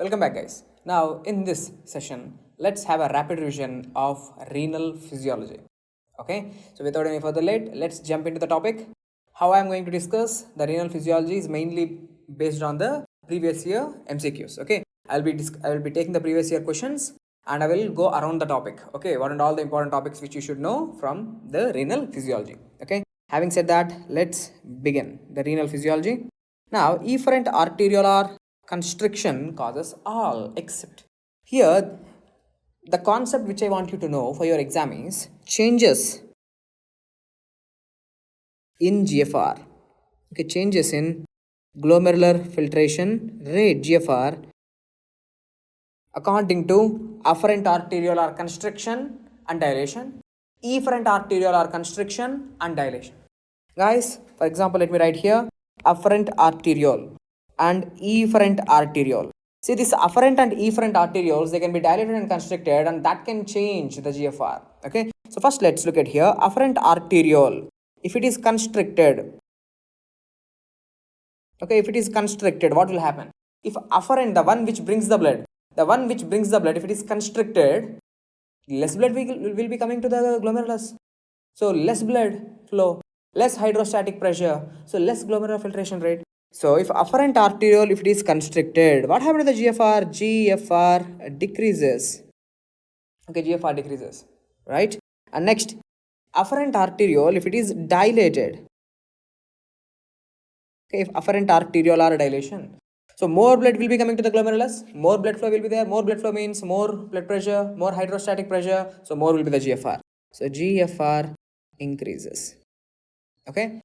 Welcome back, guys. Now in this session, let's have a rapid revision of renal physiology. Okay, so without any further late, let's jump into the topic. How I'm going to discuss the renal physiology is mainly based on the previous year MCQs. Okay, I will be taking the previous year questions and I will go around the topic. Okay, what are all the important topics which you should know from the renal physiology. Okay, having said that, let's begin the renal physiology. Now, efferent arteriolar constriction causes all except here the concept which I want you to know for your exam is changes in GFR. Okay, changes in glomerular filtration rate GFR according to afferent arteriolar constriction and dilation, efferent arteriolar constriction and dilation. Guys, for example, let me write here afferent arteriole and efferent arteriole. See, this afferent and efferent arterioles, they can be dilated and constricted, and that can change the GFR. Okay, so first let's look at here afferent arteriole. If it is constricted, okay, if it is constricted, what will happen? If afferent, the one which brings the blood, if it is constricted, less blood will be coming to the glomerulus. So less blood flow, less hydrostatic pressure, so less glomerular filtration rate. So if afferent arteriole, if it is constricted, what happens to the GFR? GFR decreases. Okay, GFR decreases, right? And next, afferent arteriole, if it is dilated. Okay, if afferent arteriolar dilation, so more blood will be coming to the glomerulus, more blood flow will be there. More blood flow means more blood pressure, more hydrostatic pressure, so more will be the GFR. So GFR increases. Okay,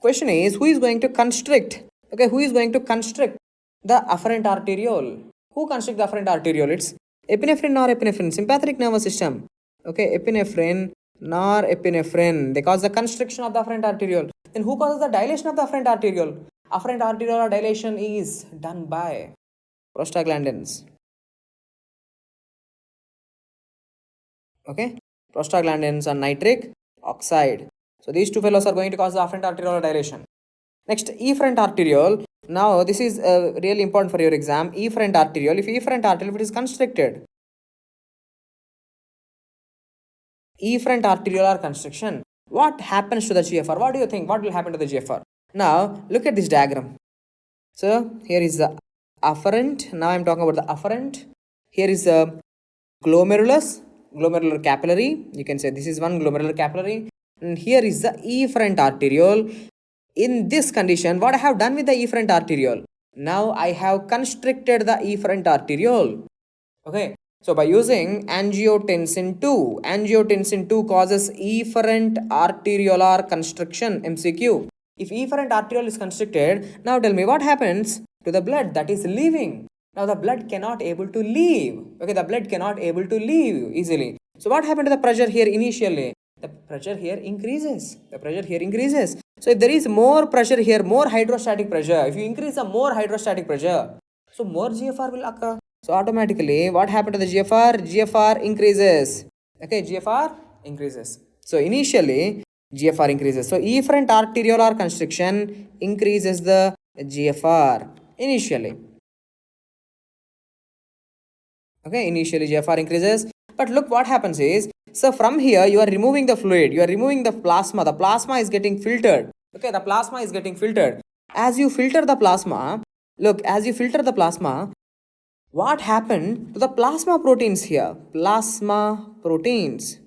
question is, who is going to constrict? Okay, who is going to constrict the afferent arteriole? Who constrict the afferent arteriole? It's epinephrine, norepinephrine, sympathetic nervous system. Okay, epinephrine, norepinephrine, they cause the constriction of the afferent arteriole. Then who causes the dilation of the afferent arteriole? Afferent arteriolar dilation is done by prostaglandins. Okay, prostaglandins and nitric oxide. So these two fellows are going to cause the afferent arteriolar dilation. Next, efferent arteriole. Now this is really important for your exam. Efferent arteriole. If efferent arteriole, if it is constricted, efferent arteriolar constriction, what happens to the GFR? What do you think? What will happen to the GFR? Now look at this diagram. So here is the afferent. Now I am talking about the afferent. Here is the glomerulus, glomerular capillary. You can say this is one glomerular capillary. And here is the efferent arteriole. In this condition, what I have done with the efferent arteriole? Now I have constricted the efferent arteriole. Okay, so by using angiotensin 2, angiotensin 2 causes efferent arteriolar constriction, MCQ. If efferent arteriole is constricted, now tell me what happens to the blood that is leaving. Now the blood cannot able to leave. Okay, the blood cannot able to leave easily. So what happened to the pressure here initially? The pressure here increases. The pressure here increases. So if there is more pressure here, more hydrostatic pressure, if you increase the more hydrostatic pressure, so more GFR will occur. So automatically, what happened to the GFR? GFR increases. Okay, GFR increases. So initially, GFR increases. So efferent arteriolar constriction increases the GFR initially. Okay, initially GFR increases. But look what happens is, so from here you are removing the fluid, you are removing the plasma is getting filtered. Okay, the plasma is getting filtered. As you filter the plasma, look, as you filter the plasma, what happened to the plasma proteins here? Plasma proteins.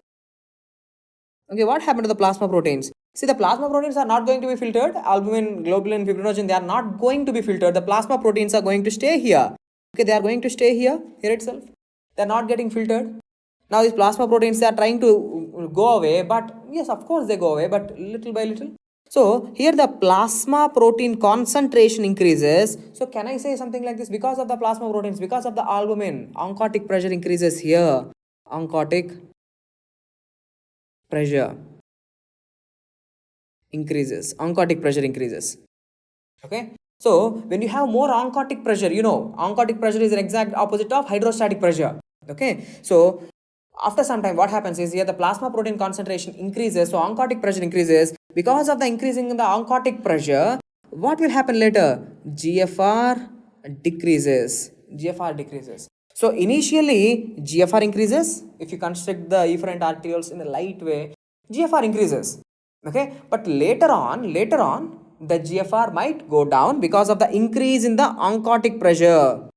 Okay, what happened to the plasma proteins? See, the plasma proteins are not going to be filtered. Albumin, globulin, fibrinogen, they are not going to be filtered. The plasma proteins are going to stay here. Okay, they are going to stay here itself. They are not getting filtered. Now these plasma proteins, they are trying to go away, but yes, of course they go away, but little by little. So here the plasma protein concentration increases. So can I say something like this? Because of the plasma proteins, because of the albumin, oncotic pressure increases here. Oncotic pressure increases. Oncotic pressure increases. Okay. So when you have more oncotic pressure, you know, oncotic pressure is an exact opposite of hydrostatic pressure. Okay. So after some time, what happens is here the plasma protein concentration increases, so oncotic pressure increases. Because of the increasing in the oncotic pressure, what will happen later? GFR decreases. GFR decreases. So initially GFR increases. If you constrict the efferent arterioles in a light way, GFR increases. Okay, but later on the GFR might go down because of the increase in the oncotic pressure.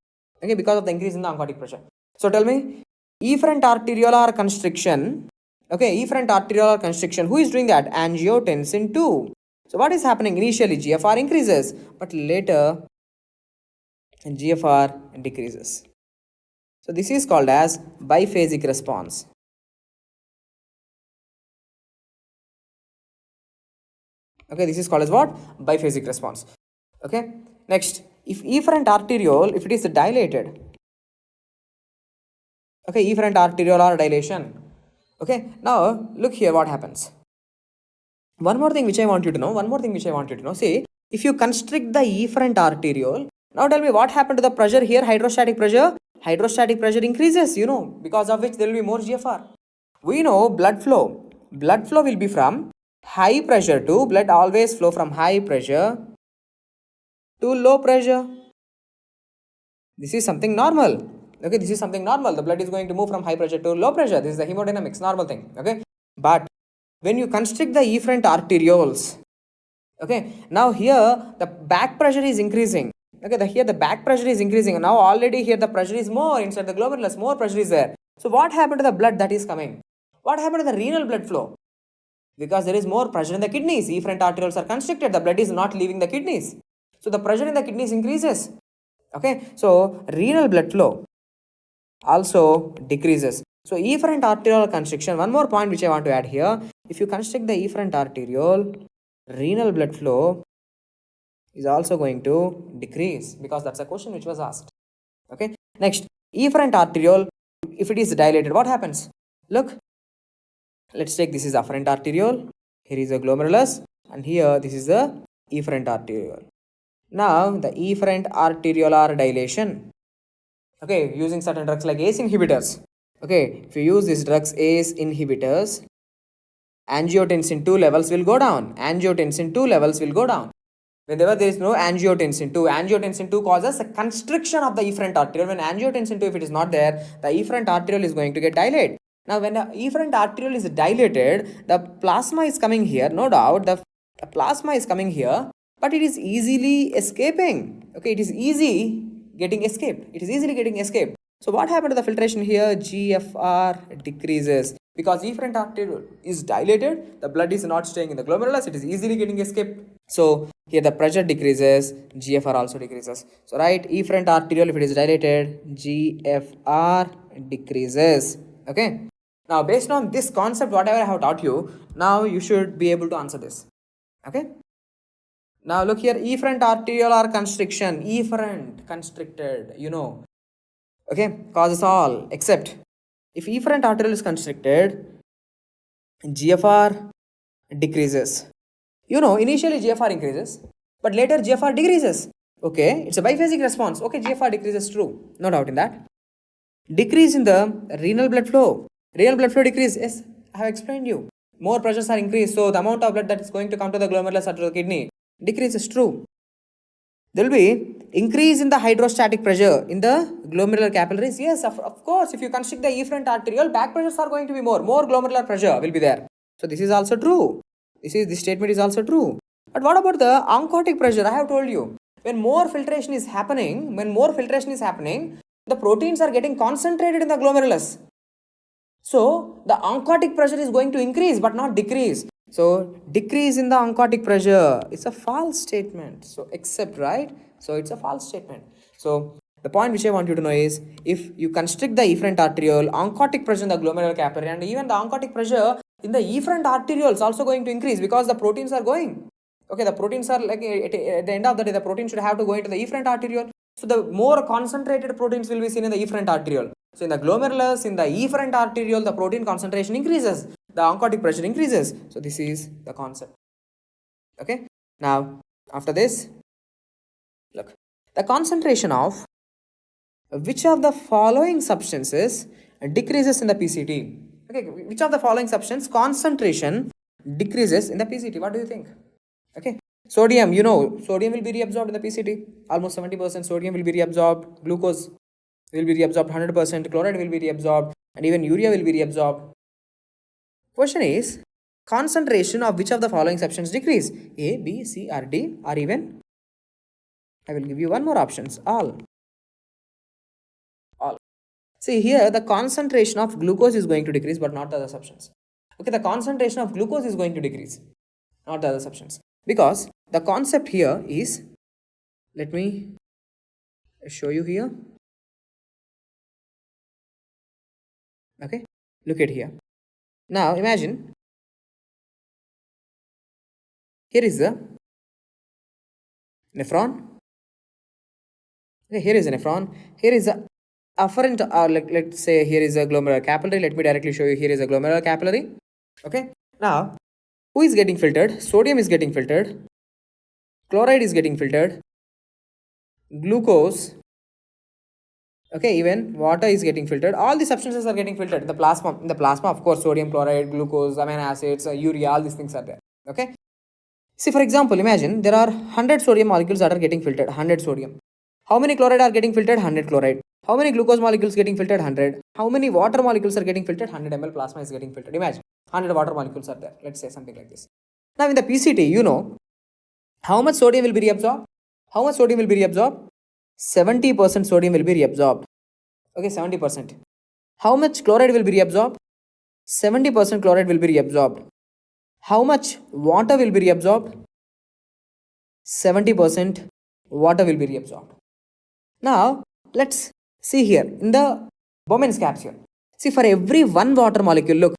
Okay, because of the increase in the oncotic pressure. So tell me, efferent arteriolar constriction. Okay, efferent arteriolar constriction. Who is doing that? Angiotensin 2. So what is happening? Initially GFR increases, but later GFR decreases. So this is called as biphasic response. Okay, this is called as what? Biphasic response. Okay, next, if efferent arteriole, if it is dilated, okay, efferent arteriolar dilation. Okay, now look here what happens. One more thing which I want you to know, see, if you constrict the efferent arteriole, now tell me what happened to the pressure here, hydrostatic pressure? Hydrostatic pressure increases, because of which there will be more GFR. We know blood flow will be from high pressure to, blood always flow from high pressure to low pressure. This is something normal. Okay, this is something normal. The blood is going to move from high pressure to low pressure. This is the hemodynamics, normal thing. Okay, but when you constrict the efferent arterioles, okay, now here the back pressure is increasing. Okay, here the back pressure is increasing. Now already here the pressure is more inside the glomerulus, more pressure is there. So what happened to the blood that is coming? What happened to the renal blood flow? Because there is more pressure in the kidneys. Efferent arterioles are constricted. The blood is not leaving the kidneys. So the pressure in the kidneys increases. Okay, so renal blood flow also decreases. So efferent arteriole constriction, one more point which I want to add here. If you constrict the efferent arteriole, renal blood flow is also going to decrease, because that's a question which was asked. Okay, next, efferent arteriole, if it is dilated, what happens? Look, let's take this is afferent arteriole, here is a glomerulus, and here this is the efferent arteriole. Now the efferent arteriolar dilation, okay, using certain drugs like ACE inhibitors. Okay, if you use these drugs, ACE inhibitors, angiotensin 2 levels will go down. Angiotensin 2 levels will go down. Whenever there is no angiotensin 2 causes a constriction of the efferent arteriole. When angiotensin 2, if it is not there, the efferent arteriole is going to get dilated. Now, when the efferent arteriole is dilated, the plasma is coming here. No doubt, the plasma is coming here, but it is easily escaping. Okay, it is easily getting escaped. So what happened to the filtration here? GFR decreases. Because efferent arteriole is dilated, the blood is not staying in the glomerulus, it is easily getting escaped. So here the pressure decreases, GFR also decreases. So right, efferent arteriole, if it is dilated, GFR decreases. Okay. Now based on this concept, whatever I have taught you, now you should be able to answer this. Okay. Now look here, efferent arteriolar constriction, efferent constricted, okay, causes all except if efferent arteriole is constricted, GFR decreases. Initially GFR increases, but later GFR decreases. Okay, it's a biphasic response. Okay, GFR decreases, true, no doubt in that. Decrease in the renal blood flow. Renal blood flow decrease, yes, I have explained you. More pressures are increased, so the amount of blood that is going to come to the glomerulus or to the kidney decreases, true. There will be increase in the hydrostatic pressure in the glomerular capillaries. Yes, of course, if you constrict the efferent arteriole, back pressures are going to be more glomerular pressure will be there. So this is also true. This statement is also true. But what about the oncotic pressure? I have told you, when more filtration is happening, the proteins are getting concentrated in the glomerulus. So the oncotic pressure is going to increase but not decrease. So decrease in the oncotic pressure, it's a false statement. So except, right? So it's a false statement. So the point which I want you to know is, if you constrict the efferent arteriole, oncotic pressure in the glomerular capillary and even the oncotic pressure in the efferent arteriole is also going to increase, because the proteins are going. Okay, the proteins are like at the end of the day, the protein should have to go into the efferent arteriole. So the more concentrated proteins will be seen in the efferent arteriole. So in the glomerulus, in the efferent arteriole, the protein concentration increases, the oncotic pressure increases. So this is the concept. Okay. Now after this, look, the concentration of which of the following substances decreases in the PCT? Okay, which of the following substance concentration decreases in the PCT? What do you think? Okay, sodium, sodium will be reabsorbed in the PCT. Almost 70% sodium will be reabsorbed. Glucose will be reabsorbed 100%, chloride will be reabsorbed, and even urea will be reabsorbed. Question is, concentration of which of the following substance decrease? A, B, C, or D, or even I will give you one more options. All. See here, the concentration of glucose is going to decrease, but not the other substance. Okay, the concentration of glucose is going to decrease, not the other substance. Because the concept here is, let me show you here. Okay, look at here. Now imagine, here is the nephron. Okay, here is a nephron. Here is a afferent, or let's say here is a glomerular capillary. Let me directly show you. Here is a glomerular capillary. Okay, now who is getting filtered? Sodium is getting filtered, chloride is getting filtered, glucose, okay, even water is getting filtered. All the substances are getting filtered in the plasma. In the plasma, of course, sodium, chloride, glucose, amino acids, urea, all these things are there. Okay, see, for example, imagine there are 100 sodium molecules that are getting filtered. 100 sodium. How many chloride are getting filtered? 100 chloride. How many glucose molecules getting filtered? 100. How many water molecules are getting filtered? 100 ml plasma is getting filtered. Imagine 100 water molecules are there. Let's say something like this. Now in the PCT, you know how much sodium will be reabsorbed? How much sodium will be reabsorbed? 70% sodium will be reabsorbed. Okay, 70%. How much chloride will be reabsorbed? 70% chloride will be reabsorbed. How much water will be reabsorbed? 70% water will be reabsorbed. Now, let's see here in the Bowman's capsule. See, for every one water molecule, look,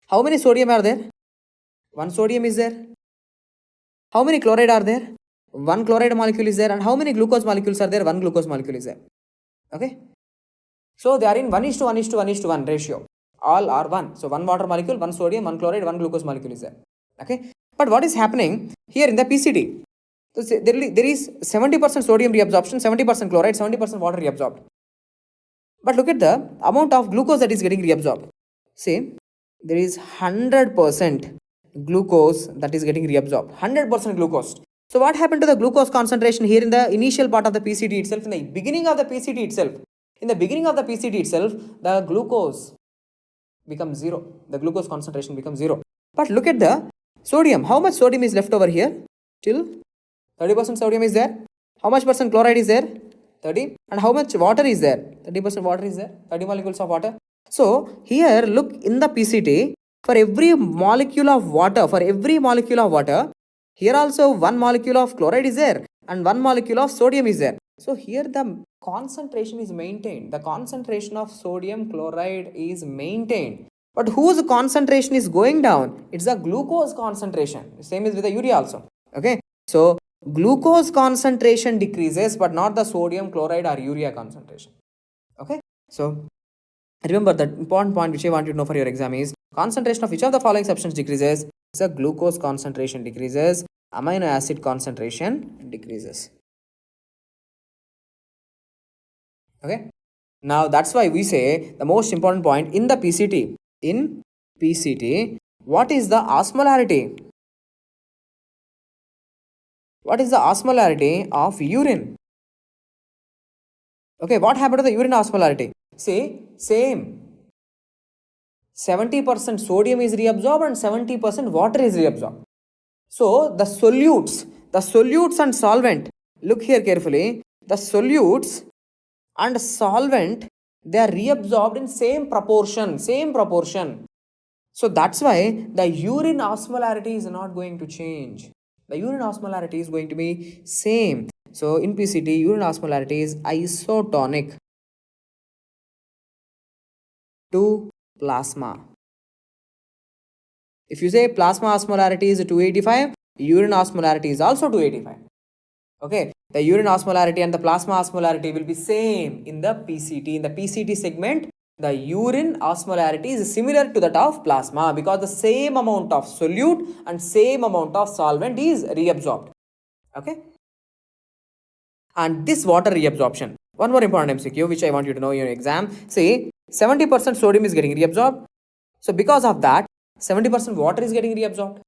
how many sodium are there? One sodium is there. How many chloride are there? One chloride molecule is there. And how many glucose molecules are there? One glucose molecule is there. Okay. So, they are in 1:1:1:1 ratio. All are 1. So, one water molecule, one sodium, one chloride, one glucose molecule is there. Okay. But what is happening here in the PCT? So, there is 70% sodium reabsorption, 70% chloride, 70% water reabsorbed. But look at the amount of glucose that is getting reabsorbed. See, there is 100% glucose that is getting reabsorbed. 100% glucose. So what happened to the glucose concentration here in the initial part of the PCT itself, in the beginning of the PCT itself? In the beginning of the PCT itself, the glucose becomes 0. The glucose concentration becomes 0. But look at the sodium. How much sodium is left over here? Till 30% sodium is there. How much percent chloride is there? 30. And how much water is there? 30% water is there. 30 molecules of water. So here look in the PCT, for every molecule of water, here also one molecule of chloride is there and one molecule of sodium is there. So here the concentration is maintained. The concentration of sodium chloride is maintained. But whose concentration is going down? It's the glucose concentration. Same is with the urea also. Okay. So glucose concentration decreases, but not the sodium chloride or urea concentration. Okay. So remember, the important point which I want you to know for your exam is concentration of which of the following substance decreases? The glucose concentration decreases, amino acid concentration decreases. Okay. Now that's why we say the most important point in the PCT. In PCT, what is the osmolarity? What is the osmolarity of urine? Okay, what happened to the urine osmolarity? See, same. 70% sodium is reabsorbed and 70% water is reabsorbed. So, the solutes and solvent, look here carefully, the solutes and solvent, they are reabsorbed in same proportion. So, that's why the urine osmolarity is not going to change. The urine osmolarity is going to be same. So, in PCT, urine osmolarity is isotonic to plasma. If you say plasma osmolarity is 285, urine osmolarity is also 285. Okay, the urine osmolarity and the plasma osmolarity will be same in the PCT. In the PCT segment, the urine osmolarity is similar to that of plasma because the same amount of solute and same amount of solvent is reabsorbed. Okay, and this water reabsorption. One more important MCQ which I want you to know in your exam. See, 70% sodium is getting reabsorbed. So because of that, 70% water is getting reabsorbed.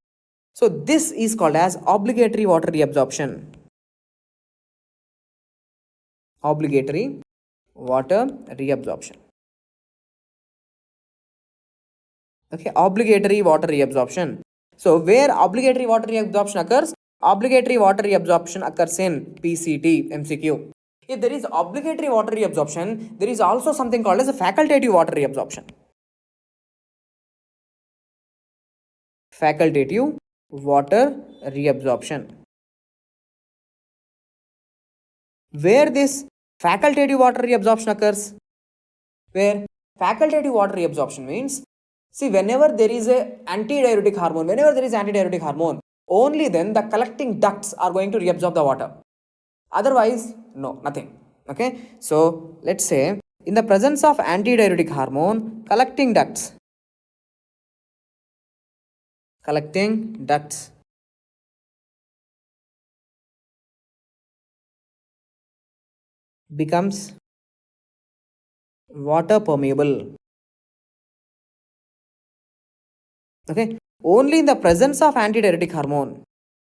So this is called as obligatory water reabsorption. Obligatory water reabsorption. Okay, obligatory water reabsorption. So where obligatory water reabsorption occurs? Obligatory water reabsorption occurs in PCT MCQ. If there is obligatory water reabsorption, there is also something called as a facultative water reabsorption. Facultative water reabsorption. Where this facultative water reabsorption occurs? Where facultative water reabsorption means, see, whenever there is a antidiuretic hormone, only then the collecting ducts are going to reabsorb the water. Otherwise, no, nothing. Okay, so let's say in the presence of antidiuretic hormone, collecting ducts becomes water permeable. Okay, only in the presence of antidiuretic hormone.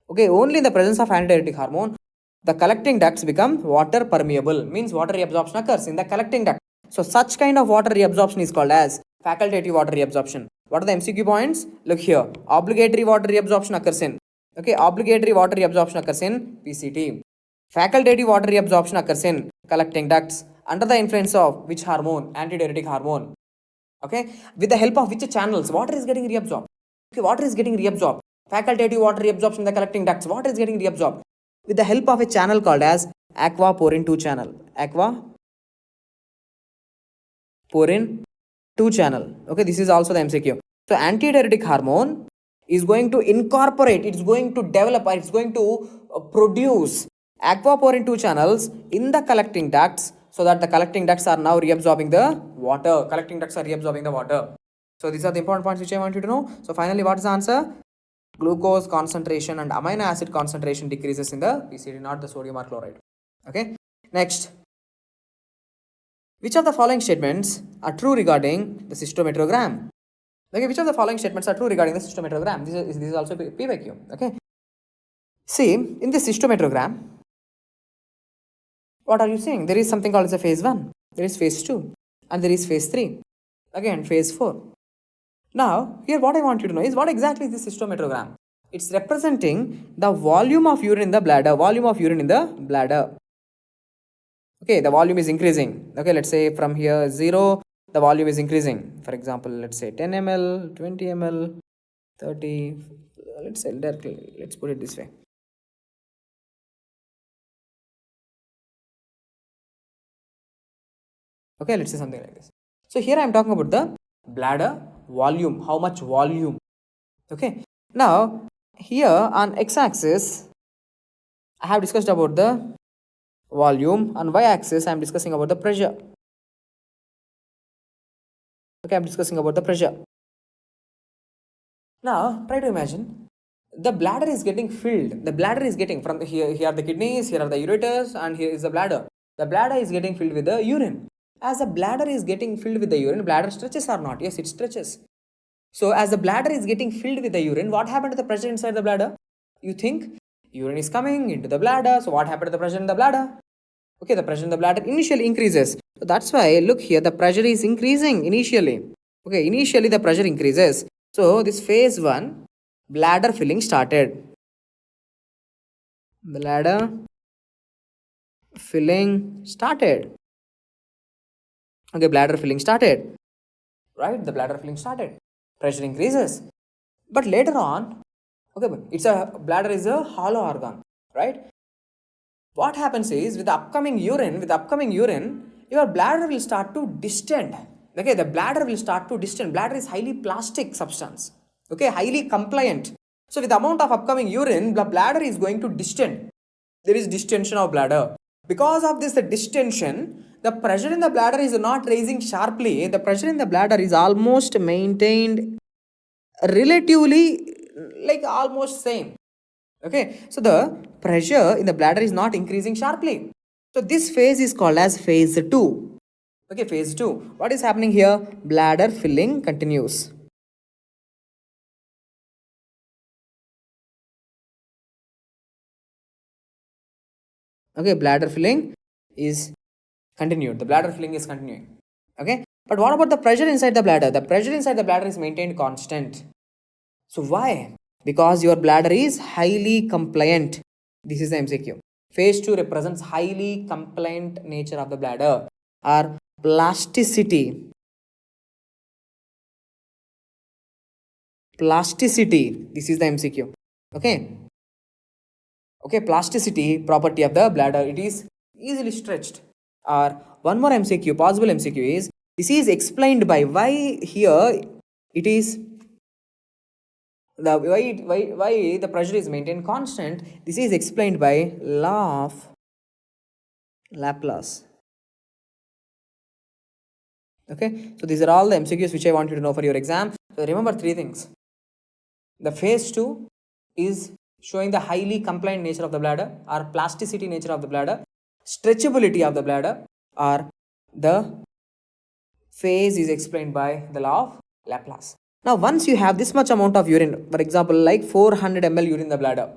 Okay, only in the presence of antidiuretic hormone, the collecting ducts become water permeable, means water reabsorption occurs in the collecting duct. So such kind of water reabsorption is called as facultative water reabsorption. What are the MCQ points? Look here. Obligatory water reabsorption occurs in. Okay, obligatory water reabsorption occurs in PCT. Facultative water reabsorption occurs in collecting ducts under the influence of which hormone? Antidiuretic hormone. Okay, with the help of which channels water is getting reabsorbed? Okay, water is getting reabsorbed. Facultative water reabsorption in the collecting ducts. Water is getting reabsorbed with the help of a channel called as aquaporin 2 channel. Aquaporin 2 channel. Okay, this is also the MCQ. So antidiuretic hormone is going to incorporate, it's going to develop, or it's going to produce aquaporin 2 channels in the collecting ducts, so that the collecting ducts are now reabsorbing the water. So these are the important points which I want you to know. So finally, what is the answer? Glucose concentration and amino acid concentration decreases in the PCT, not the sodium or chloride. Okay, next. Which of the following statements are true regarding the cystometrogram? Okay, which of the following statements are true regarding the cystometrogram? This is also PYQ. Okay, see, in the cystometrogram, what are you seeing? There is something called as a phase 1, there is phase 2, and there is phase 3, again phase 4. Now, here what I want you to know is what exactly is this cystometrogram? It's representing the volume of urine in the bladder. Okay, the volume is increasing. Okay, let's say from here 0, the volume is increasing. For example, let's say 10 ml, 20 ml, 30, let's say directly, let's put it this way. Okay, let's say something like this. So here I am talking about the bladder volume, how much volume. Okay, now here on x-axis I have discussed about the volume, on y-axis I am discussing about the pressure. Okay, I am discussing about the pressure. Now try to imagine the bladder is getting filled. The bladder is getting from here are the kidneys, here are the ureters, and here is the bladder. The bladder is getting filled with the urine. As the bladder is getting filled with the urine, bladder stretches or not? Yes, it stretches. So as the bladder is getting filled with the urine, what happened to the pressure inside the bladder? You think urine is coming into the bladder. So what happened to the pressure in the bladder? Okay, the pressure in the bladder initially increases. So that's why look here, the pressure is increasing initially. Okay, initially the pressure increases. So this phase 1, bladder filling started. Bladder filling started. Okay, bladder filling started. Right, the bladder filling started. Pressure increases. But later on, okay, bladder is a hollow organ, right? What happens is with the upcoming urine, your bladder will start to distend. Okay, the bladder will start to distend. Bladder is highly plastic substance. Okay, highly compliant. So with the amount of upcoming urine, the bladder is going to distend. There is distension of bladder. Because of this distension, the pressure in the bladder is not raising sharply. The pressure in the bladder is almost maintained relatively, like almost same. Okay, so the pressure in the bladder is not increasing sharply. So this phase is called as phase 2. Okay, phase 2. What is happening here? Bladder filling continues. Okay, bladder filling is continued. The bladder filling is continuing. Okay. But what about the pressure inside the bladder? The pressure inside the bladder is maintained constant. So why? Because your bladder is highly compliant. This is the MCQ. Phase 2 represents highly compliant nature of the bladder or plasticity. Plasticity. This is the MCQ. Okay. Okay, plasticity property of the bladder. It is easily stretched. Or one more MCQ, possible MCQ is, this is explained by why here it is the why the pressure is maintained constant. This is explained by law of Laplace. Okay, so these are all the MCQs which I want you to know for your exam. So remember 3 things. The phase 2 is showing the highly compliant nature of the bladder or plasticity nature of the bladder, stretchability of the bladder, or the phase is explained by the law of Laplace. Now once you have this much amount of urine, for example like 400 ml urine in the bladder,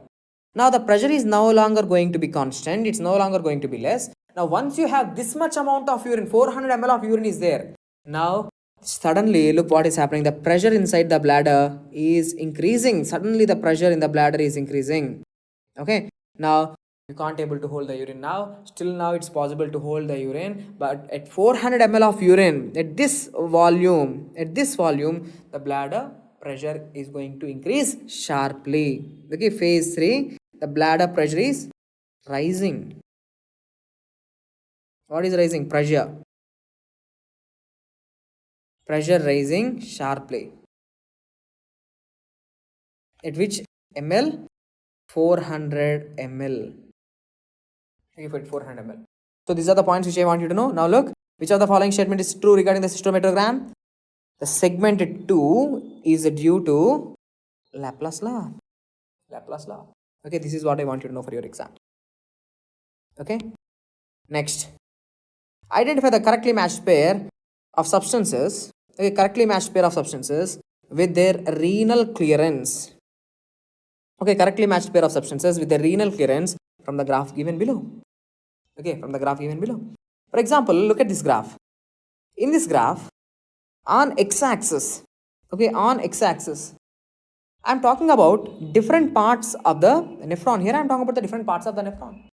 now the pressure is no longer going to be constant, it's no longer going to be less. Now once you have this much amount of urine, 400 ml of urine is there, now suddenly look what is happening. The pressure inside the bladder is increasing. Suddenly the pressure in the bladder is increasing. Okay, now you can't able to hold the urine. Now still now it's possible to hold the urine, but at 400 ml of urine, at this volume, the bladder pressure is going to increase sharply. Okay, phase 3, the bladder pressure is rising. What is rising? Pressure rising sharply. At which ml? 400 ml. Okay, for 400 ml. So these are the points which I want you to know. Now look, which of the following statement is true regarding the cystostomatogram? The segment 2 is due to Laplace law. Laplace law. Okay, this is what I want you to know for your exam. Okay. Next, identify the correctly matched pair of substances. Okay, correctly matched pair of substances with their renal clearance. Okay, correctly matched pair of substances with their renal clearance from the graph given below. Okay, from the graph given below. For example, look at this graph. In this graph, on x-axis, okay, on x-axis, I'm talking about different parts of the nephron. Here I'm talking about the different parts of the nephron.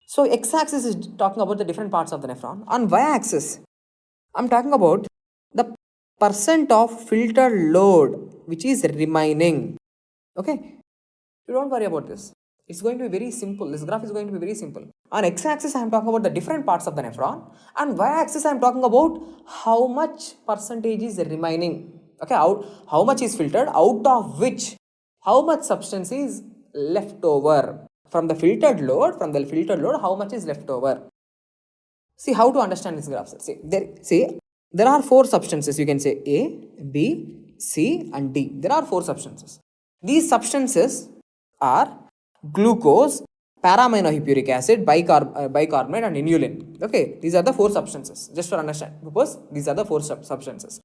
So x-axis is talking about the different parts of the nephron. On y-axis, I'm talking about the percent of filtered load which is remaining. Okay, you don't worry about this. It's going to be very simple. This graph is going to be very simple. On x-axis, I am talking about the different parts of the nephron. On y-axis, I am talking about how much percentage is remaining. Okay, how much is filtered, out of which how much substance is left over from the filtered load. How much is left over? See how to understand this graph. See, there are 4 substances. You can say A, B, C, and D. There are 4 substances. These substances are glucose, para-aminohippuric acid, bicarbonate, and inulin. Okay, these are the 4 substances. Just for understand purpose, these are the 4 substances.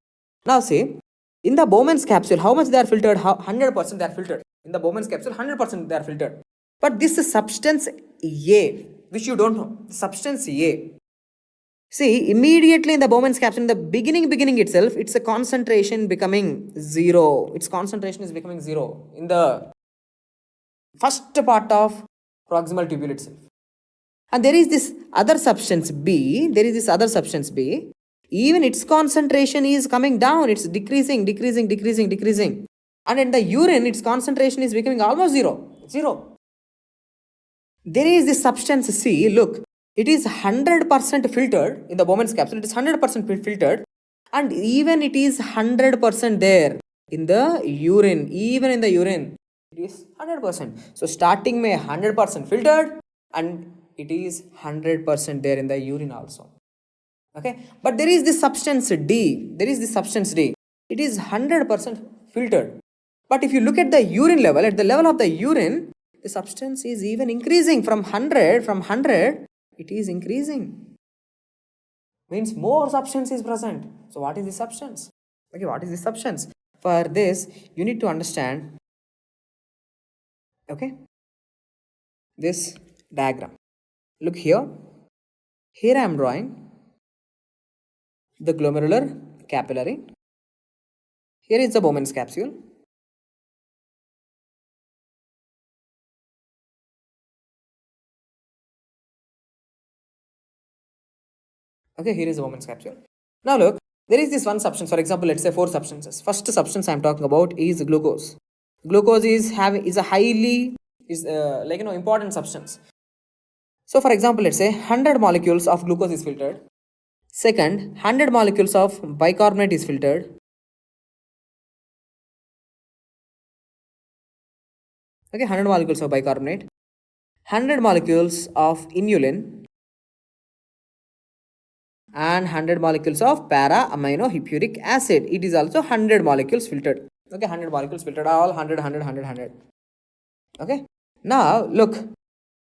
Now see, in the Bowman's capsule, how much they are filtered? 100% they are filtered. In the Bowman's capsule, 100% they are filtered. But this is substance A, which you don't know. Substance A. See, immediately in the Bowman's capsule, in the beginning itself, it's a concentration becoming 0. Its concentration is becoming 0 in the first part of proximal tubule itself. And there is this other substance B. Even its concentration is coming down. It's decreasing. And in the urine, its concentration is becoming almost 0. There is this substance C. Look, it is 100% filtered in the Bowman's capsule. It is 100% filtered. And even it is 100% there in the urine. Even in the urine, it is 100%. So starting may 100% filtered, and it is 100% there in the urine also. Okay, but there is this substance D. It is 100% filtered. But if you look at the urine level, at the level of the urine, the substance is even increasing from 100, it is increasing. Means more substance is present. So what is this substance? Okay, what is this substance? For this, you need to understand, okay, this diagram. Look here. Here I am drawing the glomerular capillary. Here is the Bowman's capsule. Okay, here is the Bowman's capsule. Now look, there is this one substance. For example, let's say 4 substances. First substance I am talking about is glucose. Glucose is a highly important substance. So for example, let's say 100 molecules of glucose is filtered. Second, 100 molecules of bicarbonate is filtered. Okay, 100 molecules of bicarbonate. 100 molecules of inulin. And 100 molecules of para-aminohippuric acid. It is also 100 molecules filtered. Okay, 100 molecules filtered, all 100, 100, 100, 100. Okay, now look,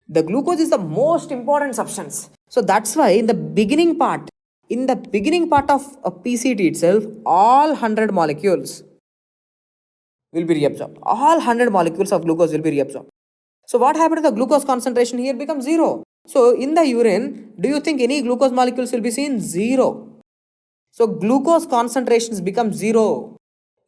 the glucose is the most important substance. So that's why in the beginning part of a PCT itself, all 100 molecules will be reabsorbed. All 100 molecules of glucose will be reabsorbed. So what happened to the glucose concentration here becomes 0. So in the urine, do you think any glucose molecules will be seen? 0. So glucose concentrations become 0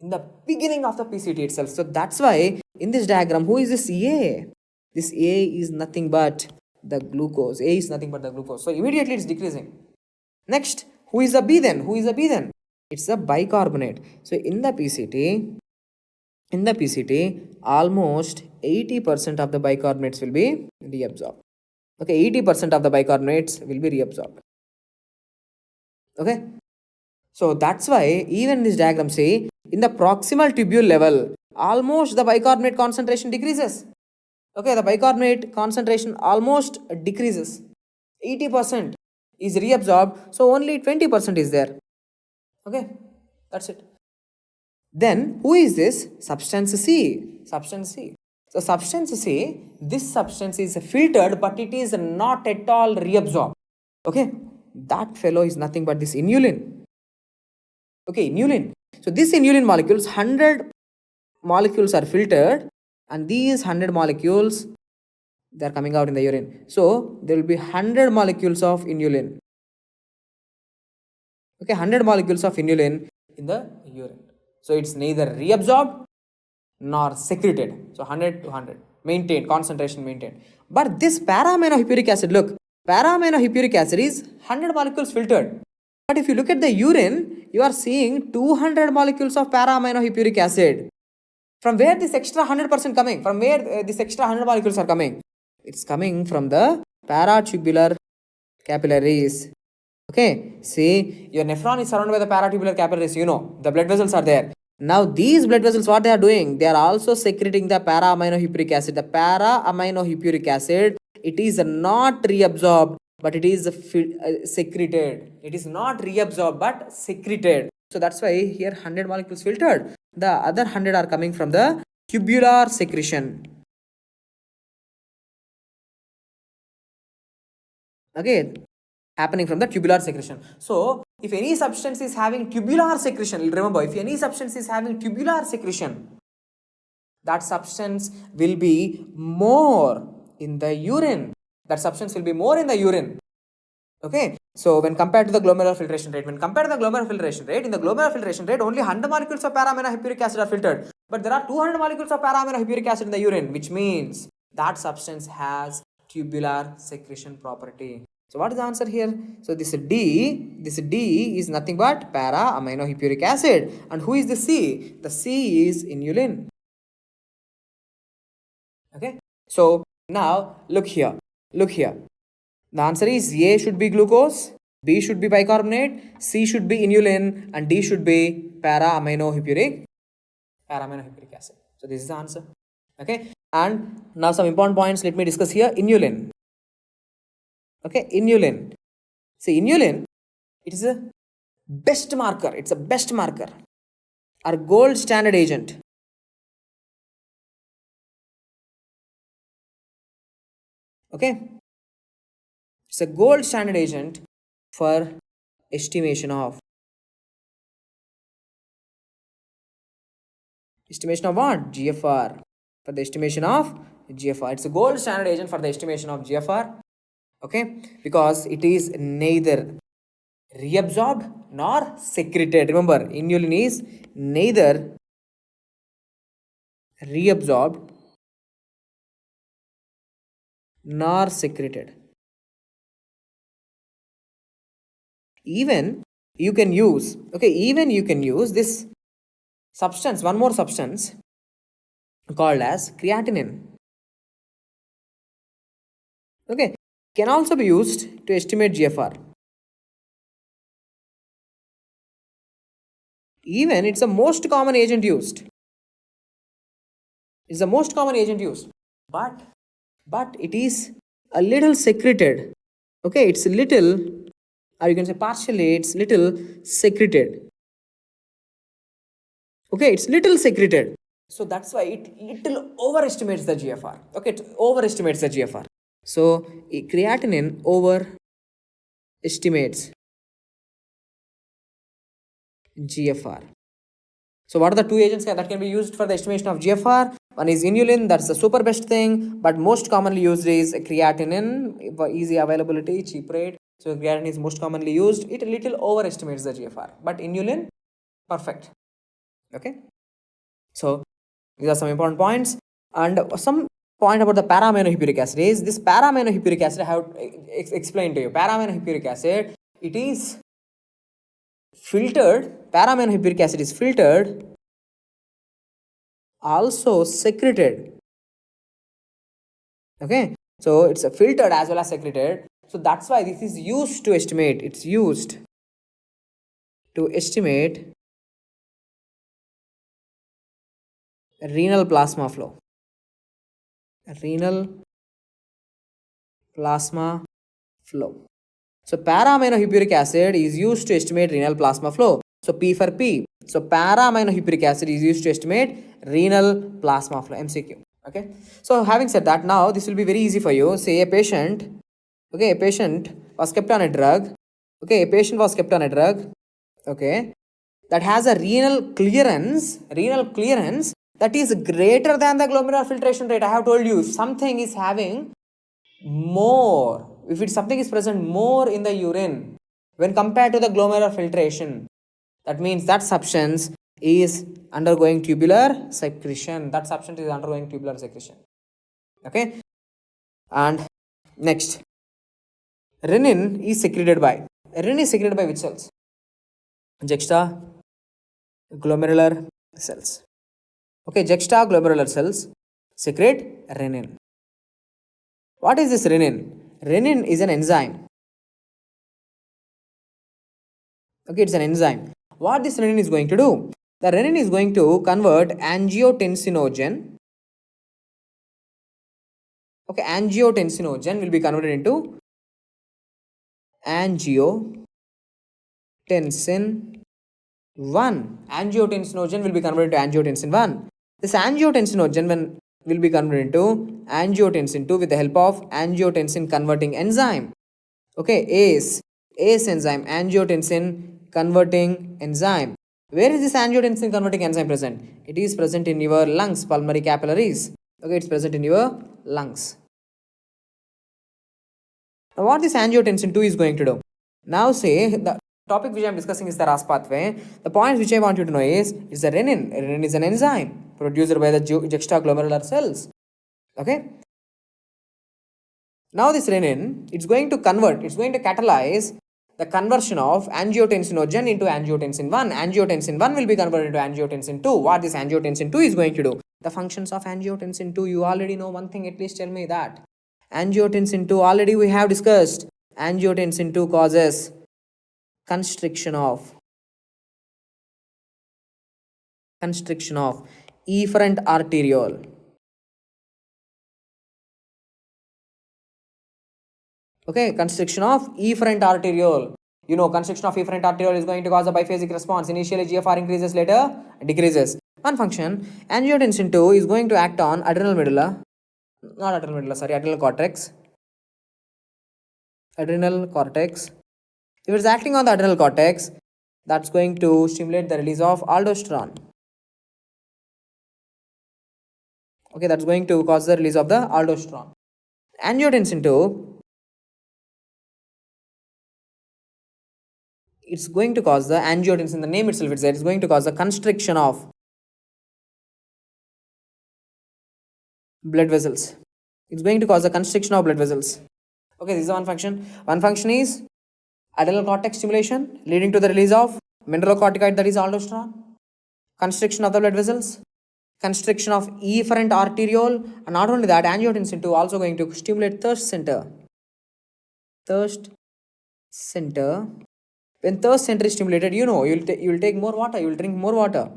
in the beginning of the PCT itself. So that's why in this diagram, who is this A? This A is nothing but the glucose. A is nothing but the glucose. So immediately it's decreasing. Next, who is the B then? Who is the B then? It's the bicarbonate. So in the PCT, almost 80% of the bicarbonates will be reabsorbed. Okay, 80% of the bicarbonates will be reabsorbed. Okay, so that's why even in this diagram, say in the proximal tubule level, almost the bicarbonate concentration decreases. Okay, the bicarbonate concentration almost decreases. 80% is reabsorbed, so only 20% is there. Okay, that's it. Then who is this? Substance C. Substance C. So substance C, this substance is filtered, but it is not at all reabsorbed. Okay, that fellow is nothing but this inulin. Okay, inulin. So this inulin molecules, 100 molecules are filtered, and these 100 molecules, they are coming out in the urine. So there will be 100 molecules of inulin. Okay, 100 molecules of inulin in the urine. So it's neither reabsorbed nor secreted. So 100 to 100. Maintained, concentration maintained. But this para-aminohippuric acid, look, para-aminohippuric acid is 100 molecules filtered. But if you look at the urine, you are seeing 200 molecules of para-aminohippuric acid. From where this extra 100% coming? From where this extra 100 molecules are coming? It's coming from the paratubular capillaries. Okay, see, your nephron is surrounded by the paratubular capillaries, you know, the blood vessels are there. Now these blood vessels, what they are doing? They are also secreting the para-aminohippuric acid. The para-aminohippuric acid, it is not reabsorbed, but it is secreted. It is not reabsorbed, but secreted. So that's why here 100 molecules filtered. The other 100 are coming from the tubular secretion. Okay, happening from the tubular secretion. So if any substance is having tubular secretion, remember, if any substance is having tubular secretion, that substance will be more in the urine. That substance will be more in the urine. Okay, so when compared to the glomerular filtration rate, in the glomerular filtration rate, only 100 molecules of para-aminohippuric acid are filtered. But there are 200 molecules of para-aminohippuric acid in the urine, which means that substance has tubular secretion property. So what is the answer here? So this D is nothing but para-aminohippuric acid. And who is the C? The C is inulin. Okay, so now look here. The answer is A should be glucose, B should be bicarbonate, C should be inulin, and D should be para-aminohippuric acid. So this is the answer. Okay, and now some important points let me discuss here. Inulin. Okay, inulin. See, inulin, it is a best marker. It's a best marker. Our gold standard agent. Okay, it's a gold standard agent for estimation of what? GFR. For the estimation of GFR. It's a gold standard agent for the estimation of GFR. Okay, because it is neither reabsorbed nor secreted. Remember, inulin is neither reabsorbed nor secreted. Even you can use, okay, even you can use this substance, one more substance called as creatinine. Okay, can also be used to estimate GFR. Even it's the most common agent used. It's the most common agent used, but it is a little secreted. Okay, it's a little, or you can say partially, it's little secreted. Okay, it's little secreted. So that's why it little overestimates the GFR. Okay, it overestimates the GFR. So creatinine overestimates GFR. So what are the two agents that can be used for the estimation of GFR? One is inulin, that's the super best thing, but most commonly used is creatinine for easy availability, cheap rate. So creatinine is most commonly used. It a little overestimates the GFR, but inulin, perfect. Okay. So these are some important points, and some point about the para-aminohippuric acid is this para-aminohippuric acid I have explained to you. Para-aminohippuric acid, it is filtered, para-aminohippuric acid is filtered, also secreted. Okay, so it's filtered as well as secreted. So that's why this is used to estimate. It's used to estimate renal plasma flow. Renal plasma flow. So para-aminohippuric acid is used to estimate renal plasma flow. So P for P. So para-aminohippuric acid is used to estimate renal plasma flow. MCQ. Okay. So having said that, now this will be very easy for you. Say a patient, okay, a patient was kept on a drug. Okay, a patient was kept on a drug. Okay, that has a renal clearance that is greater than the glomerular filtration rate. I have told you, if something is having more, if it's something is present more in the urine when compared to the glomerular filtration, that means that substance is undergoing tubular secretion. That substance is undergoing tubular secretion. Okay, and next, renin is secreted by which cells? Juxtaglomerular cells. Okay, juxtaglomerular cells secrete renin. What is this renin? Renin is an enzyme. Okay, it's an enzyme. What this renin is going to do? The renin is going to convert angiotensinogen. Okay, angiotensinogen will be converted into angiotensin 1. Angiotensinogen will be converted to angiotensin 1. This angiotensinogen will be converted into angiotensin 2 with the help of angiotensin converting enzyme. Okay, ACE enzyme, angiotensin converting enzyme. Where is this angiotensin converting enzyme present? It is present in your lungs, pulmonary capillaries. Okay, it's present in your lungs. Now, what this angiotensin 2 is going to do? Now, say the topic which I am discussing is the RAAS pathway. The points which I want you to know is the renin. Renin is an enzyme produced by the juxtaglomerular cells. Okay. Now, this renin, it's going to catalyze the conversion of angiotensinogen into angiotensin 1. Angiotensin 1 will be converted into angiotensin 2. What this angiotensin 2 is going to do? The functions of angiotensin 2, you already know one thing, at least tell me that. Angiotensin 2, already we have discussed. Angiotensin 2 causes constriction of efferent arteriole. Okay, constriction of efferent arteriole. You know, constriction of efferent arteriole is going to cause a biphasic response. Initially, GFR increases, later decreases. One function, angiotensin 2 is going to act on adrenal cortex. Adrenal cortex. If it's acting on the adrenal cortex, that's going to stimulate the release of aldosterone. Okay, that's going to cause the release of the aldosterone. Angiotensin 2 it's going to cause the angiotensin, the name itself, it's going to cause the constriction of blood vessels. It's going to cause the constriction of blood vessels. Okay, this is one function. One function is adrenal cortex stimulation leading to the release of mineralocorticoid, that is aldosterone, constriction of the blood vessels, constriction of efferent arteriole, and not only that, angiotensin 2 also going to stimulate thirst center. Thirst center. When thirst center is stimulated, you know, you will take more water, you will drink more water.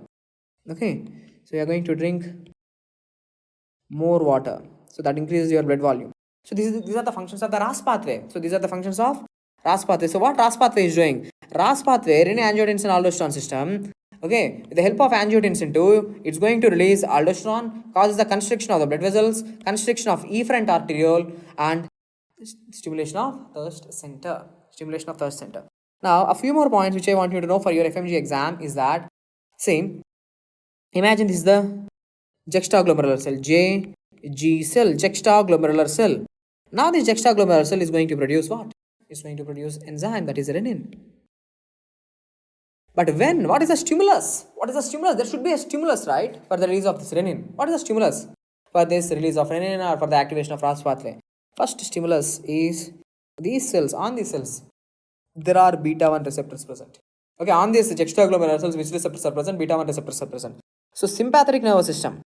Okay, so you are going to drink more water, so that increases your blood volume. So these are the functions of the RAAS pathway. So these are the functions of RAAS pathway. So what RAAS pathway is doing? RAAS pathway, renin-angiotensin aldosterone system. Okay, with the help of angiotensin 2, it's going to release aldosterone, causes the constriction of the blood vessels, constriction of efferent arteriole, and stimulation of thirst center. Stimulation of thirst center. Now, a few more points which I want you to know for your FMG exam is that, see, imagine this is the juxtaglomerular cell, JG cell, juxtaglomerular cell. Now this juxtaglomerular cell is going to produce what? It's going to produce enzyme, that is renin. But when? What is the stimulus? What is the stimulus? There should be a stimulus, right, for the release of this renin. What is the stimulus for this release of renin or for the activation of RAAS pathway? First stimulus is these cells, on these cells, there are beta 1 receptors present. Okay, on these juxtaglomerular cells, which receptors are present? Beta 1 receptors are present. So sympathetic nervous system.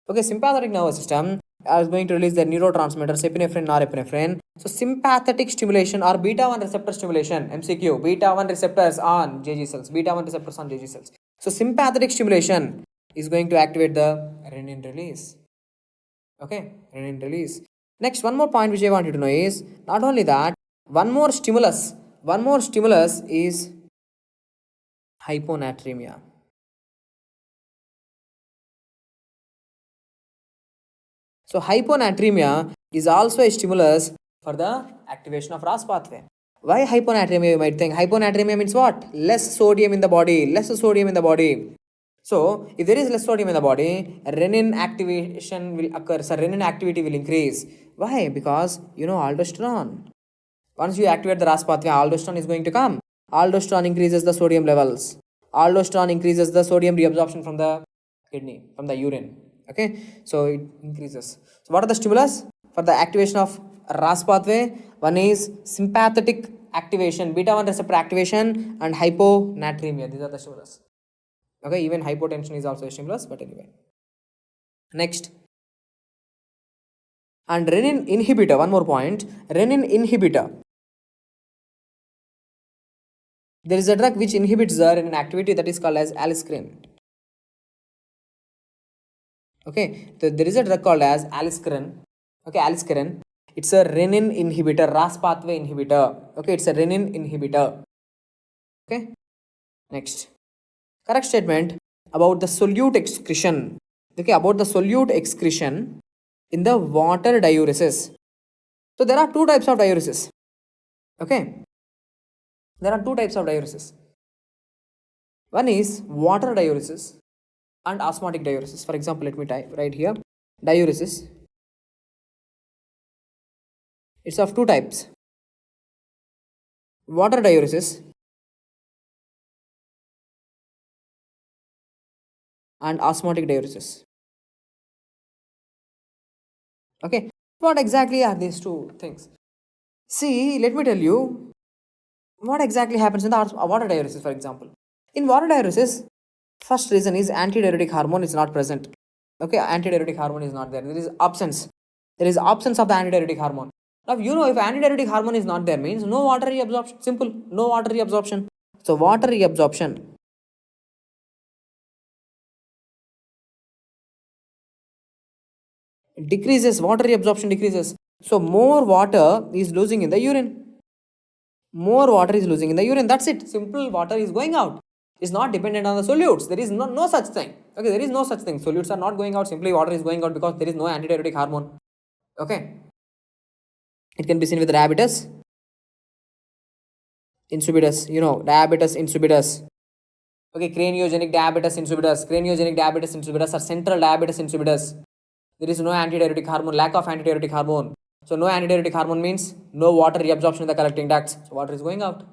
Okay, sympathetic nervous system is going to release the neurotransmitters epinephrine, norepinephrine. So sympathetic stimulation or beta 1 receptor stimulation, MCQ, beta 1 receptors on JG cells, beta 1 receptors on JG cells. So sympathetic stimulation is going to activate the renin release. Okay, renin release. Next, one more point which I want you to know is, not only that, one more stimulus is hyponatremia. So hyponatremia is also a stimulus for the activation of RAAS pathway. Why hyponatremia, you might think? Hyponatremia means what? Less sodium in the body, less sodium in the body. So if there is less sodium in the body, renin activation will occur, so renin activity will increase. Why? Because you know aldosterone. Once you activate the RAAS pathway, aldosterone is going to come. Aldosterone increases the sodium levels. Aldosterone increases the sodium reabsorption from the kidney, from the urine. Okay, so it increases. So what are the stimulus for the activation of RAAS pathway? One is sympathetic activation, beta 1 receptor activation, and hyponatremia. These are the stimulus. Okay, even hypotension is also a stimulus, but anyway. Next, and renin inhibitor, one more point, renin inhibitor. There is a drug which inhibits the renin activity, that is called as aliskiren. Okay, so there is a drug called as aliskiren. Okay, aliskiren. It's a renin inhibitor, RAAS pathway inhibitor. Okay, it's a renin inhibitor. Okay, next. Correct statement about the solute excretion. Okay, about the solute excretion in the water diuresis. So there are two types of diuresis. Okay, there are two types of diuresis. One is water diuresis and osmotic diuresis. For example, let me type right here. Diuresis. It's of two types. Water diuresis and osmotic diuresis. Okay, what exactly are these two things? See, let me tell you what exactly happens in the water diuresis, for example. In water diuresis, first reason is antidiuretic hormone is not present. Okay, antidiuretic hormone is not there. There is absence. There is absence of the antidiuretic hormone. Now, you know, if antidiuretic hormone is not there, means no water reabsorption. Simple, no water reabsorption. So water reabsorption decreases, water reabsorption decreases. So more water is losing in the urine. More water is losing in the urine. That's it. Simple, water is going out. It's not dependent on the solutes. There is no such thing. Okay, there is no such thing. Solutes are not going out. Simply water is going out because there is no antidiuretic hormone. Okay. It can be seen with diabetes insipidus. You know, diabetes insipidus. Okay, craniogenic diabetes insipidus. Craniogenic diabetes insipidus or central diabetes insipidus. There is no antidiuretic hormone, lack of antidiuretic hormone. So no antidiuretic hormone means no water reabsorption in the collecting ducts. So water is going out.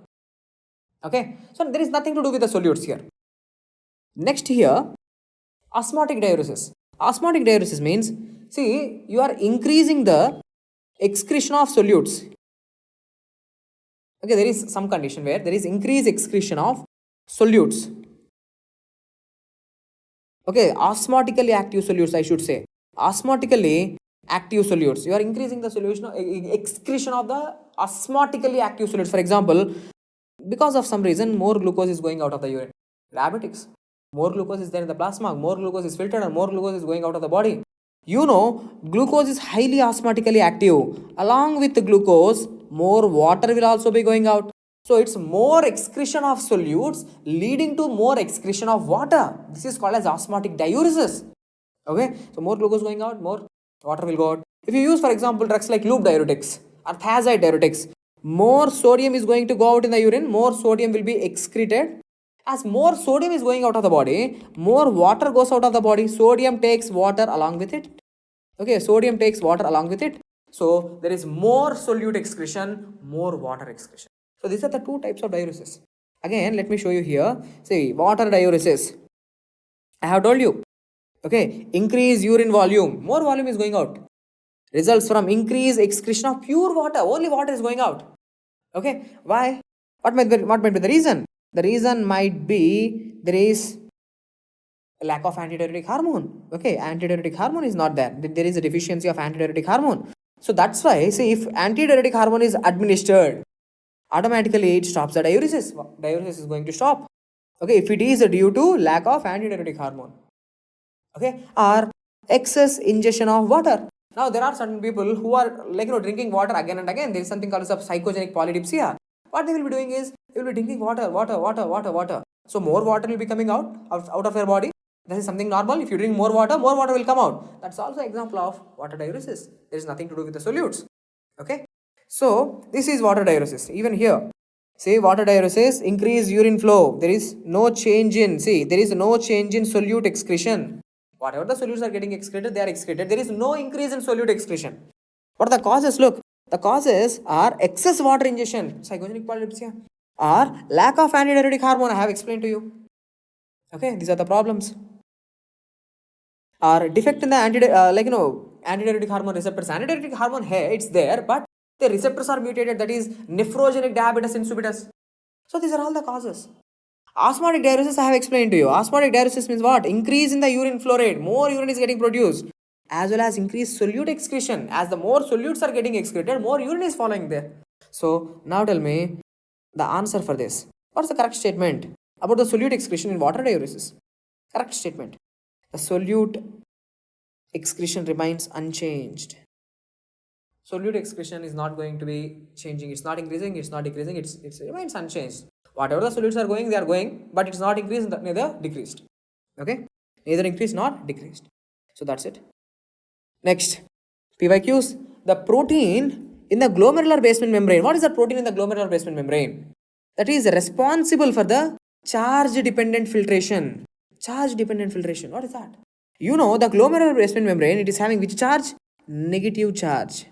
Okay, so there is nothing to do with the solutes here. Next here, osmotic diuresis. Osmotic diuresis means, see, you are increasing the excretion of solutes. Okay, there is some condition where there is increased excretion of solutes. Okay, osmotically active solutes, I should say. Osmotically active solutes. You are increasing the solution excretion of the osmotically active solutes. For example, because of some reason, more glucose is going out of the urine. Diabetics. More glucose is there in the plasma, more glucose is filtered, and more glucose is going out of the body. You know, glucose is highly osmotically active. Along with the glucose, more water will also be going out. So it's more excretion of solutes leading to more excretion of water. This is called as osmotic diuresis. Okay, so more glucose going out, more water will go out. If you use, for example, drugs like loop diuretics or thiazide diuretics, more sodium is going to go out in the urine, more sodium will be excreted. As more sodium is going out of the body, more water goes out of the body. Sodium takes water along with it. Okay, sodium takes water along with it. So there is more solute excretion, more water excretion. So these are the two types of diuresis. Again, let me show you here. See, water diuresis. I have told you. Okay, increase urine volume. More volume is going out. Results from increased excretion of pure water. Only water is going out. Okay, why? What might be the reason? The reason might be there is a lack of antidiuretic hormone. Okay, antidiuretic hormone is not there. There is a deficiency of antidiuretic hormone. So that's why, see, if antidiuretic hormone is administered, automatically it stops the diuresis. Diuresis is going to stop. Okay, if it is due to lack of antidiuretic hormone. Okay, or excess ingestion of water. Now there are certain people who are like drinking water again and again. There is something called as a psychogenic polydipsia. What they will be doing is they will be drinking water. So more water will be coming out of your body. This is something normal. If you drink more water will come out. That's also an example of water diuresis. There is nothing to do with the solutes. Okay, so this is water diuresis. Even here, say water diuresis, increase urine flow. There is no change in solute excretion. Whatever the solutes are getting excreted, they are excreted. There is no increase in solute excretion. What are the causes? Look, the causes are excess water ingestion, psychogenic polydipsia, or lack of antidiuretic hormone. I have explained to you. Okay, these are the problems. Or defect in the antidiuretic hormone receptors. Antidiuretic hormone, hey, it's there, but the receptors are mutated. That is nephrogenic diabetes insipidus. So these are all the causes. Osmotic diuresis I have explained to you. Osmotic diuresis means what? Increase in the urine flow rate. More urine is getting produced. As well as increased solute excretion. As the more solutes are getting excreted, more urine is following there. So now tell me the answer for this. What's the correct statement about the solute excretion in water diuresis? Correct statement. The solute excretion remains unchanged. Solute excretion is not going to be changing. It's not increasing, it's not decreasing, it remains unchanged. Whatever the solutes are going, they are going, but it's not increased, neither decreased. Okay? Neither increased nor decreased. So that's it. Next, PYQs. The protein in the glomerular basement membrane. What is the protein in the glomerular basement membrane? That is responsible for the charge-dependent filtration. Charge-dependent filtration. What is that? You know, the glomerular basement membrane, it is having which charge? Negative charge.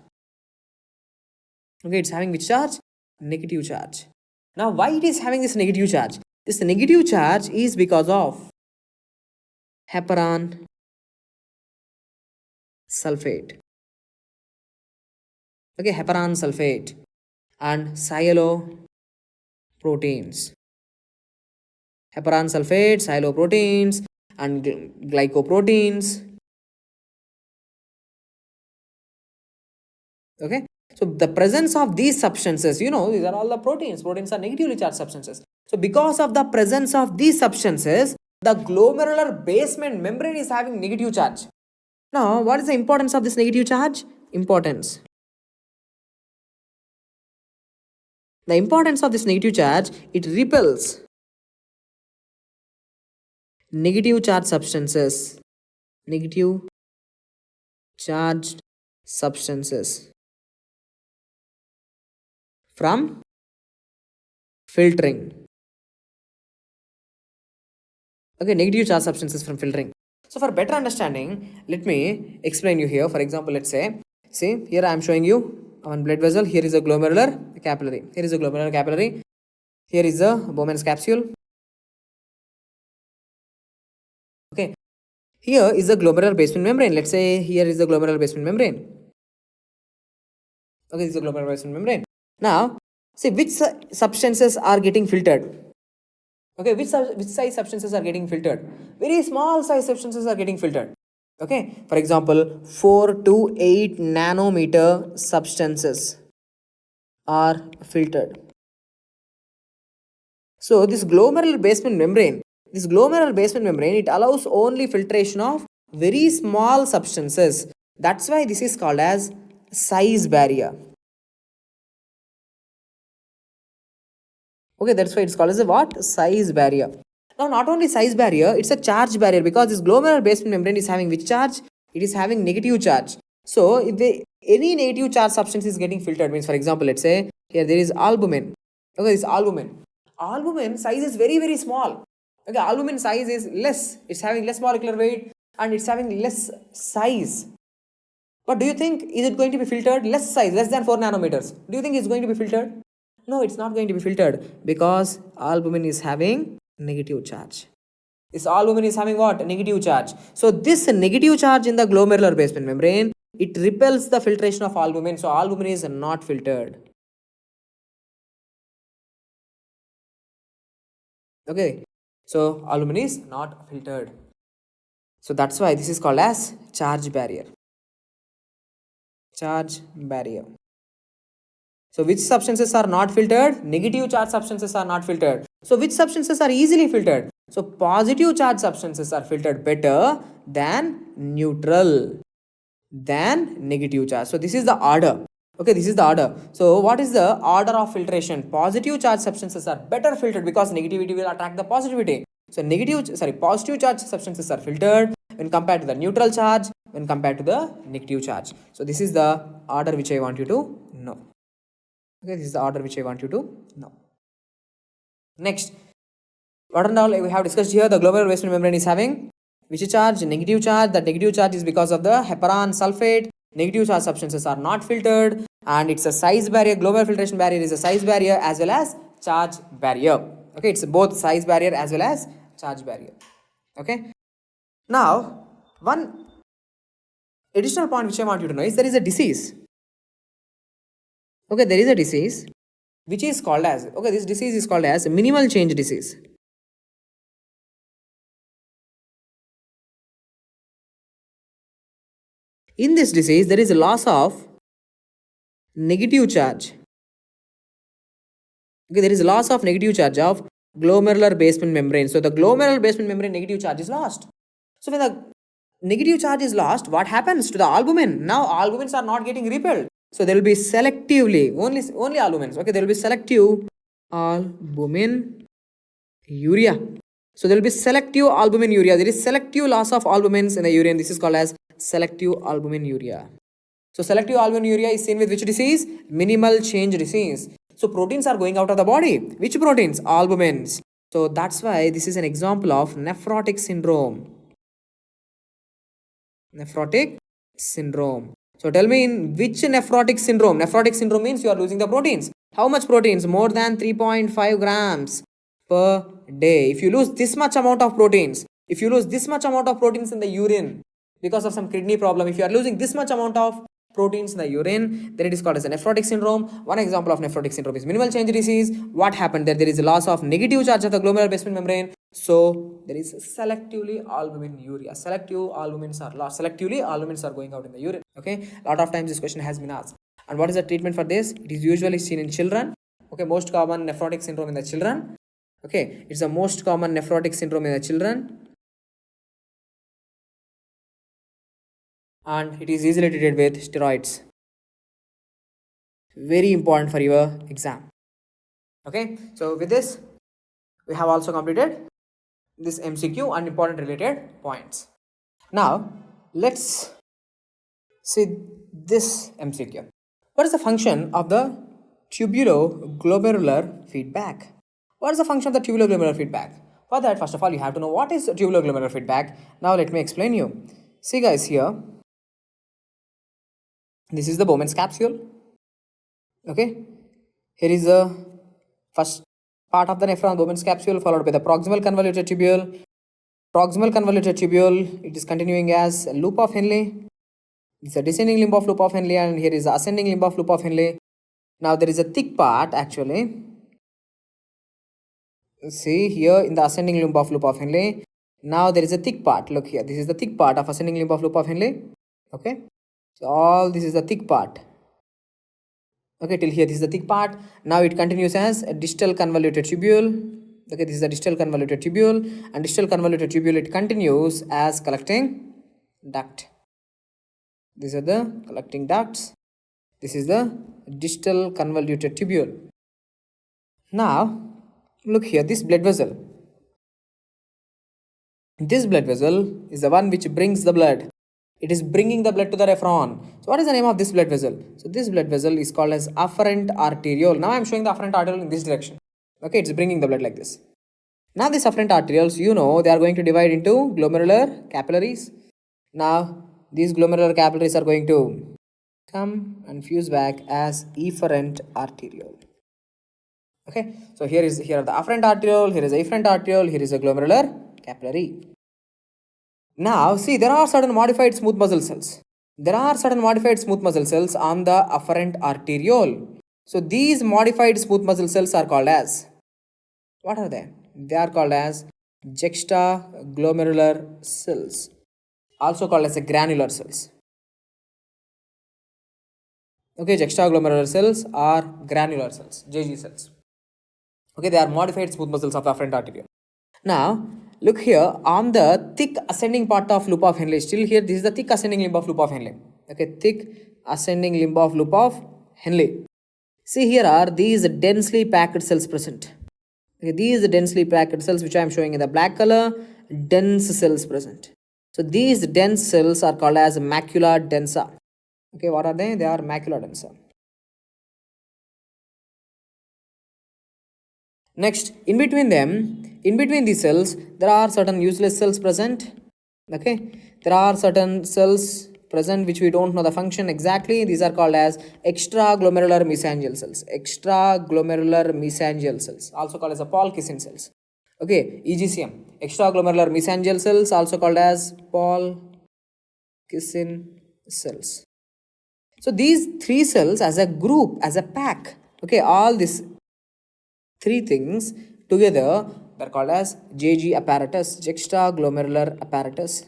Okay, it's having which charge? Negative charge. Now, why it is having this negative charge? This negative charge is because of heparan sulfate. Okay, heparan sulfate and sialoproteins. Heparan sulfate, sialoproteins and glycoproteins. Okay, so the presence of these substances, you know, these are all the proteins. Proteins are negatively charged substances. So because of the presence of these substances, the glomerular basement membrane is having negative charge. Now, what is the importance of this negative charge? Importance. The importance of this negative charge, it repels negative charged substances. Negative charged substances from filtering. Okay, negative charged substances from filtering. So for better understanding, let me explain you here. For example, let's say, see, here I am showing you one blood vessel. Here is a glomerular capillary. Here is a glomerular capillary. Here is the Bowman's capsule. Okay. Here is the glomerular basement membrane. Let's say here is the glomerular basement membrane. Okay, this is the glomerular basement membrane. Now, see which substances are getting filtered. Okay, which size substances are getting filtered? Very small size substances are getting filtered. Okay, for example, 4 to 8 nanometer substances are filtered. So this glomerular basement membrane, it allows only filtration of very small substances. That's why this is called as size barrier. Okay, that's why it's called as a what? Size barrier. Now, not only size barrier, it's a charge barrier, because this glomerular basement membrane is having which charge? It is having negative charge. So, if any negative charge substance is getting filtered, means for example, let's say here there is albumin. Okay, this albumin. Albumin size is very, very small. Okay, albumin size is less. It's having less molecular weight and it's having less size. But do you think is it going to be filtered? Less size, less than 4 nanometers. Do you think it's going to be filtered? No, it's not going to be filtered, because albumin is having negative charge. This albumin is having what? Negative charge. So this negative charge in the glomerular basement membrane, it repels the filtration of albumin. So albumin is not filtered. Okay. So albumin is not filtered. So that's why this is called as charge barrier. Charge barrier. So which substances are not filtered? Negative charge substances are not filtered. So which substances are easily filtered? So positive charge substances are filtered better than neutral, than negative charge. So this is the order. Okay, this is the order. So what is the order of filtration? Positive charge substances are better filtered, because negativity will attract the positivity. So positive charge substances are filtered when compared to the neutral charge, when compared to the negative charge. So this is the order which I want you to know. Okay, this is the order which I want you to know. Next, what and all we have discussed here, the glomerular basement membrane is having which charge? Negative charge. The negative charge is because of the heparan sulfate. Negative charge substances are not filtered, and it's a size barrier. Glomerular filtration barrier is a size barrier as well as charge barrier. Okay, it's both size barrier as well as charge barrier. Okay. Now, one additional point which I want you to know is there is a disease. Okay, there is a disease which is called as, okay, this disease is called as minimal change disease. In this disease, there is a loss of negative charge. Okay, there is a loss of negative charge of glomerular basement membrane. So the glomerular basement membrane negative charge is lost. So when the negative charge is lost, what happens to the albumin? Now albumins are not getting repelled. So there will be selectively, only albumins. Okay, there will be selective albumin urea. So there will be selective albumin urea. There is selective loss of albumins in the urine. This is called as selective albumin urea. So selective albumin urea is seen with which disease? Minimal change disease. So proteins are going out of the body. Which proteins? Albumins. So that's why this is an example of nephrotic syndrome. Nephrotic syndrome. So tell me, in which nephrotic syndrome? Nephrotic syndrome means you are losing the proteins. How much proteins? More than 3.5 grams per day. If you lose this much amount of proteins, if you lose this much amount of proteins in the urine because of some kidney problem, if you are losing this much amount of proteins in the urine, then it is called as a nephrotic syndrome. One example of nephrotic syndrome is minimal change disease. What happened there? There is a loss of negative charge of the glomerular basement membrane. So there is selectively albumin urea. Selective albumins are lost. Selectively albumins are going out in the urine. Okay, a lot of times this question has been asked. And what is the treatment for this? It is usually seen in children. Okay, most common nephrotic syndrome in the children. Okay, it's the most common nephrotic syndrome in the children. And it is easily treated with steroids. Very important for your exam. Okay, so with this, we have also completed this MCQ and important related points. Now, let's see this MCQ. What is the function of the tubuloglomerular feedback? What is the function of the tubuloglomerular feedback? For that, first of all, you have to know what is tubuloglomerular feedback. Now, let me explain you. See guys, here, this is the Bowman's capsule. Okay, here is the first part of the nephron, Bowman's capsule, followed by the proximal convoluted tubule. Proximal convoluted tubule, it is continuing as a loop of Henle. It's a descending limb of loop of Henle, and here is the ascending limb of loop of Henle. Now there is a thick part actually. See here in the ascending limb of loop of Henle. Now there is a thick part. Look here. This is the thick part of ascending limb of loop of Henle. Okay. So all this is the thick part. Okay, till here this is the thick part. Now it continues as a distal convoluted tubule. Okay, this is the distal convoluted tubule, and distal convoluted tubule, it continues as collecting duct. These are the collecting ducts. This is the distal convoluted tubule. Now look here, this blood vessel. This blood vessel is the one which brings the blood. It is bringing the blood to the nephron. So what is the name of this blood vessel? So this blood vessel is called as afferent arteriole. Now I am showing the afferent arteriole in this direction. Okay, it's bringing the blood like this. Now these afferent arterioles, you know, they are going to divide into glomerular capillaries. Now these glomerular capillaries are going to come and fuse back as efferent arteriole. Okay, so here are the afferent arteriole, here is the efferent arteriole, here is a glomerular capillary. Now see, there are certain modified smooth muscle cells. There are certain modified smooth muscle cells on the afferent arteriole. So these modified smooth muscle cells are called as, what are they? They are called as juxtaglomerular cells, also called as the granular cells. Okay, juxtaglomerular cells are granular cells, JG cells. Okay, they are modified smooth muscles of the afferent arteriole. Now look here on the thick ascending part of loop of Henle. Still here, this is the thick ascending limb of loop of Henle. Okay, thick ascending limb of loop of Henle. See, here are these densely packed cells present. Okay, these densely packed cells which I am showing in the black color, dense cells present. So these dense cells are called as macula densa. Okay, what are they? They are macula densa. Next, in between them, in between these cells, there are certain useless cells present. Okay, there are certain cells present which we don't know the function exactly. These are called as extraglomerular mesangial cells. Extraglomerular mesangial cells, also called as the Paul Kissin cells. Okay, EGCM, extraglomerular mesangial cells, also called as Paul Kissin cells. So these three cells as a group, as a pack, okay, all these three things together, they're called as JG apparatus, juxtaglomerular apparatus.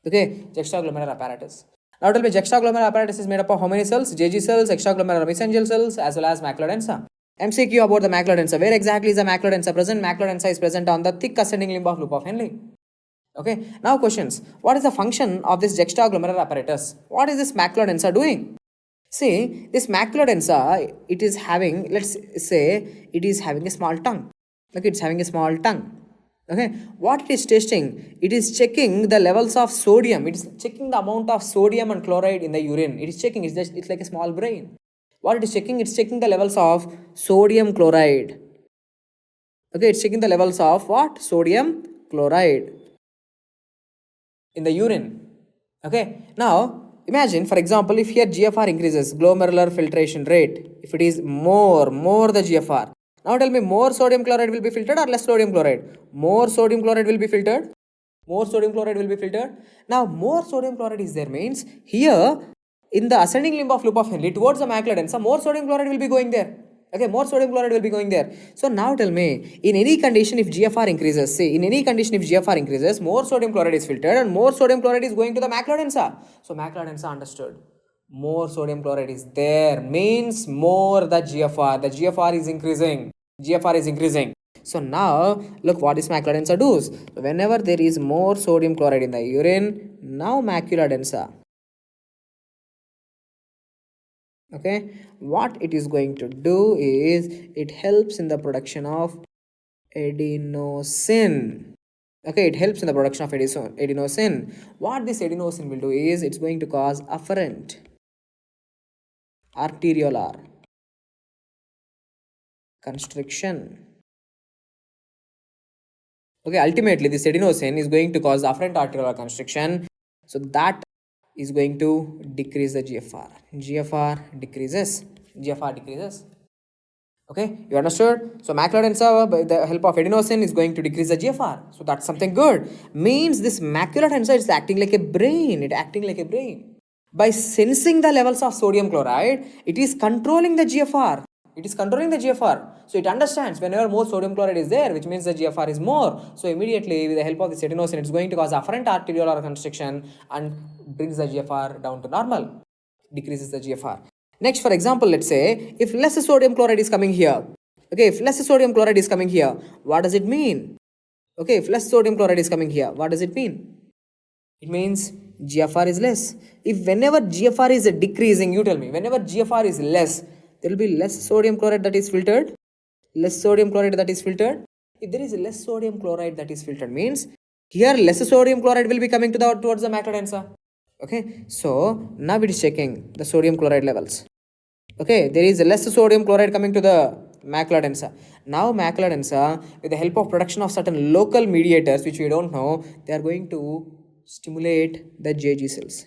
Okay, juxtaglomerular apparatus. Now tell me, juxtaglomerular apparatus is made up of how many cells? JG cells, extraglomerular mesangial cells, as well as macula densa. MCQ about the macula densa. Where exactly is the macula densa present? Macula densa is present on the thick ascending limb of loop of Henle. Okay, now questions. What is the function of this juxtaglomerular apparatus? What is this macula densa doing? See, this macula densa, it is having, let's say, it is having a small tongue. Okay, it's having a small tongue. Okay, what it is testing? It is checking the levels of sodium. It is checking the amount of sodium and chloride in the urine. It is checking, it's like a small brain. What it is checking? It's checking the levels of sodium chloride. Okay, it's checking the levels of what? Sodium chloride in the urine. Okay, now imagine, for example, if here GFR increases, glomerular filtration rate, if it is more the GFR. Now tell me, more sodium chloride will be filtered or less sodium chloride? More sodium chloride will be filtered. More sodium chloride will be filtered. Now more sodium chloride is there means here in the ascending limb of loop of Henle towards the macula densa, more sodium chloride will be going there. Okay, more sodium chloride will be going there. So now tell me, in any condition if GFR increases, say in any condition if GFR increases, more sodium chloride is filtered and more sodium chloride is going to the macula densa. So macula densa understood. More sodium chloride is there means more the GFR. The GFR is increasing. GFR is increasing. So now look what this macula densa does. So whenever there is more sodium chloride in the urine, now macula densa. Okay, what it is going to do is it helps in the production of adenosine. Okay, it helps in the production of adenosine. What this adenosine will do is it's going to cause afferent arteriolar constriction. Okay, ultimately this adenosine is going to cause afferent arteriolar constriction. So that is going to decrease the GFR. GFR decreases. GFR decreases. Okay, you understood? So macular densa by the help of adenosine is going to decrease the GFR. So that's something good. Means this macular densa is acting like a brain. It acting like a brain. By sensing the levels of sodium chloride, it is controlling the GFR. It is controlling the GFR. So it understands whenever more sodium chloride is there, which means the GFR is more. So immediately with the help of this adenosine, it's going to cause afferent arteriolar constriction and brings the GFR down to normal. Decreases the GFR. Next, for example, let's say if less sodium chloride is coming here. Okay, if less sodium chloride is coming here, what does it mean? Okay, if less sodium chloride is coming here, what does it mean? It means GFR is less. If whenever GFR is decreasing, you tell me, whenever GFR is less, there will be less sodium chloride that is filtered. Less sodium chloride that is filtered. If there is less sodium chloride that is filtered, means here less sodium chloride will be coming towards the macular densa. Okay, so now it is checking the sodium chloride levels. Okay, there is less sodium chloride coming to the macular densa. Now macular densa, with the help of production of certain local mediators which we don't know, they are going to stimulate the JG cells.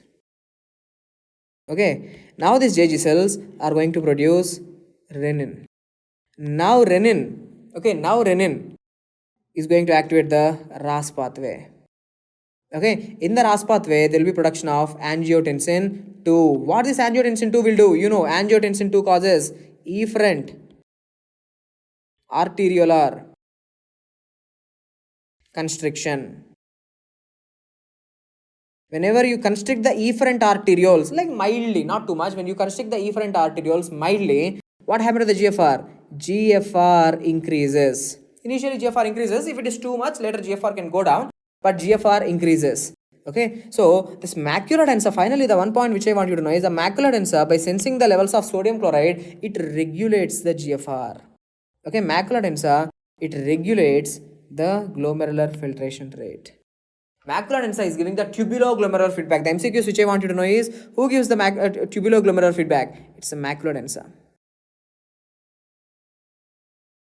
Okay, now these JG cells are going to produce renin. Now renin is going to activate the RAAS pathway. Okay, in the RAAS pathway, there will be production of angiotensin 2. What this angiotensin 2 will do? You know, angiotensin 2 causes efferent arteriolar constriction. Whenever you constrict the efferent arterioles, like mildly, not too much, when you constrict the efferent arterioles mildly, what happens to the GFR? GFR increases. Initially, GFR increases. If it is too much, later GFR can go down, but GFR increases. Okay, so this macular densa, finally the one point which I want you to know is the macular densa, by sensing the levels of sodium chloride, it regulates the GFR. Okay, macular densa, it regulates the glomerular filtration rate. Macular densa is giving the tubuloglomerular feedback. The MCQs which I want you to know is, who gives the tubuloglomerular feedback? It's a macular densa.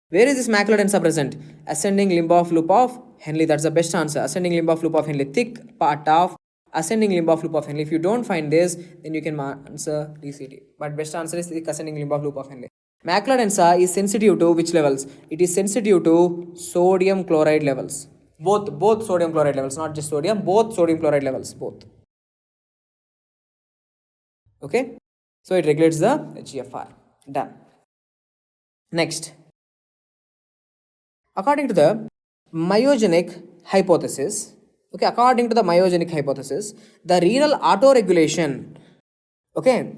Where is this macular densa present? Ascending limb of loop of Henle. That's the best answer. Ascending limb of loop of Henle. Thick part of ascending limb of loop of Henle. If you don't find this, then you can answer DCT. But best answer is thick ascending limb of loop of Henle. Macular densa is sensitive to which levels? It is sensitive to sodium chloride levels. Both sodium chloride levels, not just sodium, both sodium chloride levels, both. Okay, so it regulates the GFR. Done. Next, according to the myogenic hypothesis, okay, according to the myogenic hypothesis, the renal autoregulation, okay,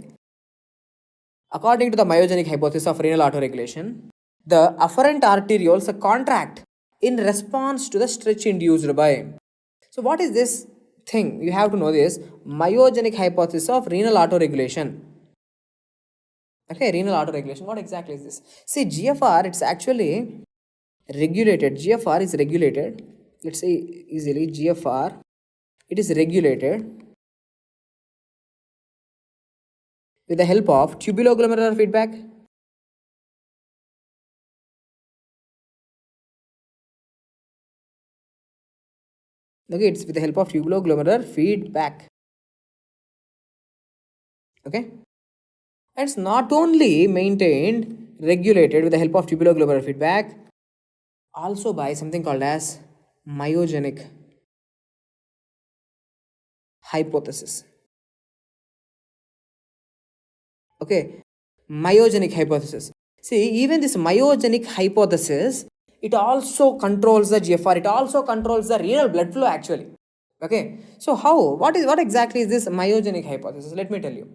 according to the myogenic hypothesis of renal autoregulation, the afferent arterioles contract in response to the stretch induced by. So what is this thing? You have to know this myogenic hypothesis of renal autoregulation. Okay, renal autoregulation. What exactly is this? See, GFR, it's actually regulated. GFR is regulated. Let's say easily GFR, it is regulated with the help of tubuloglomerular feedback. Okay, it's with the help of tubuloglomerular feedback. Okay, and it's not only maintained, regulated with the help of tubuloglomerular feedback, also by something called as myogenic hypothesis. Okay, myogenic hypothesis. See, even this myogenic hypothesis, it also controls the GFR. It also controls the renal blood flow actually. Okay, so what exactly is this myogenic hypothesis? Let me tell you.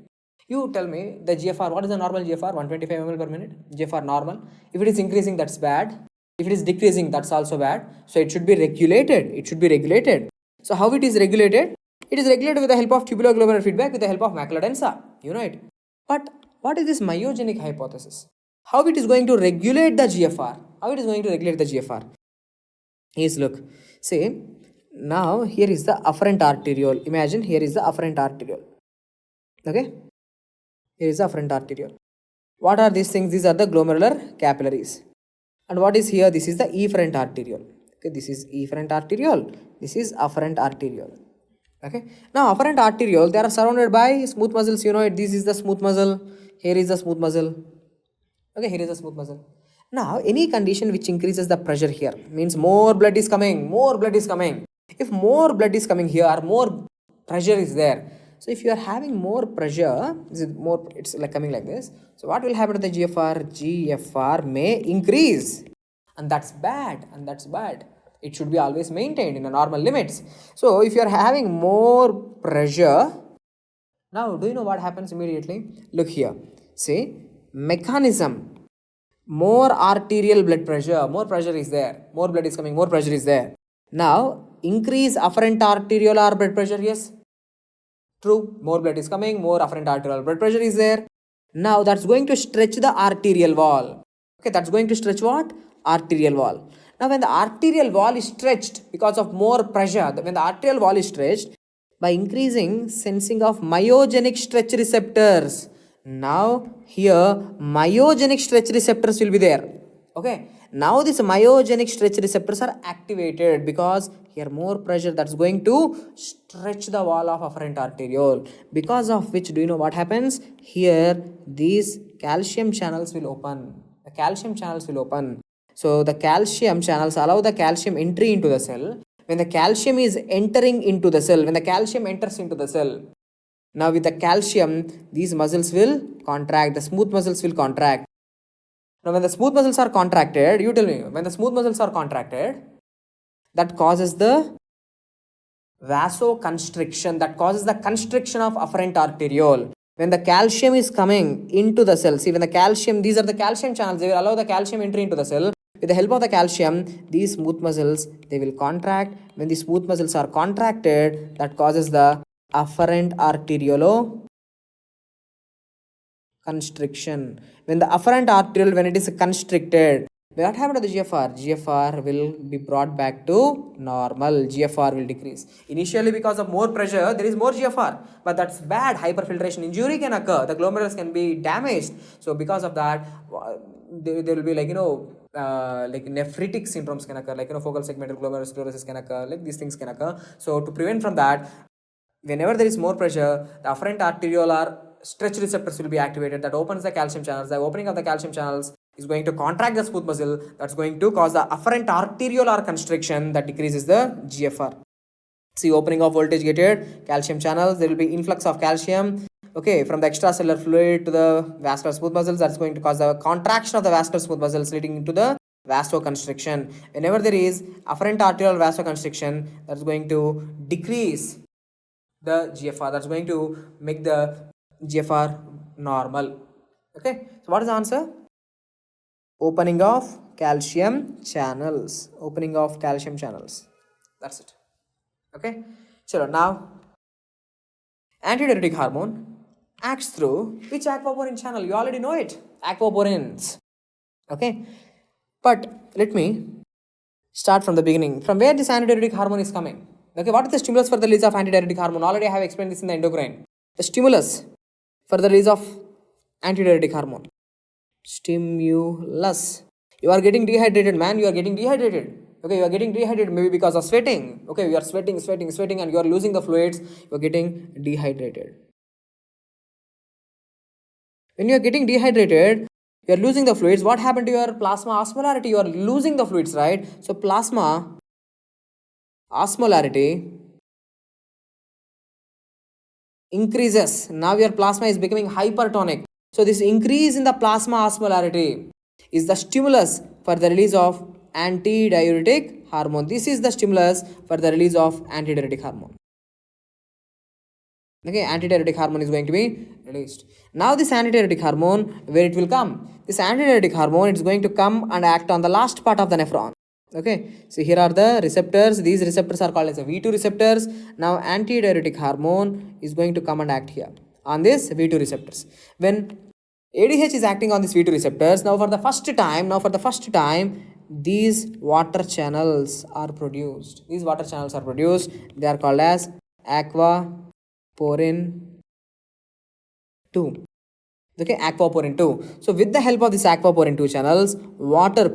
You tell me the GFR. What is the normal GFR? 125 ml per minute. GFR normal. If it is increasing, that's bad. If it is decreasing, that's also bad. So it should be regulated. It should be regulated. So how it is regulated? It is regulated with the help of tubuloglomerular feedback, with the help of macular densa. You know it. But what is this myogenic hypothesis? How it is going to regulate the GFR? How it is going to regulate the GFR? Is look. Say, now here is the afferent arteriole. Imagine here is the afferent arteriole. Okay. Here is the afferent arteriole. What are these things? These are the glomerular capillaries. And what is here? This is the efferent arteriole. Okay, this is efferent arteriole. This is afferent arteriole. Okay. Now afferent arteriole, they are surrounded by smooth muscles. You know it. This is the smooth muscle. Here is the smooth muscle. Okay, here is the smooth muscle. Now, any condition which increases the pressure here means more blood is coming, more blood is coming. If more blood is coming here, more pressure is there. So if you are having more pressure, it's like coming like this. So what will happen to the GFR? GFR may increase, and that's bad, It should be always maintained in a normal limits. So if you are having more pressure, now do you know what happens immediately? Look here. See, mechanism. More arterial blood pressure, more pressure is there, more blood is coming, more pressure is there. Now, increase afferent arteriolar blood pressure, yes, true, more blood is coming, more afferent arterial blood pressure is there. Now, that's going to stretch the arterial wall. Okay, that's going to stretch what? Arterial wall. Now, when the arterial wall is stretched because of more pressure, when the arterial wall is stretched, by increasing sensing of myogenic stretch receptors, now here myogenic stretch receptors will be there. Okay, now these myogenic stretch receptors are activated because here more pressure, that's going to stretch the wall of afferent arteriole, because of which, do you know what happens? Here these calcium channels will open. The calcium channels will open. So the calcium channels allow the calcium entry into the cell. When the calcium is entering into the cell, when the calcium enters into the cell, now with the calcium, these muscles will contract, the smooth muscles will contract. Now when the smooth muscles are contracted, you tell me, when the smooth muscles are contracted, that causes the vasoconstriction, that causes the constriction of afferent arteriole. When the calcium is coming into the cell, see when the calcium, these are the calcium channels, they will allow the calcium entry into the cell. With the help of the calcium, these smooth muscles, they will contract. When the smooth muscles are contracted, that causes the afferent arteriolo constriction. When the afferent arteriole, when it is constricted, what happened to the GFR? GFR will be brought back to normal. GFR will decrease. Initially, because of more pressure, there is more GFR, but that's bad. Hyperfiltration injury can occur. The glomerulus can be damaged. So because of that, there will be like nephritic syndromes can occur, focal segmental glomerulosclerosis can occur, these things can occur. So to prevent from that, whenever there is more pressure, the afferent arteriolar stretch receptors will be activated. That opens the calcium channels. The opening of the calcium channels is going to contract the smooth muscle. That's going to cause the afferent arteriolar constriction that decreases the GFR. See, opening of voltage gated calcium channels, there will be influx of calcium, okay, from the extracellular fluid to the vascular smooth muscles. That's going to cause the contraction of the vascular smooth muscles, leading into the vasoconstriction. Whenever there is afferent arterial vasoconstriction, that's going to decrease the GFR. That's going to make the GFR normal. Okay, so what is the answer? Opening of calcium channels. Opening of calcium channels. That's it. Okay, so now antidiuretic hormone acts through which aquaporin channel? You already know it, aquaporins. Okay, but let me start from the beginning. From where this antidiuretic hormone is coming? Okay, what is the stimulus for the release of antidiuretic hormone? Already I have explained this in the endocrine. The stimulus for the release of antidiuretic hormone. Stimulus. You are getting dehydrated, man. You are getting dehydrated. Okay, you are getting dehydrated maybe because of sweating. Okay, you are sweating and you are losing the fluids. You are getting dehydrated. When you are getting dehydrated, you are losing the fluids. What happened to your plasma osmolarity? You are losing the fluids, right? So plasma osmolarity increases. Now your plasma is becoming hypertonic. So this increase in the plasma osmolarity is the stimulus for the release of antidiuretic hormone. This is the stimulus for the release of antidiuretic hormone. Okay, antidiuretic hormone is going to be released. Now this antidiuretic hormone, where it will come? This antidiuretic hormone is going to come and act on the last part of the nephron. Okay, so here are the receptors. These receptors are called as the V2 receptors. Now antidiuretic hormone is going to come and act here on this V2 receptors. When ADH is acting on these V2 receptors, now for the first time, these water channels are produced. They are called as aquaporin 2. Okay, aquaporin 2. So with the help of this aquaporin 2 channels,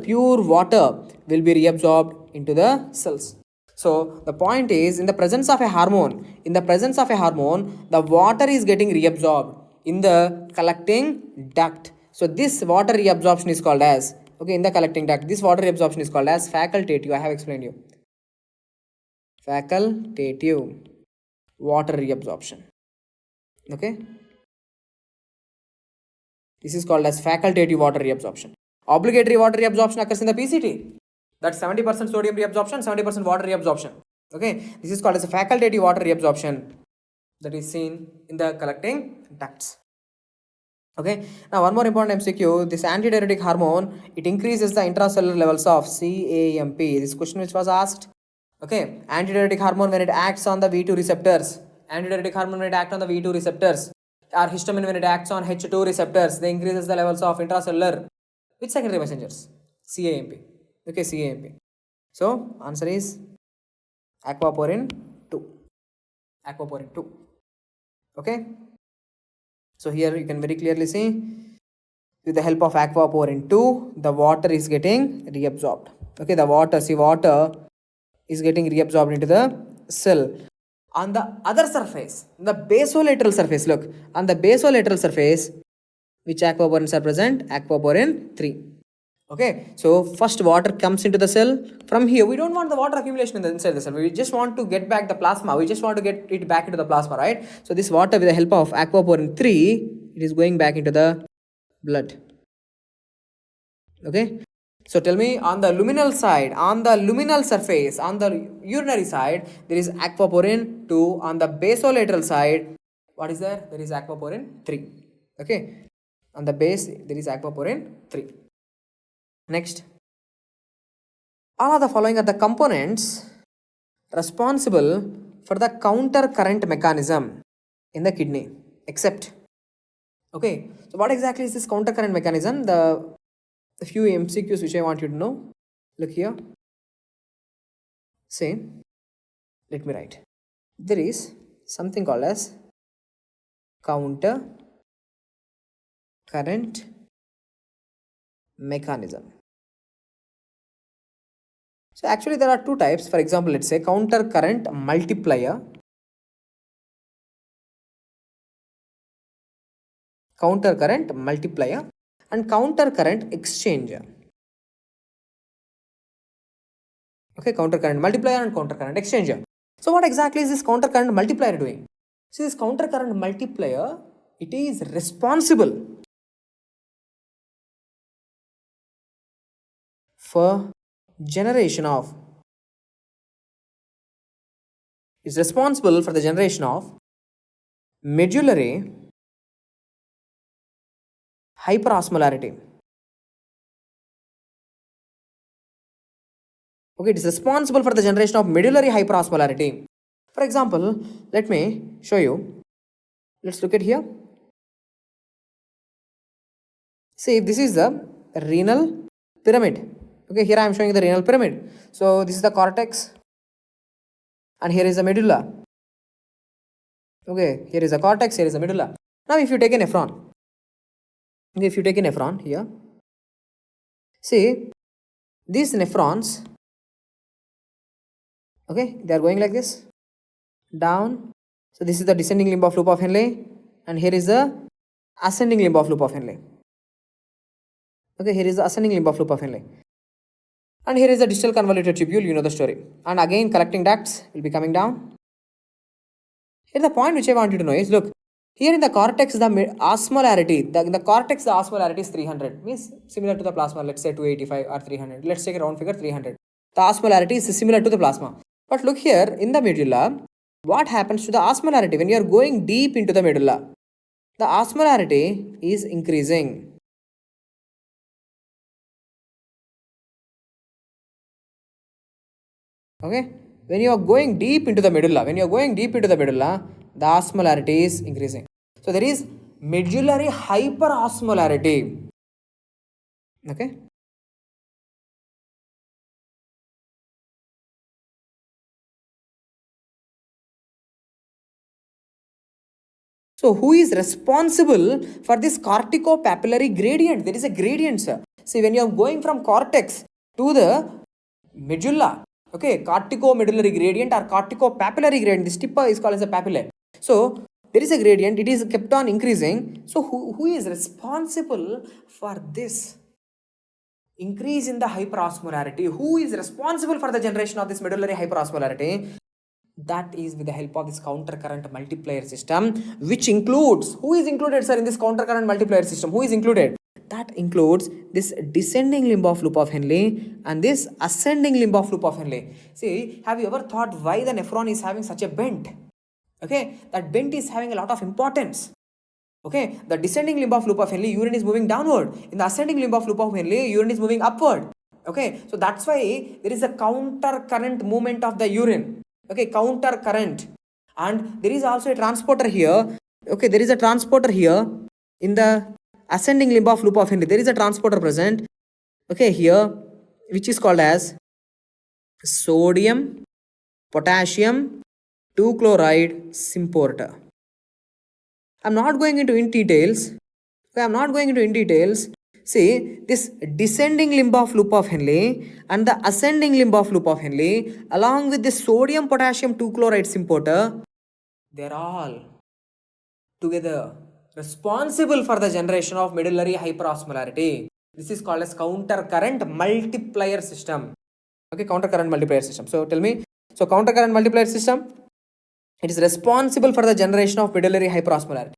pure water will be reabsorbed into the cells. So the point is, in the presence of a hormone, the water is getting reabsorbed in the collecting duct. So this water reabsorption is called as Okay, in the collecting duct. This water reabsorption is called as facultative. I have explained you. Facultative water reabsorption. Okay. This is called as facultative water reabsorption. Obligatory water reabsorption occurs in the PCT. That's 70% sodium reabsorption, 70% water reabsorption. Okay, this is called as a facultative water reabsorption that is seen in the collecting ducts. Okay, now one more important MCQ, this antidiuretic hormone, it increases the intracellular levels of CAMP. This question which was asked. Okay, antidiuretic hormone when it acts on the V2 receptors, antidiuretic hormone when it acts on the V2 receptors, or histamine when it acts on H2 receptors, they increases the levels of intracellular. Which secondary messengers? CAMP. Okay, CAMP. So, answer is aquaporin 2. Aquaporin 2. Okay. So, here you can very clearly see, with the help of aquaporin 2, the water is getting reabsorbed. Okay, the water is getting reabsorbed into the cell. On the other surface, the basolateral surface, look, on the basolateral surface, which aquaporins are present? Aquaporin 3. Okay, so first water comes into the cell. From here, we don't want the water accumulation inside the cell. We just want to get back the plasma. We just want to get it back into the plasma, right? So this water, with the help of aquaporin 3, it is going back into the blood. Okay, so tell me, on the luminal side, on the luminal surface, on the urinary side, there is aquaporin 2. On the basolateral side, what is there? There is aquaporin 3. Okay, on the base, there is aquaporin 3. Next, all of the following are the components responsible for the countercurrent mechanism in the kidney, except. Okay, so what exactly is this countercurrent mechanism? The few MCQs which I want you to know. Look here. Say, let me write. There is something called as countercurrent mechanism. So actually there are two types. For example, let's say countercurrent multiplier, and countercurrent exchanger. Okay, countercurrent multiplier and countercurrent exchanger. So what exactly is this countercurrent multiplier doing? See, this countercurrent multiplier, it is responsible for generation of, is responsible for the generation of medullary hyperosmolarity. Okay, it is responsible for the generation of medullary hyperosmolarity. For example, let me show you. Let's look at here. See, this is the renal pyramid. Okay, here I am showing the renal pyramid. So this is the cortex, and here is the medulla. Okay, here is the cortex, here is the medulla. Now if you take a nephron, here, see, these nephrons, okay, they are going like this, down. So this is the descending limb of loop of Henle, and here is the ascending limb of loop of Henle. Okay, here is the ascending limb of loop of Henle. And here is the distal convoluted tubule, you know the story. And again, collecting ducts will be coming down. Here the point which I want you to know is, look, here in the cortex, the osmolarity, in the cortex, the osmolarity is 300, means similar to the plasma, let's say 285 or 300. Let's take a round figure, 300. The osmolarity is similar to the plasma. But look here, in the medulla, what happens to the osmolarity when you are going deep into the medulla? The osmolarity is increasing. Okay, when you are going deep into the medulla, the osmolarity is increasing. So there is medullary hyperosmolarity. Okay. So who is responsible for this corticopapillary gradient? There is a gradient, sir. See, when you are going from cortex to the medulla, okay, corticomedullary gradient or corticopapillary gradient, this tip is called as a papillae. So there is a gradient, it is kept on increasing. So who is responsible for this? increase in the hyperosmolarity. Who is responsible for the generation of this medullary hyperosmolarity? That is with the help of this countercurrent multiplier system, which includes, who is included, sir, in this countercurrent multiplier system? Who is included? That includes this descending limb of loop of Henle and this ascending limb of loop of Henle. See, have you ever thought why the nephron is having such a bent? Okay, that bent is having a lot of importance. Okay, the descending limb of loop of Henle, urine is moving downward. In the ascending limb of loop of Henle, urine is moving upward. Okay, so that's why there is a counter current movement of the urine. Okay, counter current. And there is also a transporter here. Okay, there is a transporter here in the ascending limb of loop of Henle. There is a transporter present. Okay, here, which is called as sodium, potassium, 2-chloride symporter. I'm not going into in details. Okay, I'm not going into in details. See, this descending limb of loop of Henle and the ascending limb of loop of Henle, along with the sodium potassium 2-chloride symporter, they're all together responsible for the generation of medullary hyperosmolarity. This is called as countercurrent multiplier system. Okay, countercurrent multiplier system. So tell me, so countercurrent multiplier system, it is responsible for the generation of medullary hyperosmolarity.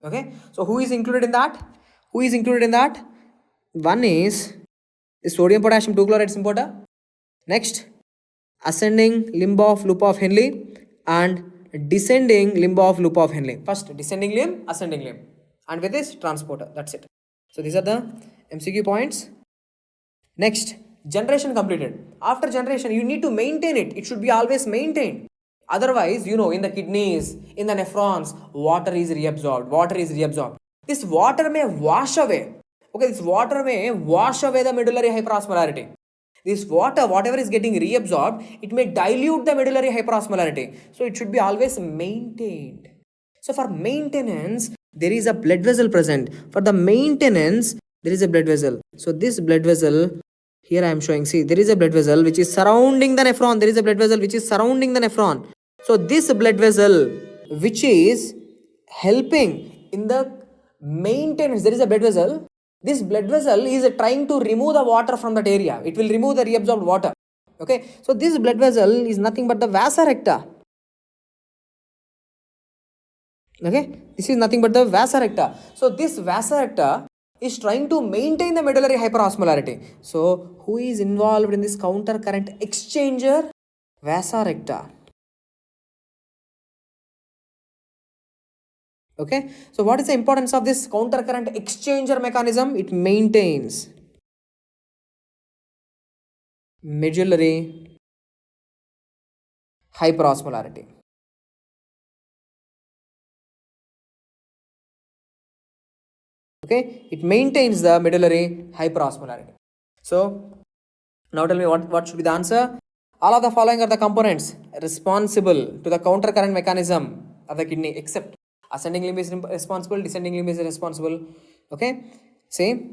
Okay, so who is included in that? Who is included in that? One is the sodium potassium 2-chloride symporter. Next, ascending limb of loop of Henle and descending limb of loop of Henle. First, descending limb, ascending limb, and with this transporter. That's it. So these are the MCQ points. Next, generation completed. After generation, you need to maintain it. It should be always maintained. Otherwise, you know, in the kidneys, in the nephrons, water is reabsorbed. Water is reabsorbed. This water may wash away. Okay, this water may wash away the medullary hyperosmolarity. This water, whatever is getting reabsorbed, it may dilute the medullary hyperosmolarity. So it should be always maintained. So for maintenance, there is a blood vessel present. For the maintenance, there is a blood vessel. So this blood vessel, here I am showing, see, there is a blood vessel which is surrounding the nephron. There is a blood vessel which is surrounding the nephron. So this blood vessel, which is helping in the maintenance, there is a blood vessel. This blood vessel is trying to remove the water from that area. It will remove the reabsorbed water. Okay, so this blood vessel is nothing but the vasa recta. Okay, this is nothing but the vasa recta. So this vasa recta is trying to maintain the medullary hyperosmolarity. So who is involved in this countercurrent exchanger? Vasa recta. Okay, so what is the importance of this countercurrent exchanger mechanism? It maintains medullary hyperosmolarity. Okay, it maintains the medullary hyperosmolarity. So now tell me what should be the answer? All of the following are the components responsible to the countercurrent mechanism of the kidney, except ascending limb is responsible, descending limb is responsible. Okay, see,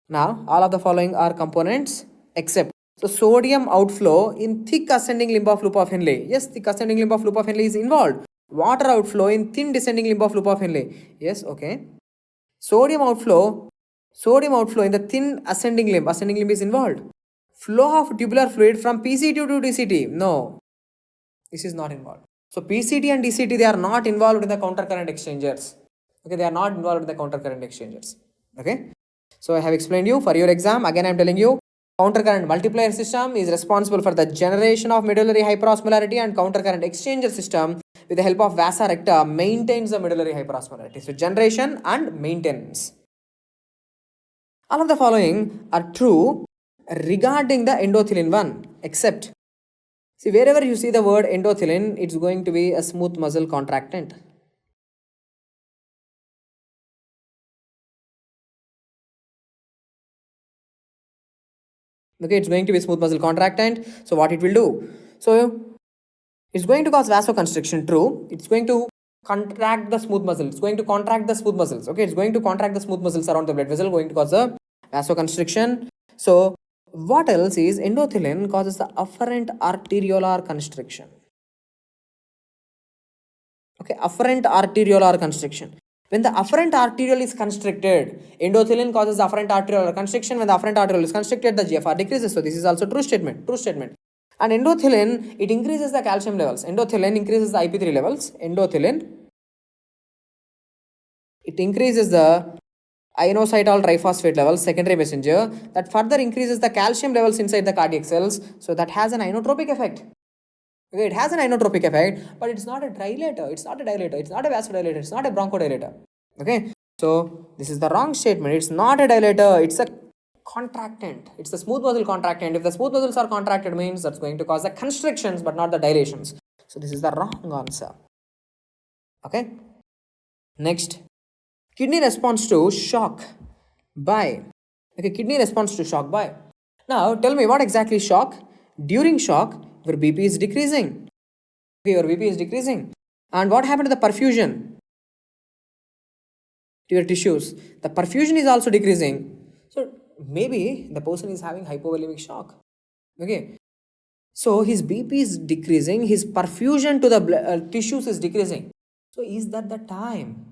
now all of the following are components except, so sodium outflow in thick ascending limb of loop of Henle. Yes, thick ascending limb of loop of Henle is involved. Water outflow in thin descending limb of loop of Henle. Yes, okay. Sodium outflow in the thin ascending limb is involved. Flow of tubular fluid from PCT to DCT. No, this is not involved. So PCT and DCT, they are not involved in the countercurrent exchangers. Okay, they are not involved in the countercurrent exchangers. Okay, so I have explained you for your exam. Again, I am telling you, countercurrent multiplier system is responsible for the generation of medullary hyperosmolarity, and countercurrent exchanger system with the help of vasa recta maintains the medullary hyperosmolarity. So generation and maintenance. All of the following are true regarding the endothelin 1, except, see, wherever you see the word endothelin, it's going to be a smooth muscle contractant. Okay, it's going to be smooth muscle contractant. So what it will do? So it's going to cause vasoconstriction, true. It's going to contract the smooth muscle. It's going to contract the smooth muscles. Okay, it's going to contract the smooth muscles around the blood vessel, going to cause a vasoconstriction. So what else is endothelin causes the afferent arteriolar constriction. Okay, afferent arteriolar constriction. When the afferent arteriole is constricted, endothelin causes the afferent arteriolar constriction. When the afferent arteriole is constricted, the GFR decreases. So this is also true statement. True statement. And endothelin, it increases the calcium levels. Endothelin increases the IP3 levels. Endothelin, it increases the inositol triphosphate levels, secondary messenger, that further increases the calcium levels inside the cardiac cells. So that has an inotropic effect. Okay, it has an inotropic effect, but it's not a dilator, it's not a dilator, it's not a vasodilator, it's not a bronchodilator. Okay, so this is the wrong statement. It's not a dilator, it's a contractant. It's the smooth muscle contractant. If the smooth muscles are contracted, means that's going to cause the constrictions but not the dilations. So this is the wrong answer. Okay, next, kidney responds to shock by. Okay, kidney responds to shock by. Now tell me, what exactly shock? During shock, your BP is decreasing. Okay, your BP is decreasing. And what happened to the perfusion to your tissues? The perfusion is also decreasing. So maybe the person is having hypovolemic shock. Okay, so his BP is decreasing, his perfusion to the tissues is decreasing. So is that the time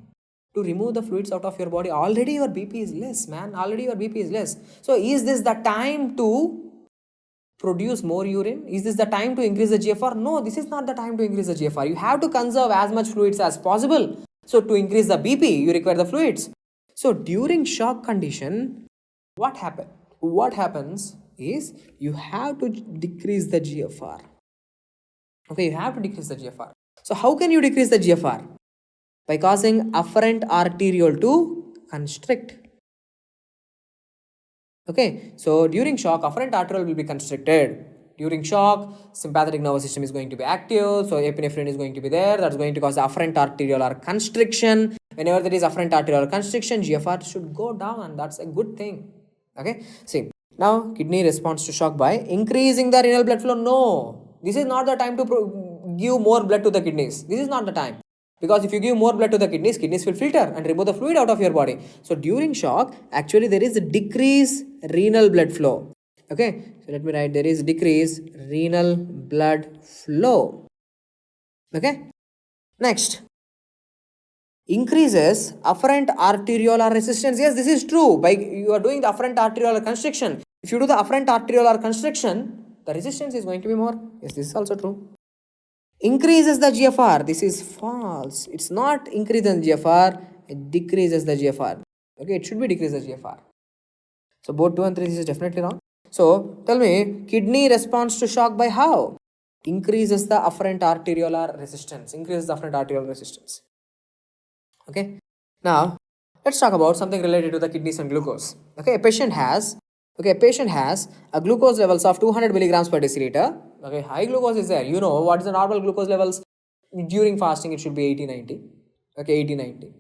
to remove the fluids out of your body? Already your BP is less, man. Already your BP is less. So is this the time to produce more urine? Is this the time to increase the GFR? No, this is not the time to increase the GFR. You have to conserve as much fluids as possible. So to increase the BP, you require the fluids. So during shock condition, what happens is you have to decrease the GFR. Okay, you have to decrease the GFR. So how can you decrease the GFR? By causing afferent arteriole to constrict. Okay, so during shock, afferent arteriole will be constricted. During shock, sympathetic nervous system is going to be active, so epinephrine is going to be there. That's going to cause the afferent arteriolar constriction. Whenever there is afferent arteriolar constriction, GFR should go down, and that's a good thing. Okay, see, now kidney responds to shock by increasing the renal blood flow. No, this is not the time to give more blood to the kidneys. This is not the time. Because if you give more blood to the kidneys will filter and remove the fluid out of your body. So during shock, actually there is a decrease renal blood flow. Okay, so let me write, there is decrease renal blood flow. Okay, next, increases afferent arteriolar resistance. Yes, this is true. By you are doing the afferent arteriolar constriction. If you do the afferent arteriolar constriction, the resistance is going to be more. Yes, this is also true. Increases the GFR. This is false. It's not increases the GFR, it decreases the GFR. Okay, it should be decrease the GFR. So both 2 and 3, this is definitely wrong. So tell me, kidney responds to shock by how? Increases the afferent arteriolar resistance. Increases the afferent arteriolar resistance. Okay. Now let's talk about something related to the kidneys and glucose. Okay, a patient has a glucose levels of 200 milligrams per deciliter. Okay, high glucose is there. You know what is the normal glucose levels? During fasting, it should be 80-90. Okay, 80-90.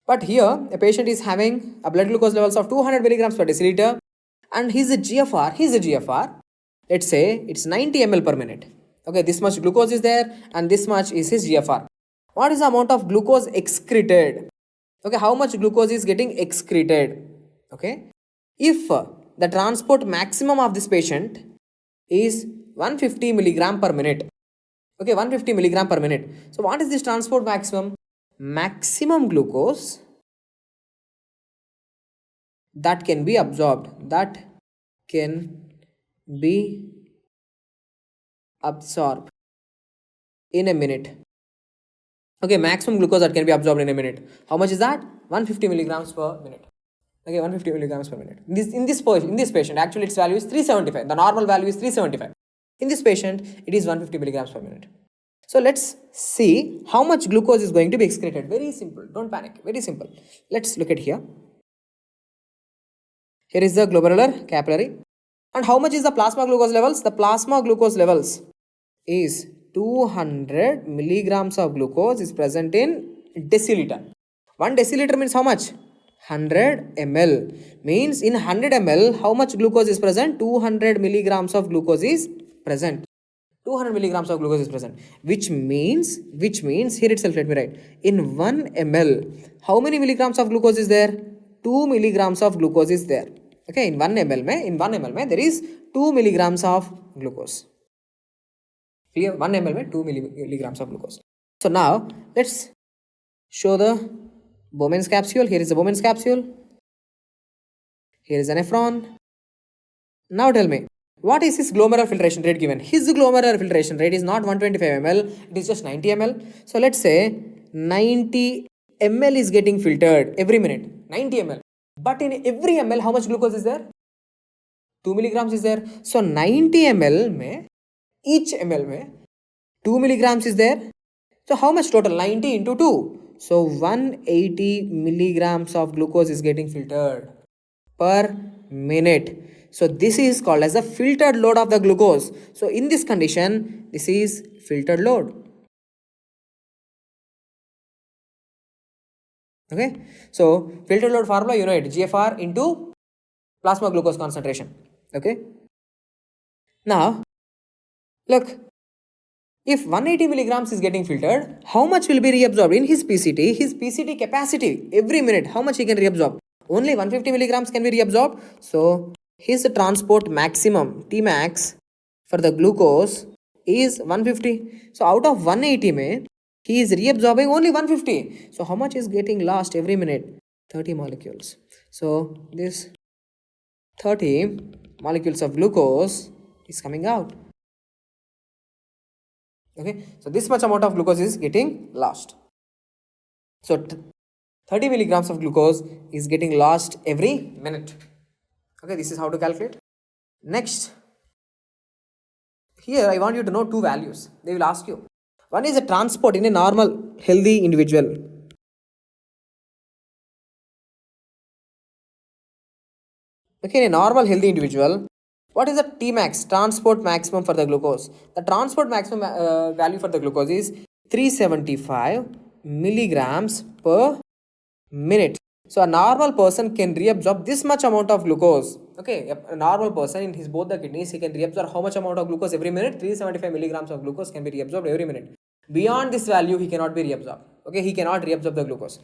But here, a patient is having a blood glucose levels of 200 milligrams per deciliter, and his GFR, let's say it's 90 ml per minute. Okay, this much glucose is there, and this much is his GFR. What is the amount of glucose excreted? Okay, how much glucose is getting excreted? Okay, if the transport maximum of this patient is 150 milligram per minute. Okay, 150 milligram per minute. So what is this transport maximum? Maximum glucose that can be absorbed. In a minute. Okay, maximum glucose that can be absorbed in a minute. How much is that? 150 milligrams per minute. Okay, 150 milligrams per minute. In this patient, actually its value is 375. The normal value is 375. In this patient, it is 150 milligrams per minute. So let's see how much glucose is going to be excreted. Very simple. Don't panic. Very simple. Let's look at here. Here is the glomerular capillary. And how much is the plasma glucose levels? The plasma glucose levels is 200 milligrams of glucose is present in deciliter. 1 deciliter means how much? 100 ml. Means in 100 ml, how much glucose is present? 200 milligrams of glucose is present. 200 milligrams of glucose is present. Which means, here itself, let me write. In 1 ml, how many milligrams of glucose is there? 2 milligrams of glucose is there. Okay, in 1 ml, there is 2 milligrams of glucose. Clear? 1 ml में 2 milligrams of glucose. So now let's show the Bowman's capsule. Here is the Bowman's capsule. Here is a nephron. Now tell me, what is his glomerular filtration rate given? His glomerular filtration rate is not 125 ml, it is just 90 ml. So let's say 90 ml is getting filtered every minute. 90 ml. But in every ml, how much glucose is there? 2 milligrams is there. So 90 ml mein, each ml mein 2 milligrams is there. So how much total? 90 into 2. So 180 milligrams of glucose is getting filtered per minute. So this is called as the filtered load of the glucose. So in this condition, this is filtered load. Okay. So filtered load formula, you know it, GFR into plasma glucose concentration. Okay. Now, look, if 180 milligrams is getting filtered, how much will be reabsorbed in his PCT? His PCT capacity every minute, how much he can reabsorb? Only 150 milligrams can be reabsorbed. So his transport maximum T max for the glucose is 150. So out of 180 mein, he is reabsorbing only 150. So how much is getting lost every minute? 30 molecules. So this 30 molecules of glucose is coming out. Okay, so this much amount of glucose is getting lost. So 30 milligrams of glucose is getting lost every minute. Okay, this is how to calculate. Next, here I want you to know two values. They will ask you. One is a transport in a normal healthy individual. Okay, in a normal healthy individual, what is the Tmax, transport maximum for the glucose? The transport maximum value for the glucose is 375 milligrams per minute. So a normal person can reabsorb this much amount of glucose. Okay, a normal person in his both the kidneys, he can reabsorb how much amount of glucose every minute? 375 milligrams of glucose can be reabsorbed every minute. Beyond this value, he cannot be reabsorbed. Okay, he cannot reabsorb the glucose.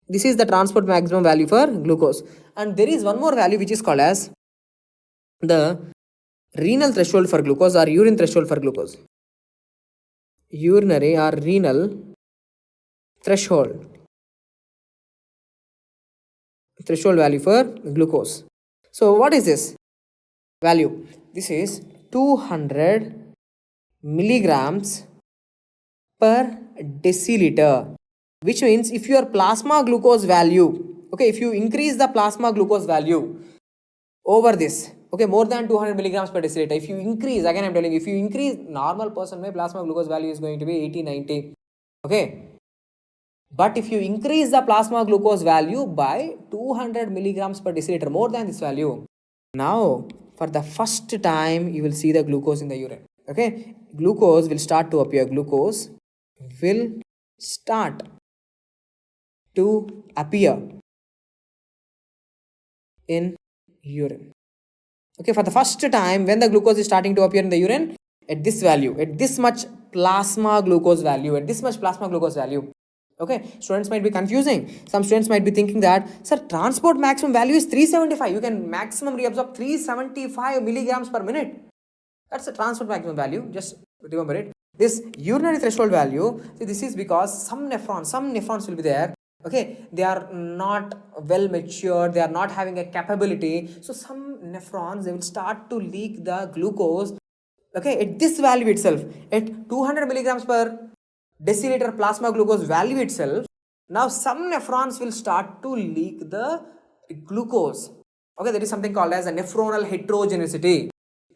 This is the transport maximum value for glucose. And there is one more value which is called as the renal threshold for glucose or urine threshold for glucose. Urinary or renal threshold value for glucose. So what is this value? This is 200 milligrams per deciliter, which means if your plasma glucose value, okay, if you increase the plasma glucose value over this, okay, more than 200 milligrams per deciliter, if you increase, again I'm telling you, if you increase, normal person may plasma glucose value is going to be 80, 90, okay. But if you increase the plasma glucose value by 200 milligrams per deciliter, more than this value, now for the first time you will see the glucose in the urine. Okay, glucose will start to appear. Glucose will start to appear in urine. Okay, for the first time, when the glucose is starting to appear in the urine, at this value, at this much plasma glucose value, okay, students might be confusing. Some students might be thinking that, sir, transport maximum value is 375. You can maximum reabsorb 375 milligrams per minute. That's the transport maximum value. Just remember it. This urinary threshold value, see, this is because some nephrons will be there. Okay, they are not well matured, they are not having a capability. So some nephrons, they will start to leak the glucose. Okay, at this value itself, at 200 milligrams per deciliter plasma glucose value itself, now some nephrons will start to leak the glucose. Okay, there is something called as a nephronal heterogeneity.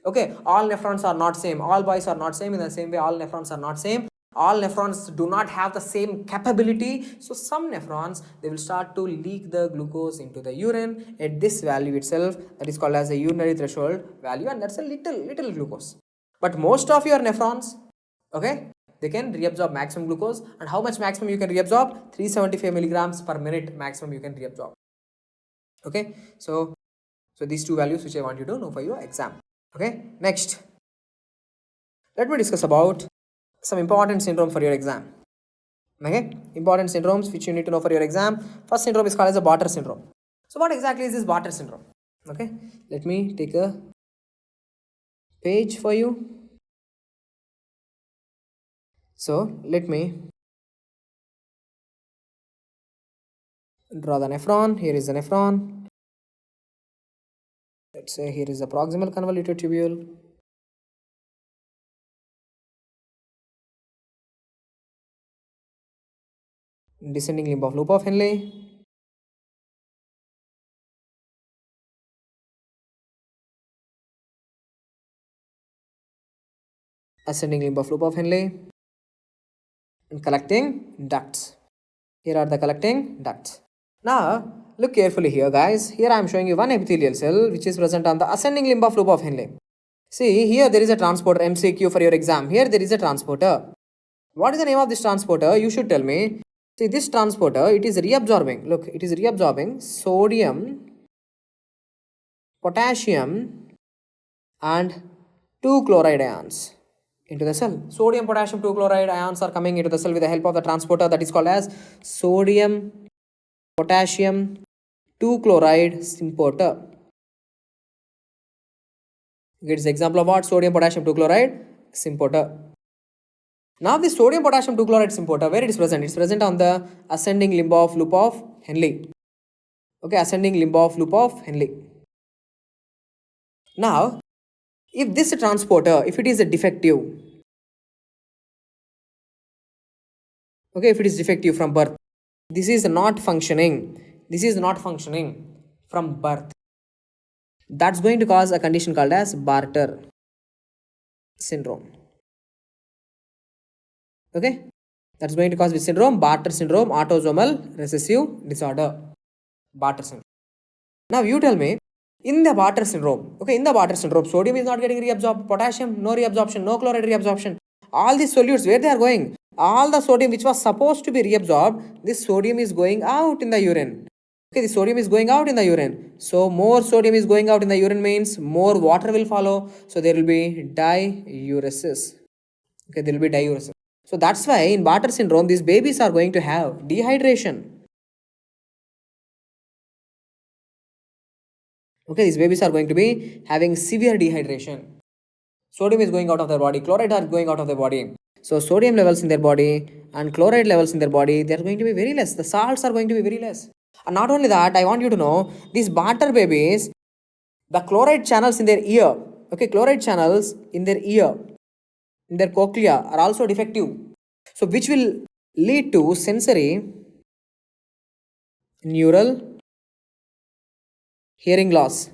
Okay, all nephrons are not same, all boys are not same. In the same way, all nephrons are not same. All nephrons do not have the same capability. So some nephrons, they will start to leak the glucose into the urine at this value itself, that is called as a urinary threshold value, and that's a little glucose. But most of your nephrons, okay, they can reabsorb maximum glucose. And how much maximum you can reabsorb? 375 milligrams per minute maximum you can reabsorb. Okay, so these two values which I want you to know for your exam. Okay, next, let me discuss about some important syndrome for your exam. Okay, important syndromes which you need to know for your exam. First syndrome is called as a Bartter syndrome. So what exactly is this Bartter syndrome? Okay, let me take a page for you. So let me Draw the nephron. Here is the nephron. Let's say here is the proximal convoluted tubule. Descending limb of loop of Henle. Ascending limb of loop of Henle. And collecting ducts. Here are the collecting ducts. Now, look carefully here, guys. Here I am showing you one epithelial cell which is present on the ascending limb of loop of Henle. See, here there is a transporter, MCQ for your exam. Here there is a transporter. What is the name of this transporter? You should tell me. See, this transporter, it is reabsorbing. Look, it is reabsorbing sodium, potassium, and 2 chloride ions into the cell. Sodium, potassium, 2 chloride ions are coming into the cell with the help of the transporter that is called as sodium, potassium, 2 chloride symporter. It is example of what? Sodium, potassium, 2 chloride symporter. Now this sodium, potassium, 2 chloride symporter, where it is present? It is present on the ascending limb of loop of Henle. Okay, ascending limb of loop of Henle. Now, if this transporter, if it is a defective, okay, if it is defective from birth, this is not functioning from birth, that's going to cause a condition called as Bartter syndrome. Okay, that's going to cause which syndrome? Bartter syndrome, autosomal recessive disorder, Bartter syndrome. Now you tell me, in the Bartter syndrome, okay, in the Bartter syndrome, sodium is not getting reabsorbed, potassium no reabsorption, no chloride reabsorption. All these solutes, where they are going? All the sodium which was supposed to be reabsorbed, this sodium is going out in the urine. Okay, the sodium is going out in the urine. So more sodium is going out in the urine means more water will follow. So there will be diuresis. Okay, there will be diuresis. So that's why in Bartter syndrome, these babies are going to have dehydration. Okay, these babies are going to be having severe dehydration. Sodium is going out of their body, chloride are going out of their body. So sodium levels in their body and chloride levels in their body, they are going to be very less. The salts are going to be very less. And not only that, I want you to know, these Bartter babies, the chloride channels in their ear, okay, chloride channels in their ear, in their cochlea are also defective. So which will lead to sensory, neural, hearing loss.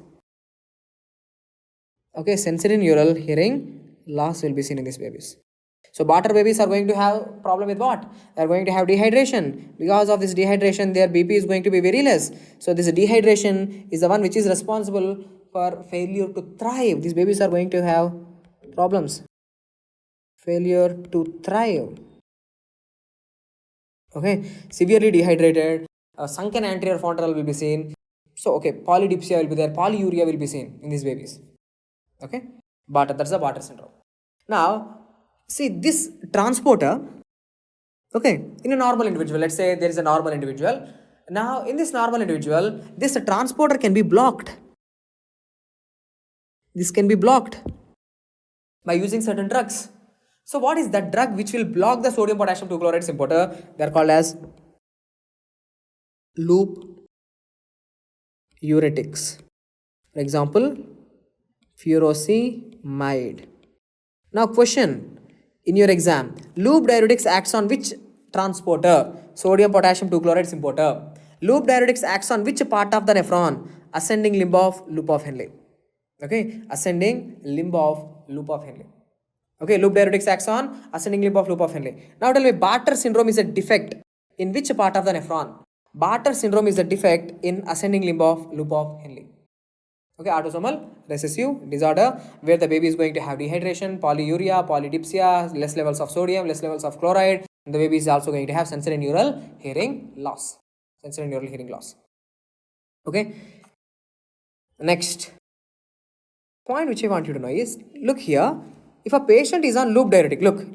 Okay, sensory neural hearing loss will be seen in these babies. So Bartter babies are going to have problem with what? They are going to have dehydration. Because of this dehydration, their BP is going to be very less. So this dehydration is the one which is responsible for failure to thrive. These babies are going to have problems. Failure to thrive. Okay, severely dehydrated, sunken anterior frontal will be seen. So okay, polydipsia will be there, polyuria will be seen in these babies. Okay, Bartter, that's the Bartter syndrome. Now, see this transporter, okay, in a normal individual, let's say there is a normal individual. Now, in this normal individual, this transporter can be blocked. This can be blocked by using certain drugs. So, what is that drug which will block the sodium potassium 2 chloride symporter? They are called as loop diuretics. For example, furosemide. Now question in your exam, loop diuretics acts on which transporter? Sodium potassium 2 chloride symporter. Loop diuretics acts on which part of the nephron? Ascending limb of loop of Henle. Okay, ascending limb of loop of Henle. Okay, loop diuretics acts on ascending limb of loop of Henle. Now tell me, Bartter syndrome is a defect in which part of the nephron? Bartter syndrome is a defect in ascending limb of loop of Henle. Okay, autosomal recessive disorder where the baby is going to have dehydration, polyuria, polydipsia, less levels of sodium, less levels of chloride, and the baby is also going to have sensory neural hearing loss. Sensory neural hearing loss. Okay. Next point which I want you to know is, look here, if a patient is on loop diuretic, okay,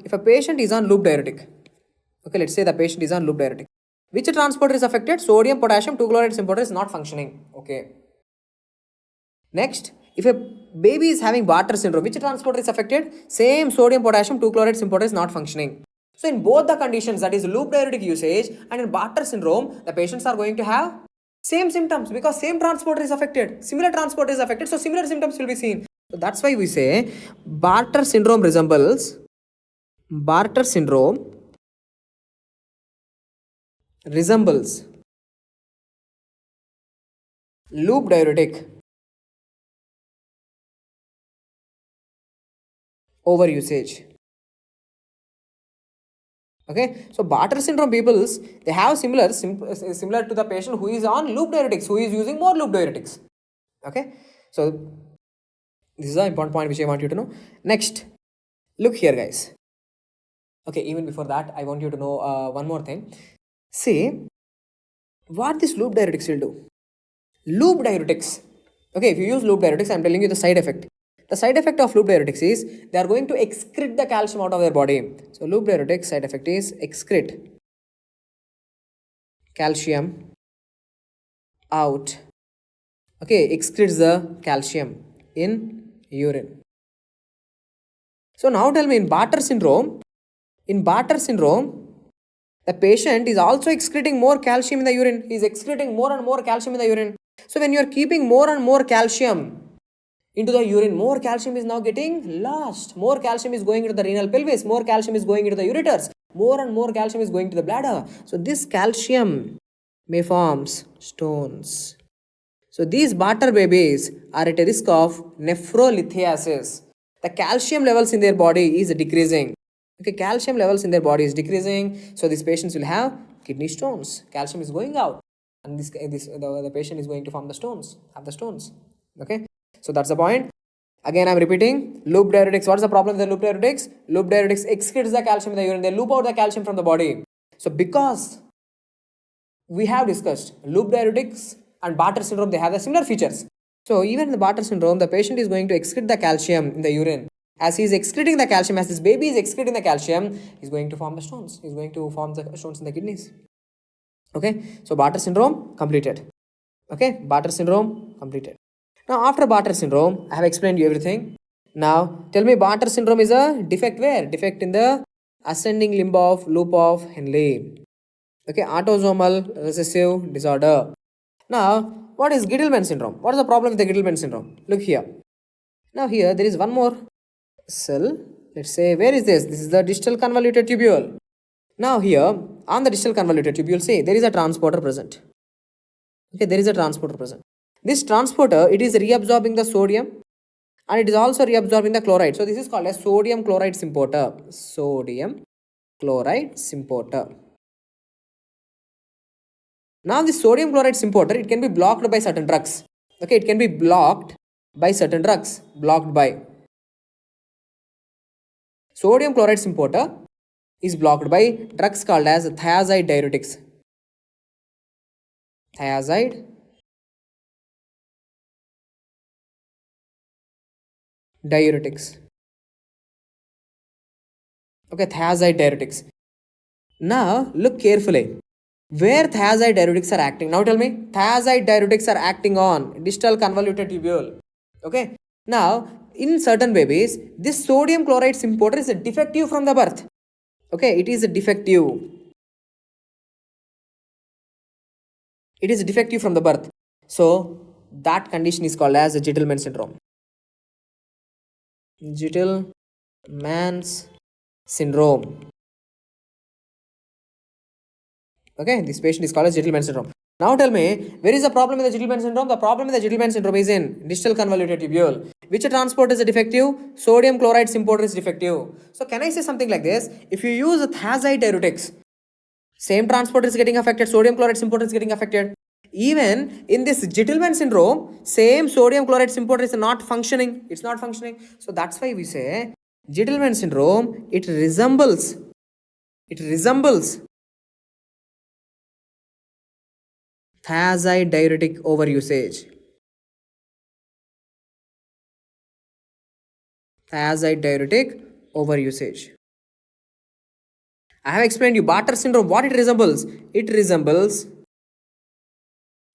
let's say the patient is on loop diuretic. Which transporter is affected? Sodium, potassium, 2 chloride symporter is not functioning. Okay. Next, if a baby is having Bartter syndrome, which transporter is affected? Same sodium, potassium, 2 chloride symporter is not functioning. So in both the conditions, that is loop diuretic usage and in Bartter syndrome, the patients are going to have same symptoms because same transporter is affected, similar transporter is affected, so similar symptoms will be seen. So that's why we say Bartter syndrome resembles loop diuretic overusage. Okay, so Bartter syndrome peoples, they have similar to the patient who is on loop diuretics, who is using more loop diuretics. Okay, so this is the important point which I want you to know. Next, look here, guys. Okay, even before that, I want you to know one more thing. See what this loop diuretics will do. Loop diuretics. Okay, if you use loop diuretics, I am telling you the side effect. The side effect of loop diuretics is they are going to excrete the calcium out of their body. So loop diuretics side effect is excrete calcium out. Okay, excretes the calcium in urine. So now tell me, in Bartter syndrome, the patient is also excreting more calcium in the urine. He is excreting more and more calcium in the urine. So when you are keeping more and more calcium into the urine, more calcium is now getting lost. More calcium is going into the renal pelvis. More calcium is going into the ureters. More and more calcium is going to the bladder. So this calcium may forms stones. So these Bartter babies are at a risk of nephrolithiasis. The calcium levels in their body is decreasing. Okay, calcium levels in their body is decreasing. So these patients will have kidney stones. Calcium is going out, and the patient is going to form the stones, have the stones. Okay, so that's the point. Again, I'm repeating. Loop diuretics. What's the problem with the loop diuretics? Loop diuretics excretes the calcium in the urine. They loop out the calcium from the body. So because we have discussed loop diuretics and Bartter syndrome, they have the similar features. So even in the Bartter syndrome, the patient is going to excrete the calcium in the urine. As he is excreting the calcium, as this baby is excreting the calcium, he's going to form the stones. He's going to form the stones in the kidneys. Okay, so Bartter syndrome completed. Okay, Bartter syndrome completed. Now after Bartter syndrome, I have explained you everything. Now tell me, Bartter syndrome is a defect where? Defect in the ascending limb of loop of Henle. Okay, autosomal recessive disorder. Now, what is Gittleman syndrome? What is the problem with the Gittleman syndrome? Look here. Now here there is one more cell. Let's say, where is this? This is the distal convoluted tubule. Now here, on the distal convoluted tubule, say there is a transporter present. Okay, there is a transporter present. This transporter, it is reabsorbing the sodium and it is also reabsorbing the chloride. So this is called as sodium chloride symporter. Sodium chloride symporter. Now this sodium chloride symporter, it can be blocked by certain drugs. Okay, it can be blocked by certain drugs. Blocked by. Sodium chloride symporter is blocked by drugs called as thiazide diuretics. Thiazide diuretics. Okay, thiazide diuretics. Now look carefully. Where thiazide diuretics are acting? Now tell me, thiazide diuretics are acting on distal convoluted tubule. Okay. Now, in certain babies, this sodium chloride symporter is a defective from the birth. Okay, it is a defective. It is defective from the birth. So, that condition is called as a Gittleman syndrome. Gittleman's syndrome. Okay, this patient is called as Gittleman syndrome. Now tell me, where is the problem with the Gittleman syndrome? The problem with the Gittleman syndrome is in distal convoluted tubule. Which transport is defective? Sodium chloride symporter is defective. So can I say something like this? If you use thiazide diuretics, same transporter is getting affected, sodium chloride symporter is getting affected. Even in this Gittleman syndrome, same sodium chloride symporter is not functioning. It's not functioning. So that's why we say Gittleman syndrome, it resembles thiazide diuretic overusage. Thiazide diuretic overusage. I have explained you Bartter syndrome, what it resembles. It resembles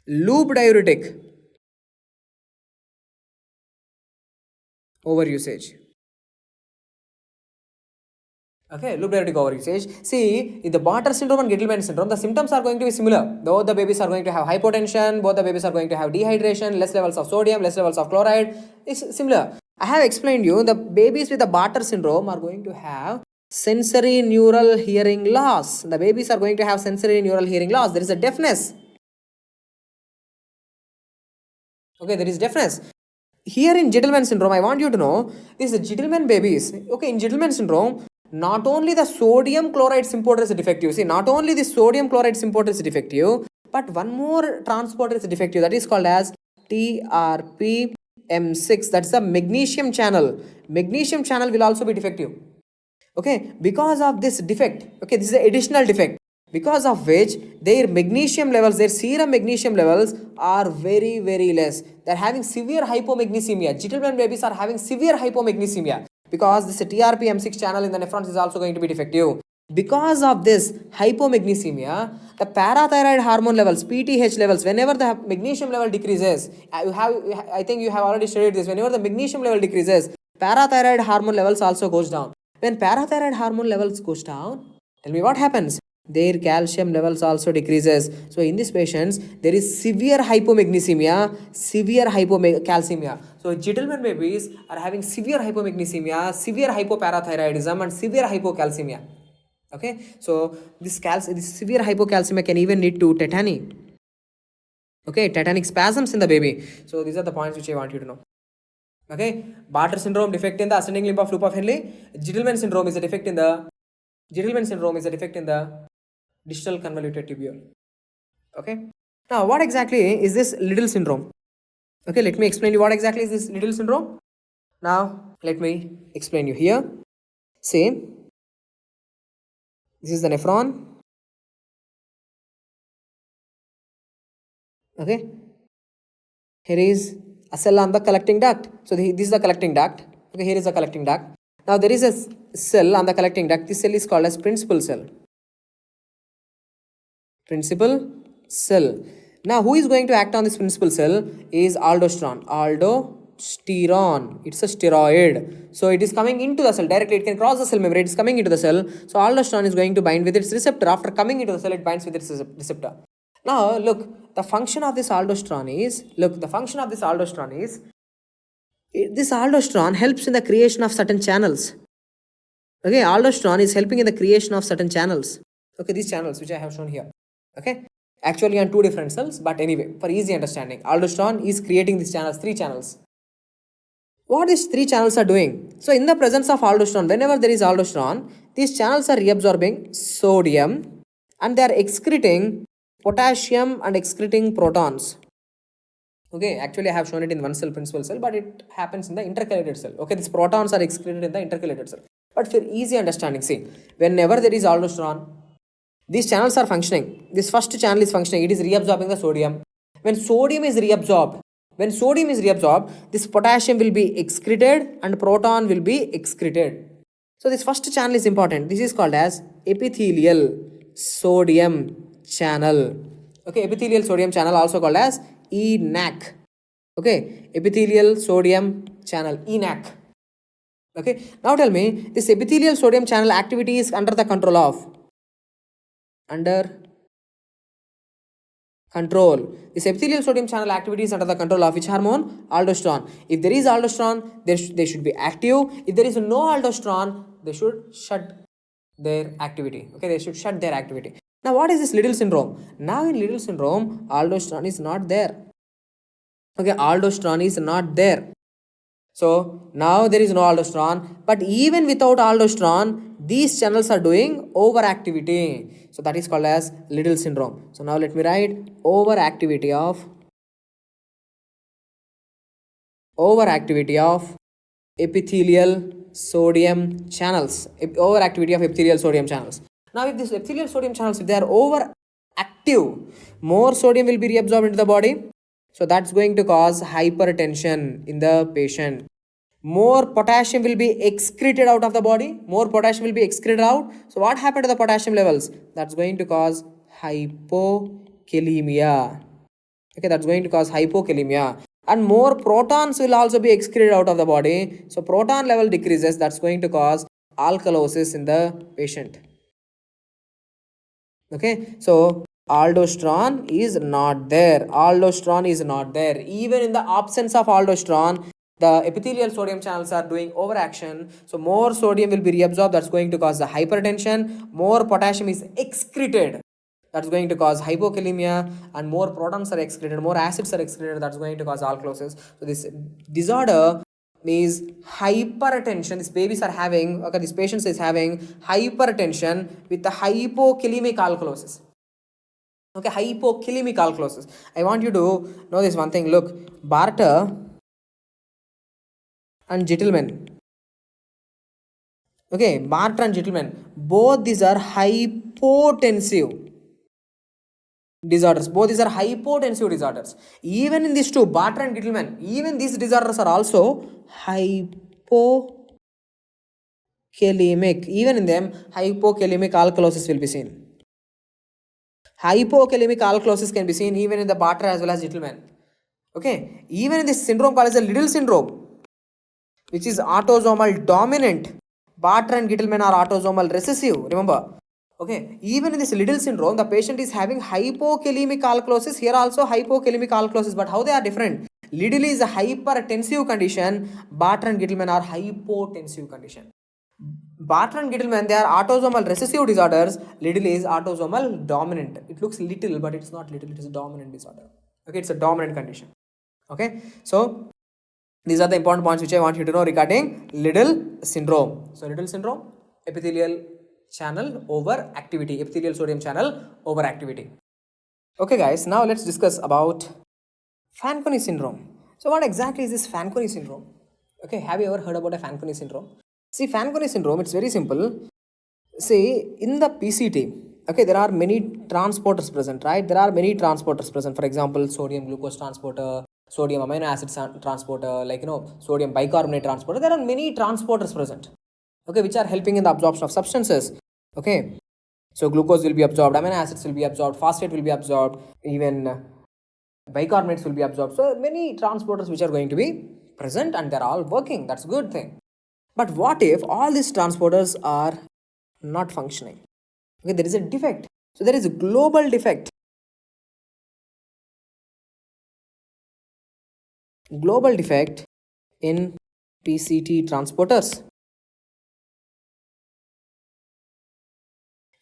loop diuretic overusage. Okay, loop diuretic overusage. See, in the Bartter syndrome and Gentleman syndrome, the symptoms are going to be similar. Both the babies are going to have hypotension, both the babies are going to have dehydration, less levels of sodium, less levels of chloride. It's similar. I have explained you, the babies with the Bartter syndrome are going to have sensory neural hearing loss. The babies are going to have sensory neural hearing loss. There is a deafness. Okay, there is deafness. Here in Gentleman syndrome, I want you to know, these Gentleman babies, okay, in Gentleman syndrome, not only the sodium chloride importer is defective, see, not only the sodium chloride importer is defective, but one more transporter is defective, that is called as TRPM6, that's the magnesium channel. Magnesium channel will also be defective. Okay, because of this defect, okay, this is an additional defect, because of which their magnesium levels, their serum magnesium levels are very, very less. They're having severe hypomagnesemia. Gentleman babies are having severe hypomagnesemia because this TRPM6 channel in the nephrons is also going to be defective. Because of this hypomagnesemia, the parathyroid hormone levels, PTH levels, whenever the magnesium level decreases, I think you have already studied this, whenever the magnesium level decreases, parathyroid hormone levels also goes down. When parathyroid hormone levels goes down, tell me what happens? Their calcium levels also decreases. So in these patients, there is severe hypomagnesemia, severe hypocalcemia. So Gentleman babies are having severe hypomagnesemia, severe hypoparathyroidism, and severe hypocalcemia. Okay, so this severe hypocalcemia can even lead to tetany. Okay, tetanic spasms in the baby. So these are the points which I want you to know. Okay, Bartter syndrome defect in the ascending limb of loop of Henle. Gentleman syndrome is a defect in the distal convoluted tubule. Okay. Now, what exactly is this Liddle syndrome? Okay, let me explain you what exactly is this Liddle syndrome. Now, let me explain you here. See, this is the nephron. Okay. Here is a cell on the collecting duct. So this is the collecting duct. Okay, here is the collecting duct. Now there is a cell on the collecting duct. This cell is called as principal cell. Principal cell. Now who is going to act on this principal cell is aldosterone. Aldosterone. It's a steroid. So it is coming into the cell directly. It can cross the cell membrane. It is coming into the cell. So aldosterone is going to bind with its receptor. After coming into the cell, it binds with its receptor. Now look, the function of this aldosterone is, this aldosterone helps in the creation of certain channels. Okay, aldosterone is helping in the creation of certain channels. Okay, these channels which I have shown here. Okay, actually on two different cells, but anyway, for easy understanding, aldosterone is creating these channels, 3 channels. What these 3 channels are doing? So in the presence of aldosterone, whenever there is aldosterone, these channels are reabsorbing sodium and they are excreting potassium and excreting protons. Okay, actually I have shown it in one cell, principal cell, but it happens in the intercalated cell. Okay, these protons are excreted in the intercalated cell. But for easy understanding, see, whenever there is aldosterone, these channels are functioning. This first channel is functioning. It is reabsorbing the sodium. When sodium is reabsorbed, this potassium will be excreted and proton will be excreted. So this first channel is important. This is called as epithelial sodium channel. Okay, epithelial sodium channel also called as ENaC. Okay, epithelial sodium channel, ENaC. Okay, now tell me, this epithelial sodium channel activity is under the control of, this epithelial sodium channel activity is under the control of which hormone? Aldosterone. If there is aldosterone, they should be active. If there is no aldosterone, they should shut their activity. Okay, they should shut their activity. Now, what is this Liddle syndrome? Now, in Liddle syndrome, aldosterone is not there. Okay, aldosterone is not there. So now there is no aldosterone, but even without aldosterone, these channels are doing overactivity. So that is called as Liddle syndrome. So now let me write overactivity of epithelial sodium channels. Overactivity of epithelial sodium channels. Now if these epithelial sodium channels, if they are overactive, more sodium will be reabsorbed into the body. So that's going to cause hypertension in the patient. More potassium will be excreted out of the body. More potassium will be excreted out. So what happened to the potassium levels? That's going to cause hypokalemia. Okay, that's going to cause hypokalemia. And more protons will also be excreted out of the body. So proton level decreases. That's going to cause alkalosis in the patient. Okay, so aldosterone is not there. Aldosterone is not there. Even in the absence of aldosterone, the epithelial sodium channels are doing overaction. So more sodium will be reabsorbed. That's going to cause the hypertension. More potassium is excreted. That's going to cause hypokalemia, and more protons are excreted, more acids are excreted. That's going to cause alkalosis. So this disorder is hypertension. These babies are having, okay, this patient is having hypertension with the hypokalemic alkalosis. Okay, hypokalemic alkalosis. I want you to know this one thing. Look, Barter and Gentleman. Okay, Barter and Gentleman. Both these are hypotensive disorders. Both these are hypotensive disorders. Even in these two, Barter and Gentleman, even these disorders are also hypokalemic. Even in them, hypokalemic alkalosis will be seen. Hypokalemic alkalosis can be seen even in the Barter as well as Gentleman. Okay, even in this syndrome called as the Liddle syndrome, which is autosomal dominant. Barter and Gentleman are autosomal recessive. Remember. Okay, even in this Liddle syndrome, the patient is having hypokalemic alkalosis. Here also hypokalemic alkalosis, but how they are different? Liddle is a hypertensive condition. Barter and Gentleman are hypotensive condition. Barter and Gentleman, they are autosomal recessive disorders. Liddle is autosomal dominant. It looks little, but it's not little. It is a dominant disorder. Okay, it's a dominant condition. Okay, so these are the important points which I want you to know regarding Liddle syndrome. So Liddle syndrome, epithelial channel overactivity, epithelial sodium channel overactivity. Okay guys, now let's discuss about Fanconi syndrome. So what exactly is this Fanconi syndrome? Okay, have you ever heard about a Fanconi syndrome? See, Fanconi syndrome, it's very simple. See, in the PCT, okay, there are many transporters present, right? There are many transporters present. For example, sodium glucose transporter, sodium amino acid transporter, like, sodium bicarbonate transporter. There are many transporters present, okay, which are helping in the absorption of substances. Okay, so glucose will be absorbed, amino acids will be absorbed, phosphate will be absorbed, even bicarbonates will be absorbed. So many transporters which are going to be present, and they're all working. That's a good thing. But what if all these transporters are not functioning? Okay, there is a defect. So there is a global defect. Global defect in PCT transporters.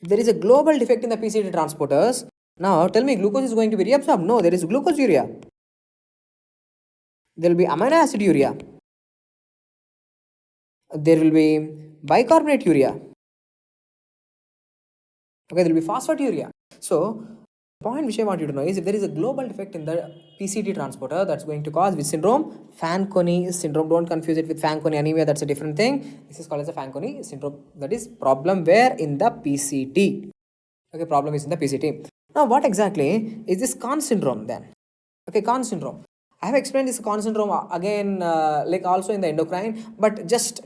If there is a global defect in the PCT transporters, now tell me, glucose is going to be reabsorbed? No, there is glucose urea. There will be amino acid urea. There will be bicarbonate urea. Okay, there will be phosphate urea. So the point which I want you to know is, if there is a global defect in the PCT transporter, that's going to cause which syndrome? Fanconi syndrome. Don't confuse it with Fanconi anemia. That's a different thing. This is called as a Fanconi syndrome. That is problem where in the PCT. Okay, problem is in the PCT. Now, what exactly is this Conn syndrome then? Okay, Conn syndrome. I have explained this Conn syndrome again, like also in the endocrine, but just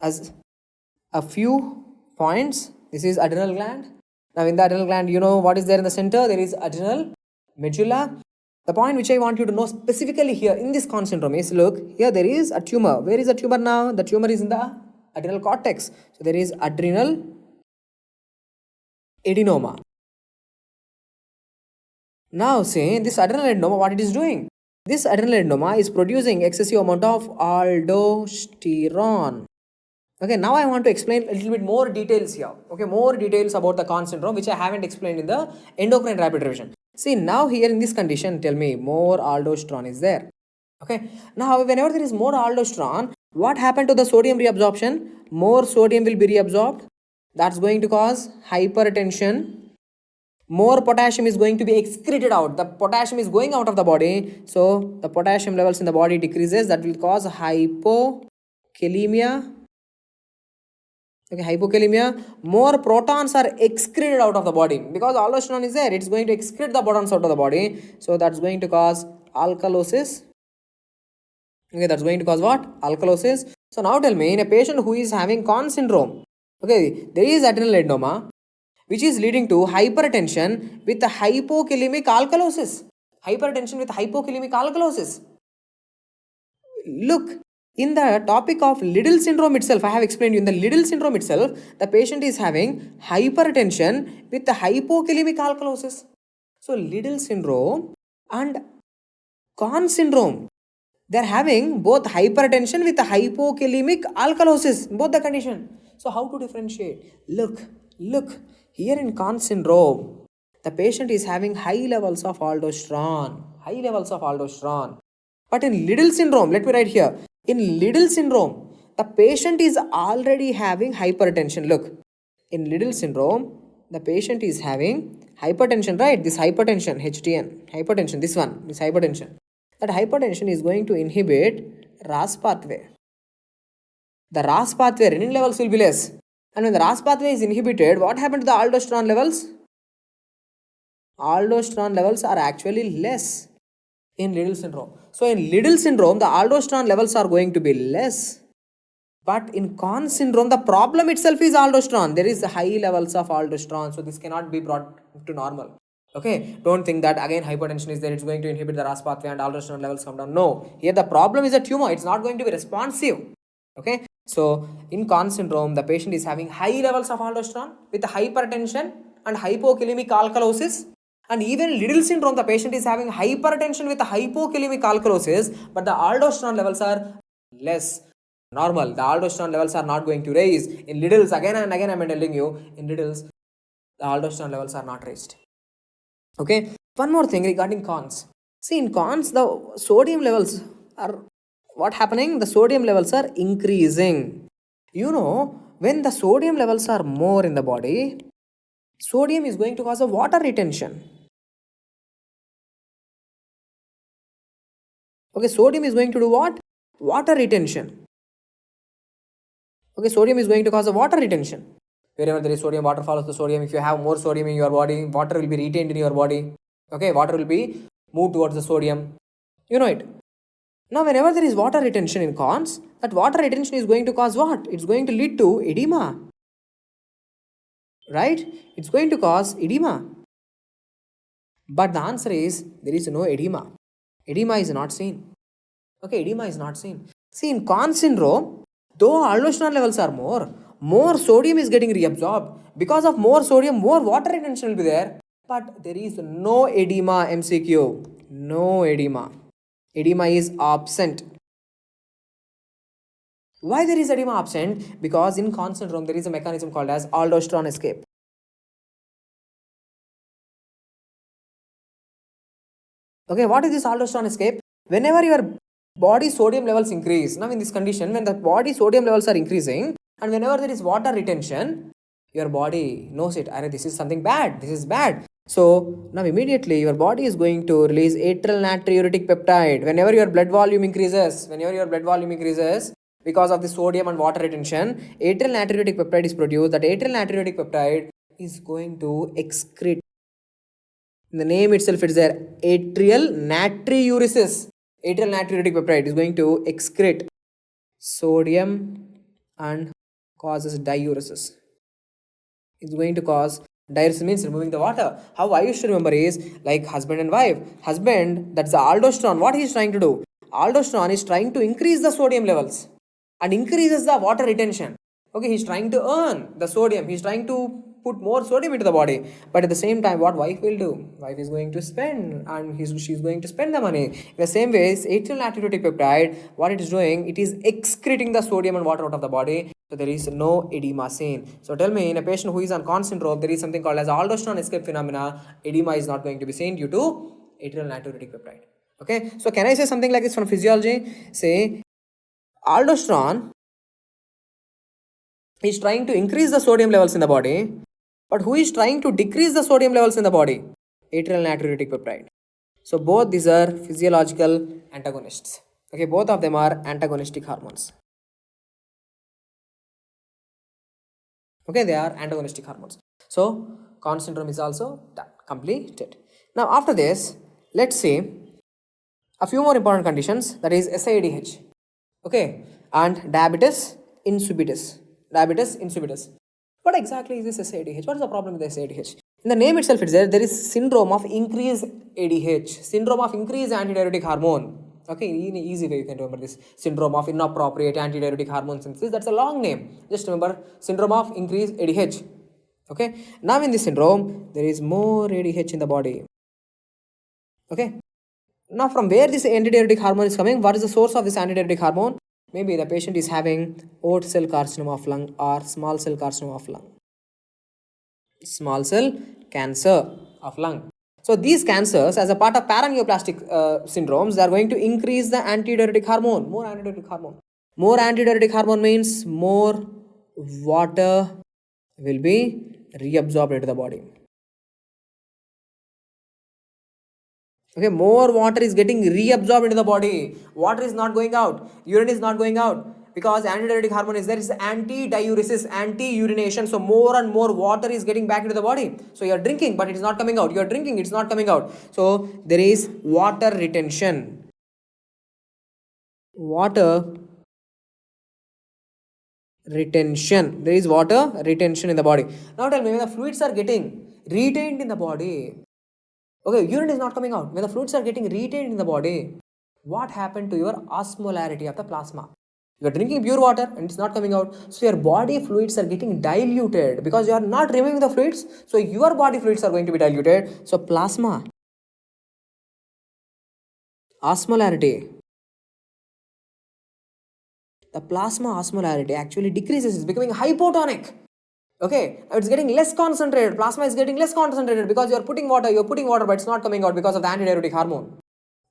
as a few points. This is adrenal gland. Now in the adrenal gland, you know what is there in the center? There is adrenal medulla. The point which I want you to know specifically here in this Conn syndrome is, look, here there is a tumor. Where is the tumor now? The tumor is in the adrenal cortex. So there is adrenal adenoma. Now see, this adrenal adenoma, what it is doing? This adrenal adenoma is producing excessive amount of aldosterone. Okay, now I want to explain a little bit more details here. Okay, more details about the Conn syndrome, which I haven't explained in the endocrine rapid revision. See, now here in this condition, tell me, more aldosterone is there. Okay, now whenever there is more aldosterone, what happened to the sodium reabsorption? More sodium will be reabsorbed. That's going to cause hypertension. More potassium is going to be excreted out. The potassium is going out of the body. So the potassium levels in the body decreases. That will cause hypokalemia. Okay, hypokalemia. More protons are excreted out of the body. Because aldosterone is there, it's going to excrete the protons out of the body. So that's going to cause alkalosis. Okay, that's going to cause what? Alkalosis. So now tell me, in a patient who is having Conn syndrome, okay, there is adrenal adenoma, which is leading to hypertension with a hypokalemic alkalosis. Hypertension with hypokalemic alkalosis. Look, In the topic of Liddle syndrome itself, I have explained you in the Liddle syndrome itself, the patient is having hypertension with the hypokalemic alkalosis. So Liddle syndrome and Conn syndrome, they are having both hypertension with the hypokalemic alkalosis, both the condition. So how to differentiate? Look, here in Conn syndrome, the patient is having high levels of aldosterone. But in Liddle syndrome, let me write here. In Liddle syndrome, the patient is already having hypertension. Look, in Liddle syndrome, the patient is having hypertension, right? This hypertension, HTN, hypertension, this one, this hypertension. That hypertension is going to inhibit RAAS pathway. The RAAS pathway, renin levels will be less. And when the RAAS pathway is inhibited, what happened to the aldosterone levels? Aldosterone levels are actually less in Liddle syndrome. So in Liddle syndrome, the aldosterone levels are going to be less. But in Conn syndrome, the problem itself is aldosterone. There is high levels of aldosterone. So this cannot be brought to normal. Okay, don't think that again hypertension is there, it's going to inhibit the RAAS pathway and aldosterone levels come down. No, here the problem is a tumor, it's not going to be responsive. Okay, so in Conn syndrome, the patient is having high levels of aldosterone with hypertension and hypokalemic alkalosis. And even in Liddle syndrome, the patient is having hypertension with hypokalemic alkalosis, but the aldosterone levels are less. Normal, the aldosterone levels are not going to raise. In Liddles, again and again I'm telling you, in Liddles, the aldosterone levels are not raised. Okay, one more thing regarding Conns. See, in Conns, the sodium levels are what happening? The sodium levels are increasing. You know, when the sodium levels are more in the body, sodium is going to cause a water retention. Okay, sodium is going to do what? Water retention. Okay, sodium is going to cause a water retention. Wherever there is sodium, water follows the sodium. If you have more sodium in your body, water will be retained in your body. Okay, water will be moved towards the sodium. You know it. Now, whenever there is water retention in Conns, that water retention is going to cause what? It's going to lead to edema. Right? It's going to cause edema. But the answer is, there is no edema. Edema is not seen. Okay, edema is not seen. See, in Conn syndrome, though aldosterone levels are more sodium is getting reabsorbed. Because of more sodium, more water retention will be there. But there is no edema, MCQ. No edema. Edema is absent. Why there is edema absent? Because in Conn syndrome, there is a mechanism called as aldosterone escape. Okay, what is this aldosterone escape? Whenever your body sodium levels increase, now in this condition, when the body sodium levels are increasing, and whenever there is water retention, your body knows it. This is something bad. This is bad. So now immediately your body is going to release atrial natriuretic peptide. Whenever your blood volume increases, because of the sodium and water retention, atrial natriuretic peptide is produced. That atrial natriuretic peptide is going to excrete. In the name itself, it is there. Atrial natriuresis. Atrial natriuretic peptide is going to excrete sodium and causes diuresis. It's going to cause diuresis, means removing the water. How I used to remember is like husband and wife. Husband, that's the aldosterone. What he is trying to do? Aldosterone is trying to increase the sodium levels and increases the water retention. Okay, he's trying to earn the sodium. He's trying to put more sodium into the body. But at the same time, what wife will do? Wife is going to spend and she's going to spend the money. In the same way, atrial natriuretic peptide, what it is doing, it is excreting the sodium and water out of the body. So there is no edema seen. So tell me, in a patient who is on Conn syndrome, there is something called as aldosterone escape phenomena. Edema is not going to be seen due to atrial natriuretic peptide. Okay, so can I say something like this from physiology? Say, aldosterone is trying to increase the sodium levels in the body, but who is trying to decrease the sodium levels in the body? Atrial natriuretic peptide. So both these are physiological antagonists. Okay, both of them are antagonistic hormones. Okay, they are antagonistic hormones. So Conn syndrome is also done, completed. Now after this, let's see a few more important conditions, that is SIADH. Okay, and diabetes insipidus. What exactly is this SIADH? What is the problem with SIADH? In the name itself, it's there is syndrome of increased ADH, syndrome of increased antidiuretic hormone. Okay, in an easy way you can remember this syndrome of inappropriate antidiuretic hormone synthesis. That's a long name. Just remember syndrome of increased ADH. Okay, now in this syndrome there is more ADH in the body. Okay, now from where this antidiuretic hormone is coming, what is the source of this antidiuretic hormone? Maybe the patient is having oat cell carcinoma of lung or small cell carcinoma of lung. Small cell cancer of lung. So these cancers, as a part of paraneoplastic syndromes, they are going to increase the antidiuretic hormone. More antidiuretic hormone. More antidiuretic hormone means more water will be reabsorbed into the body. Okay, more water is getting reabsorbed into the body. Water is not going out. Urine is not going out. Because antidiuretic hormone is there, is anti-diuresis, anti-urination. So more and more water is getting back into the body. So you are drinking, but it is not coming out. You are drinking, it's not coming out. So there is water retention. Water retention. There is water retention in the body. Now tell me, when the fluids are getting retained in the body, okay, urine is not coming out. When the fluids are getting retained in the body, what happened to your osmolarity of the plasma? You are drinking pure water and it's not coming out. So your body fluids are getting diluted because you are not removing the fluids. So your body fluids are going to be diluted. So plasma, osmolarity, the plasma osmolarity actually decreases. It's becoming hypotonic. Okay, it's getting less concentrated. Plasma is getting less concentrated because you're putting water, but it's not coming out because of the antidiuretic hormone.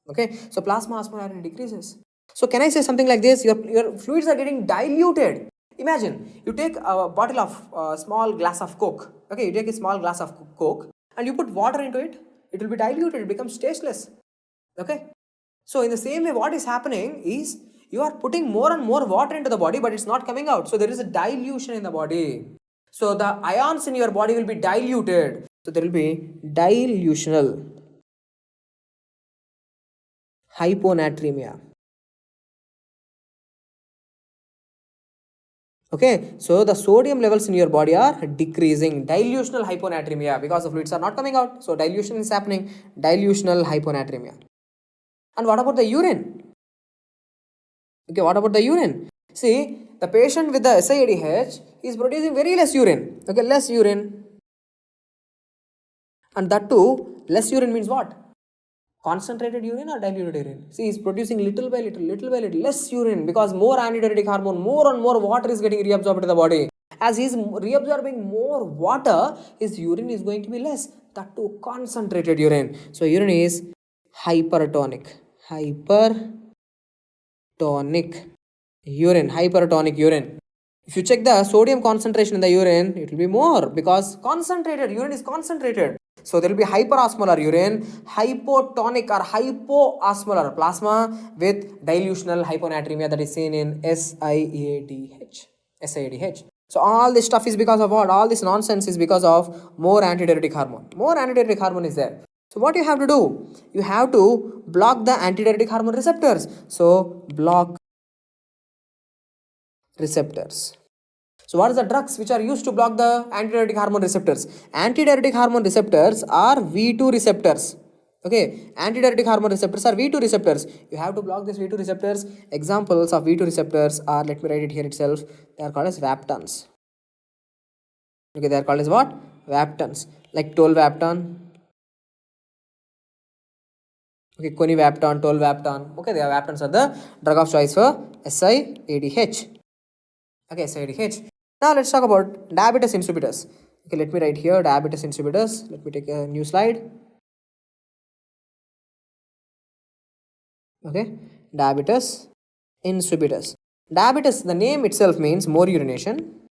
Okay, so plasma osmolarity decreases. So can I say something like this? Your fluids are getting diluted. Imagine you take a bottle of small glass of Coke. Okay, you take a small glass of Coke and you put water into it. It will be diluted. It becomes tasteless. Okay. So in the same way, what is happening is you are putting more and more water into the body, but it's not coming out. So there is a dilution in the body. So the ions in your body will be diluted. So there will be dilutional hyponatremia. Okay, so the sodium levels in your body are decreasing. Dilutional hyponatremia because the fluids are not coming out. So dilution is happening. Dilutional hyponatremia. And what about the urine? Okay, what about the urine? See, the patient with the SIADH is producing very less urine. Okay, less urine. And that too, less urine means what? Concentrated urine or diluted urine? See, he's producing little by little, less urine because more antidiuretic hormone, more and more water is getting reabsorbed into the body. As he's reabsorbing more water, his urine is going to be less. That too, concentrated urine. So urine is hypertonic. Hypertonic urine. If you check the sodium concentration in the urine, it will be more because concentrated urine is concentrated. So there will be hyperosmolar urine, hypotonic or hypoosmolar plasma with dilutional hyponatremia that is seen in SIADH. So all this stuff is because of what? All this nonsense is because of more antidiuretic hormone. More antidiuretic hormone is there. So what you have to do? You have to block the antidiuretic hormone receptors. So block receptors. So what are the drugs which are used to block the antidiuretic hormone receptors? Antidiuretic hormone receptors are V2 receptors. Okay, antidiuretic hormone receptors are V2 receptors. You have to block these V2 receptors. Examples of V2 receptors are, let me write it here itself, they are called as vaptans. Okay, they are called as what? Vaptans. Like tolvaptan. Okay, conivaptan, tolvaptan. Okay, the vaptans are the drug of choice for SIADH. Okay, SIADH. Now let's talk about diabetes insipidus. Okay, let me write here diabetes insipidus. Let me take a new slide. Okay, diabetes insipidus. Diabetes, the name itself means more urination.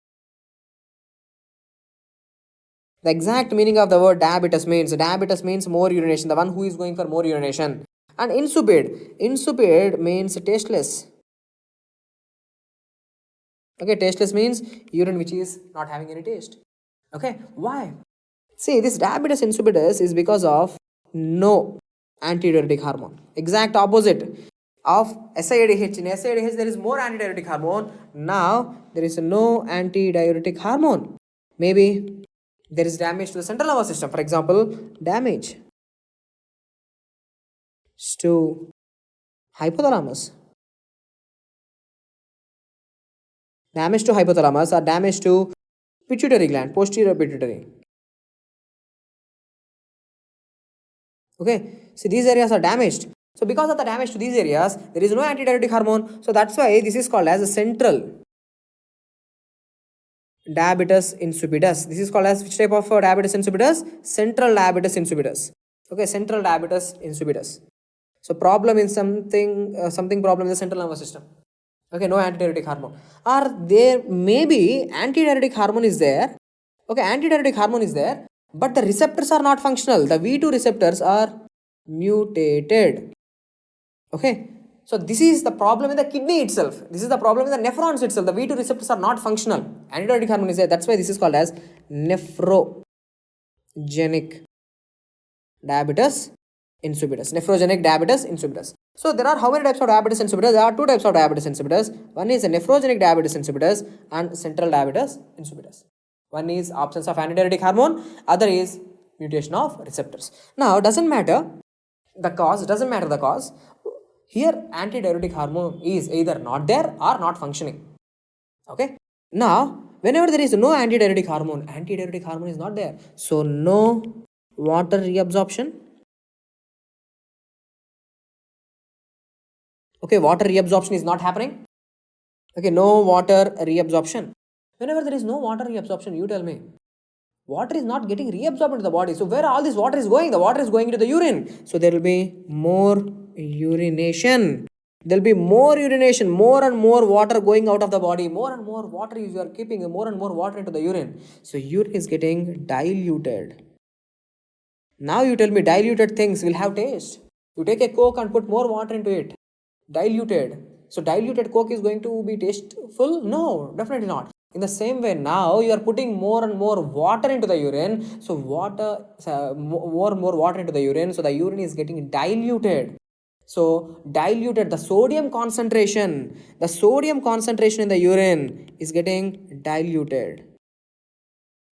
The exact meaning of the word diabetes means more urination, the one who is going for more urination. And insipid means tasteless. Okay, tasteless means urine which is not having any taste. Okay, why? See, this diabetes insipidus is because of no antidiuretic hormone. Exact opposite of SIADH. In SIADH there is more antidiuretic hormone. Now there is no antidiuretic hormone. Maybe there is damage to the central nervous system. For example, damage to Hypothalamus. Damage to hypothalamus or damage to pituitary gland, posterior pituitary. Okay, see these areas are damaged. So because of the damage to these areas, there is no antidiuretic hormone. So that's why this is called as a central diabetes insipidus. This is called as which type of diabetes insipidus? Central diabetes insipidus. Okay, central diabetes insipidus. So problem in something problem in the central nervous system. Okay, no antidiuretic hormone. Or there maybe antidiuretic hormone is there. Okay, antidiuretic hormone is there, but the receptors are not functional. The V2 receptors are mutated. Okay, so this is the problem in the kidney itself. This is the problem in the nephrons itself. The V2 receptors are not functional. Antidiuretic hormone is there. That's why this is called as nephrogenic diabetes insipidus. Nephrogenic diabetes insipidus. So there are how many types of diabetes insipidus? There are two types of diabetes insipidus. One is a nephrogenic diabetes insipidus and central diabetes insipidus. One is absence of antidiuretic hormone, other is mutation of receptors. Now doesn't matter the cause, Here antidiuretic hormone is either not there or not functioning. Okay. Now whenever there is no antidiuretic hormone is not there. So no water reabsorption. Okay, water reabsorption is not happening. Okay, no water reabsorption. Whenever there is no water reabsorption, you tell me, water is not getting reabsorbed into the body. So where all this water is going? The water is going into the urine. So there will be more urination. There will be more urination, more and more water going out of the body. More and more water you are keeping more and more water into the urine. So urine is getting diluted. Now you tell me diluted things will have taste. You take a Coke and put more water into it. Diluted. So diluted Coke is going to be tasteful? No, definitely not. In the same way, now you are putting more and more water into the urine. So more and more water into the urine. So the urine is getting diluted. So diluted, the sodium concentration in the urine is getting diluted.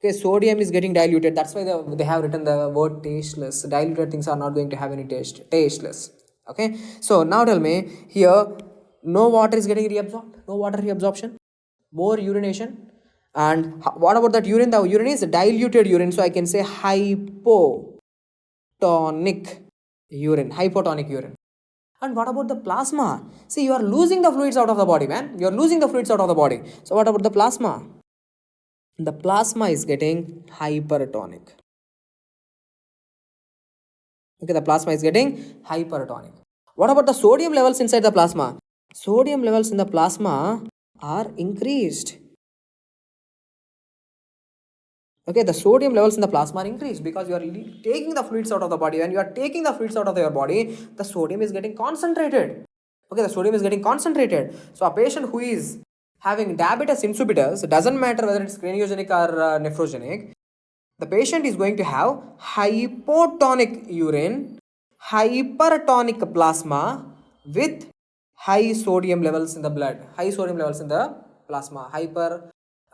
Okay, sodium is getting diluted. That's why they have written the word tasteless. Diluted things are not going to have any taste. Tasteless. Okay. So now tell me here, no water is getting reabsorbed. No water reabsorption. More urination. And what about that urine? The urine is diluted urine. So I can say hypotonic urine. And what about the plasma? See, you are losing the fluids out of the body, man. You are losing the fluids out of the body. So what about the plasma? The plasma is getting hypertonic. Okay, the plasma is getting hypertonic. What about the sodium levels inside the plasma? Sodium levels in the plasma are increased. Okay, the sodium levels in the plasma are increased because you are taking the fluids out of the body. When you are taking the fluids out of your body, the sodium is getting concentrated. Okay, the sodium is getting concentrated. So a patient who is having diabetes insipidus, doesn't matter whether it's craniogenic or nephrogenic, the patient is going to have hypotonic urine, hypertonic plasma with high sodium levels in the blood, high sodium levels in the plasma,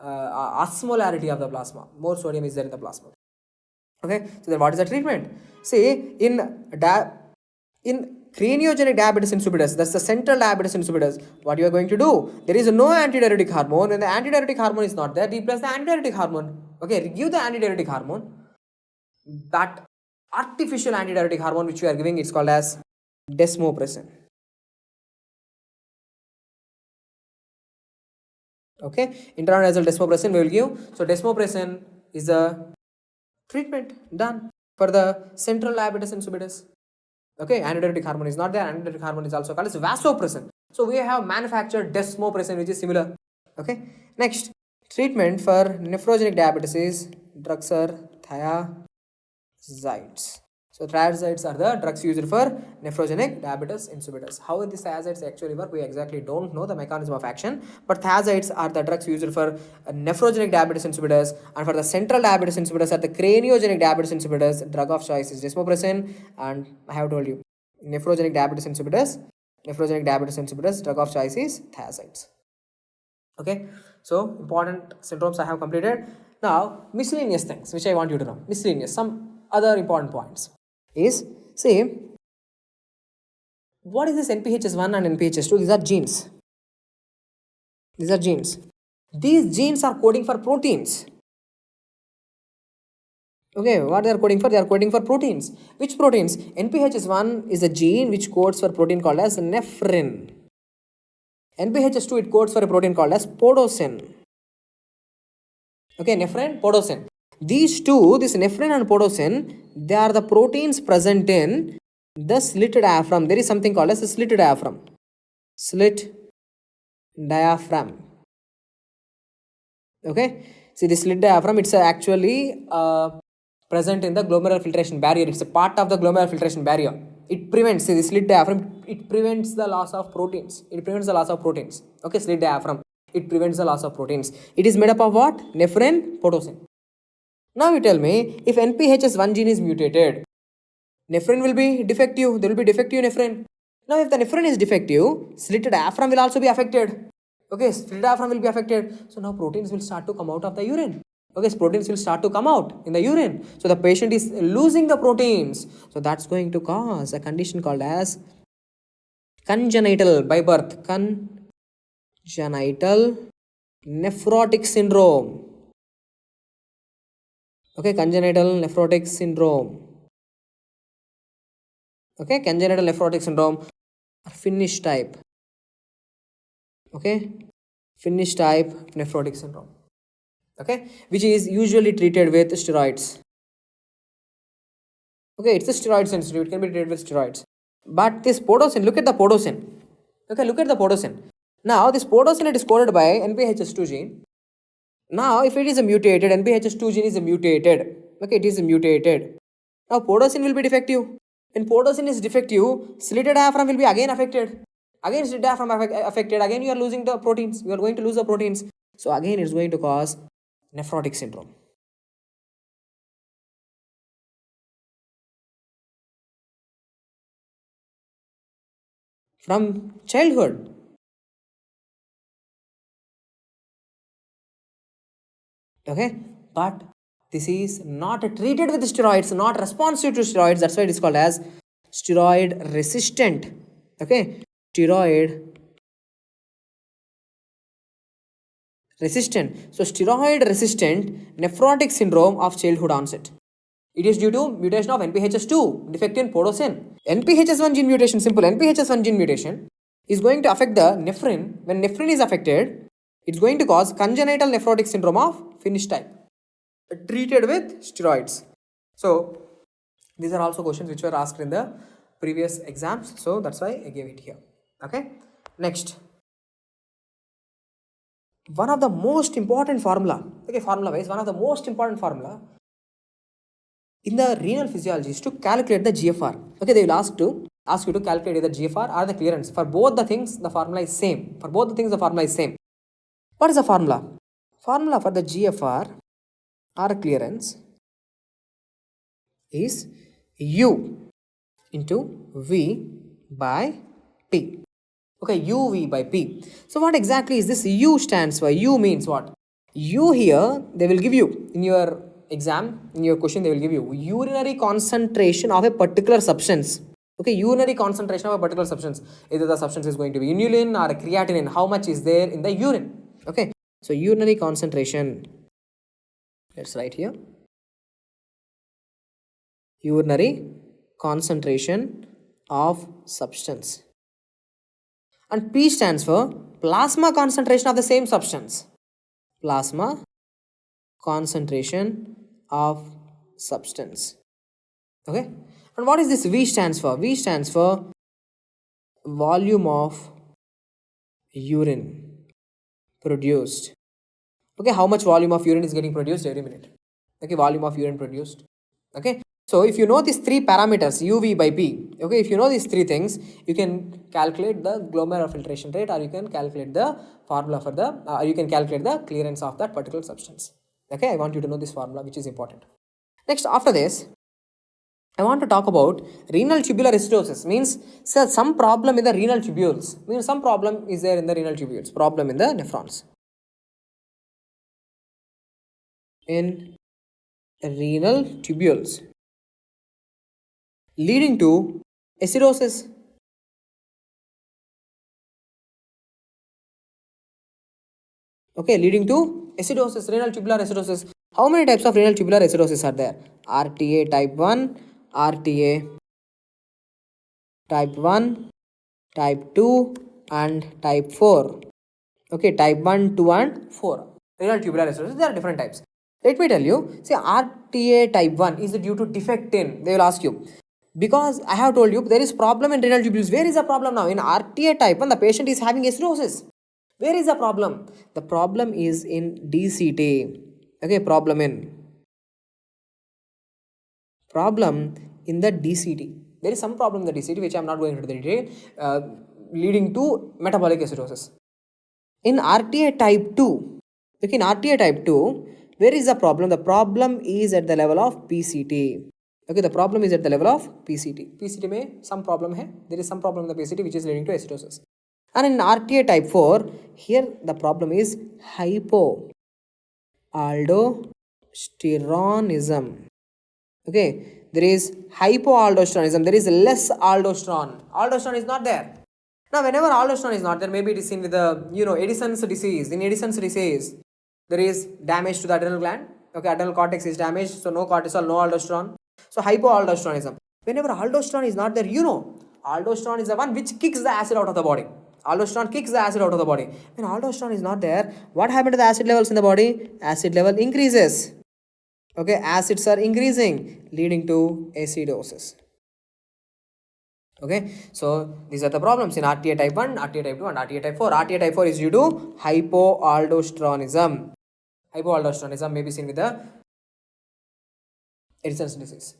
osmolarity of the plasma. More sodium is there in the plasma. Okay, so then what is the treatment? See, in craniogenic diabetes insipidus, that's the central diabetes insipidus, what you are going to do? There is no antidiuretic hormone. When the antidiuretic hormone is not there, replace the antidiuretic hormone. Okay, give the antidiuretic hormone. That artificial antidiuretic hormone which we are giving, it's called as desmopressin. Okay, intranasal desmopressin we will give. So desmopressin is the treatment done for the central diabetes insipidus. Okay, antidiuretic hormone is not there. Antidiuretic hormone is also called as vasopressin. So we have manufactured desmopressin which is similar. Okay, next treatment for nephrogenic diabetes is drugs are thiazides. So thiazides are the drugs used for nephrogenic diabetes insipidus. How these thiazides actually work, we exactly don't know the mechanism of action. But thiazides are the drugs used for nephrogenic diabetes insipidus, and for the central diabetes insipidus or the craniogenic diabetes insipidus, drug of choice is desmopressin. And I have told you, nephrogenic diabetes insipidus, drug of choice is thiazides. Okay, so important syndromes I have completed. Now miscellaneous things which I want you to know. Miscellaneous, some other important points is, see, What is this NPHS1 and NPHS2? These are genes. These are genes. These genes are coding for proteins. Okay, what they are coding for? They are coding for proteins. Which proteins? NPHS1 is a gene which codes for a protein called as nephrin. NPHS2, it codes for a protein called as podosin. Okay, nephrin, podosin. These two, this nephrin and podosin, they are the proteins present in the slit diaphragm. There is something called as a slit diaphragm. Slit diaphragm. Okay, see the slit diaphragm, it's actually present in the glomerular filtration barrier. It's a part of the glomerular filtration barrier. It prevents, see the slit diaphragm, it prevents the loss of proteins. It prevents the loss of proteins. Okay, slit diaphragm, it prevents the loss of proteins. It is made up of what? Nephrin, podosin. Now you tell me, if NPHS1 gene is mutated, nephrin will be defective. There will be defective nephrin. Now if the nephrin is defective, slit diaphragm will also be affected. Okay, slit diaphragm will be affected. So now proteins will start to come out of the urine. Okay, so proteins will start to come out in the urine. So the patient is losing the proteins. So that's going to cause a condition called as congenital by birth. Congenital nephrotic syndrome. Okay, congenital nephrotic syndrome. Okay, congenital nephrotic syndrome, Finnish type. Okay, Finnish type nephrotic syndrome. Okay, which is usually treated with steroids. Okay, it's a steroid sensitive, it can be treated with steroids. But this podosin, look at the podosin. Okay, look at the podosin. Now this podosin, it is coded by NPHS2 gene. Now if it is a mutated, NPHS2 gene is a mutated. Okay, it is a mutated. Now podosin will be defective. When podosin is defective, slit diaphragm will be again affected. Again slit diaphragm affected. Again you are losing the proteins. You are going to lose the proteins. So again it's going to cause nephrotic syndrome. From childhood. Okay, but this is not treated with steroids, not responsive to steroids. That's why it is called as steroid resistant. Okay, steroid resistant. So steroid resistant nephrotic syndrome of childhood onset. It is due to mutation of NPHS2, defect in podosin. NPHS1 gene mutation, simple NPHS1 gene mutation is going to affect the nephrin. When nephrin is affected, it's going to cause congenital nephrotic syndrome of Finnish type, treated with steroids. So these are also questions which were asked in the previous exams. So that's why I gave it here. Okay. Next, one of the most important formula. Okay, formula wise, one of the most important formula in the renal physiology is to calculate the GFR. Okay, they will ask you to calculate either GFR or the clearance. For both the things, the formula is same. For both the things, the formula is same. What is the formula? Formula for the GFR or clearance is U into V by P. Okay, UV by P. So what exactly is this U stands for? U means what? U here, they will give you in your exam, in your question, they will give you urinary concentration of a particular substance. Okay, urinary concentration of a particular substance. Either the substance is going to be inulin or creatinine. How much is there in the urine? Okay, so urinary concentration. Let's write here. Urinary concentration of substance. And P stands for plasma concentration of the same substance. Plasma concentration of substance. Okay. And what is this V stands for? V stands for volume of urine produced. Okay, how much volume of urine is getting produced every minute? Okay, volume of urine produced. Okay, so if you know these three parameters, UV by P, okay, if you know these three things, you can calculate the glomerular filtration rate, or you can calculate the formula for the, you can calculate the clearance of that particular substance. Okay, I want you to know this formula, which is important. Next, after this, I want to talk about renal tubular acidosis. Means some problem in the renal tubules. Means some problem is there in the renal tubules. Problem in the nephrons. In renal tubules, leading to acidosis. Okay, leading to acidosis, renal tubular acidosis. How many types of renal tubular acidosis are there? RTA type 1, RTA type 1, type 2 and type 4. Okay, type 1, 2 and 4. Renal tubular acidosis, there are different types. Let me tell you, see RTA type 1 is due to defect in, they will ask you. Because I have told you there is problem in renal tubules. Where is the problem now? In RTA type 1, the patient is having acidosis. Where is the problem? The problem is in DCT. Okay, problem in the DCT. There is some problem in the DCT which I am not going into the detail, leading to metabolic acidosis. In RTA type 2, okay, in RTA type 2, where is the problem? The problem is at the level of PCT. Okay, the problem is at the level of PCT. PCT mein some problem hai. There is some problem in the PCT which is leading to acidosis. And in RTA type 4, here the problem is hypoaldosteronism. Okay, there is hypoaldosteronism, there is less aldosterone. Aldosterone is not there. Now, whenever aldosterone is not there, maybe it is seen with the, Addison's disease. In Addison's disease, there is damage to the adrenal gland. Okay, adrenal cortex is damaged, so no cortisol, no aldosterone. So, hypoaldosteronism. Whenever aldosterone is not there, aldosterone is the one which kicks the acid out of the body. Aldosterone kicks the acid out of the body. When aldosterone is not there, what happened to the acid levels in the body? Acid level increases. Okay, acids are increasing, leading to acidosis. Okay, so these are the problems in RTA type 1, RTA type 2 and RTA type 4. RTA type 4 is due to hypoaldosteronism. Hypoaldosteronism may be seen with the Addison's disease.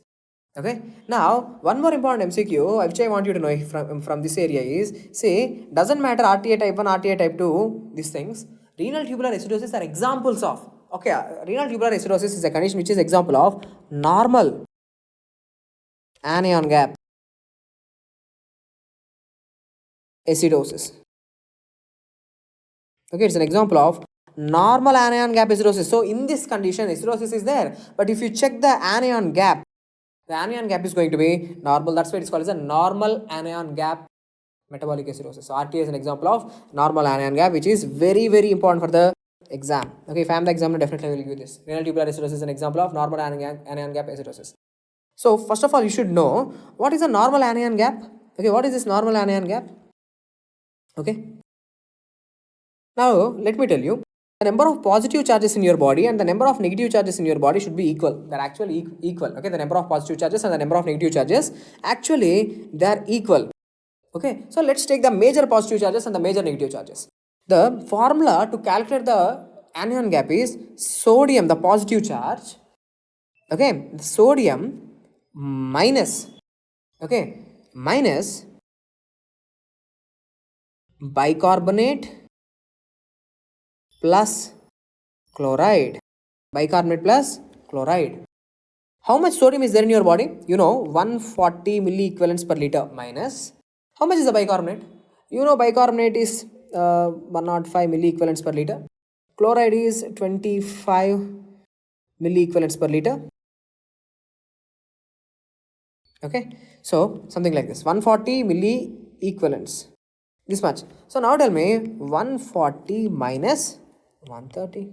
Okay, now one more important MCQ which I want you to know from this area is, say, doesn't matter RTA type 1, RTA type 2, these things, renal tubular acidosis are examples of, okay, renal tubular acidosis is a condition which is example of normal anion gap acidosis. Okay, it's an example of normal anion gap acidosis. So in this condition, acidosis is there, but if you check the anion gap, the anion gap is going to be normal. That's why it's called as a normal anion gap metabolic acidosis. So RTA is an example of normal anion gap, which is very, very important for the exam. Okay, if I am the examiner, definitely I will give this. Renal tubular acidosis is an example of normal anion gap acidosis. So first of all, you should know what is a normal anion gap. Okay, what is this normal anion gap? Okay. Now, let me tell you, the number of positive charges in your body and the number of negative charges in your body should be equal. They're actually equal. Okay, the number of positive charges and the number of negative charges, actually, they're equal. Okay, so let's take the major positive charges and the major negative charges. The formula to calculate the anion gap is sodium, the positive charge. Okay, the sodium minus, okay, minus bicarbonate plus chloride. Bicarbonate plus chloride. How much sodium is there in your body? 140 milliequivalents per liter minus. How much is the bicarbonate? Bicarbonate is 105 milliequivalents per liter. Chloride is 25 milliequivalents per liter. Okay, so something like this, 140 milliequivalents. This much. So now tell me 140 minus 130.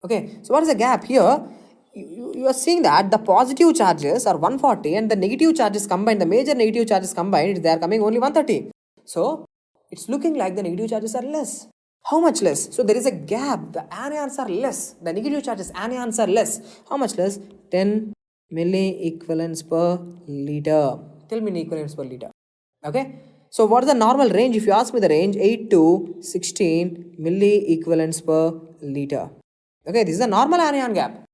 Okay, so what is the gap here? You are seeing that the positive charges are 140 and the negative charges combined, the major negative charges combined, they are coming only 130. So it's looking like the negative charges are less. How much less? So there is a gap. The anions are less. The negative charges, anions are less. How much less? 10 milliequivalents per liter. 10 milliequivalents per liter. Okay. So what is the normal range? If you ask me the range, 8 to 16 milliequivalents per liter. Okay, this is the normal anion gap.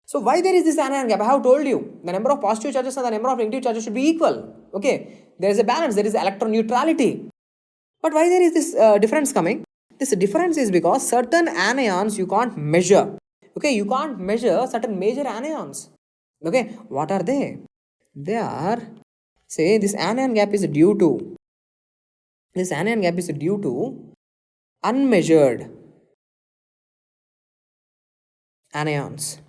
So why there is this anion gap? I have told you, the number of positive charges and the number of negative charges should be equal. Okay, there is a balance, there is electron neutrality. But why there is this difference coming? This difference is because certain anions you can't measure. Okay, you can't measure certain major anions. Okay, what are they? They are, say, this anion gap is due to unmeasured anions.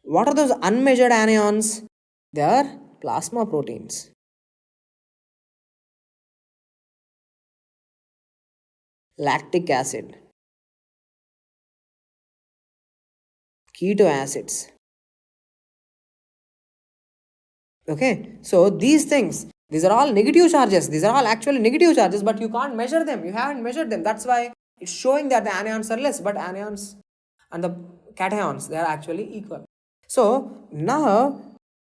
What are those unmeasured anions? They are plasma proteins. lactic acid, keto acids. Okay, so these things, these are all negative charges. These are all actually negative charges, but you can't measure them. You haven't measured them. That's why it's showing that the anions are less, but anions and the cations, they are actually equal. So now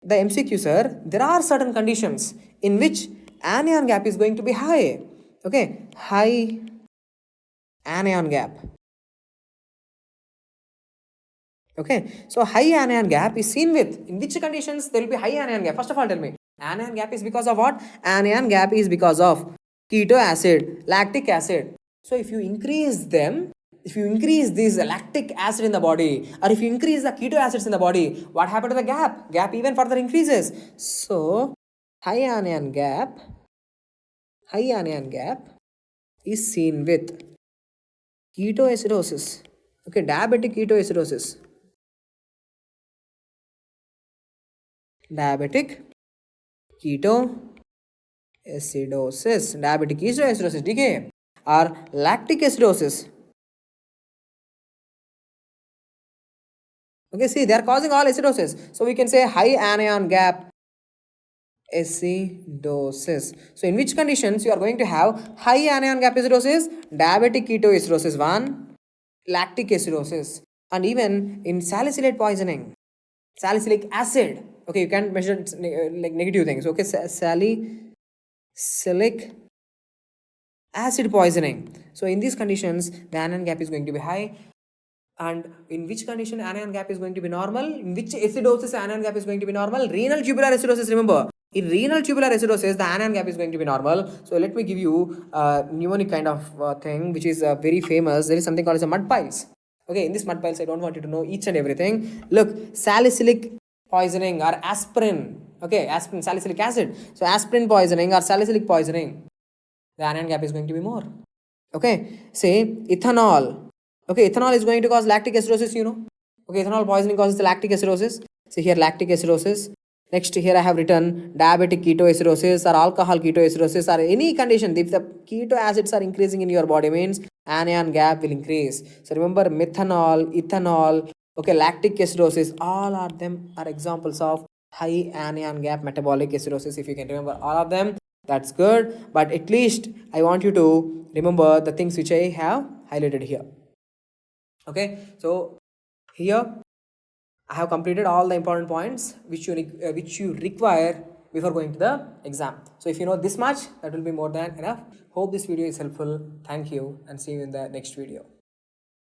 the MCQ, sir, there are certain conditions in which anion gap is going to be high. Okay, high anion gap. Okay, so high anion gap is seen with, in which conditions there will be high anion gap? First of all, tell me, anion gap is because of what? Anion gap is because of keto acid, lactic acid. So if you increase them, if you increase this lactic acid in the body, or if you increase the keto acids in the body, what happened to the gap? Gap even further increases. So high anion gap is seen with ketoacidosis. Okay, diabetic ketoacidosis. Diabetic ketoacidosis, diabetic ketoacidosis, DK, or lactic acidosis. Okay, see, they are causing all acidosis. So we can say high anion gap acidosis. So in which conditions you are going to have high anion gap acidosis? Diabetic ketoacidosis 1, lactic acidosis, and even in salicylate poisoning, salicylic acid. Okay, you can measure like negative things. Okay, salicylic acid poisoning. So in these conditions, the anion gap is going to be high. And in which condition anion gap is going to be normal? In which acidosis anion gap is going to be normal? Renal tubular acidosis, remember. In renal tubular acidosis, the anion gap is going to be normal. So let me give you a mnemonic kind of thing, which is very famous. There is something called as a mud piles. Okay, in this mud piles, I don't want you to know each and everything. Look, salicylic poisoning or aspirin. Okay, aspirin, salicylic acid. So aspirin poisoning or salicylic poisoning, the anion gap is going to be more. Okay, say ethanol. Okay, ethanol is going to cause lactic acidosis, you know. Okay, ethanol poisoning causes the lactic acidosis. So here lactic acidosis. Next here I have written diabetic ketoacidosis or alcohol ketoacidosis or any condition. If the keto acids are increasing in your body means anion gap will increase. So remember methanol, ethanol, okay, lactic acidosis, all of them are examples of high anion gap metabolic acidosis. If you can remember all of them, that's good. But at least I want you to remember the things which I have highlighted here. Okay, so here I have completed all the important points which you require before going to the exam. So if you know this much, that will be more than enough. Hope this video is helpful. Thank you and see you in the next video.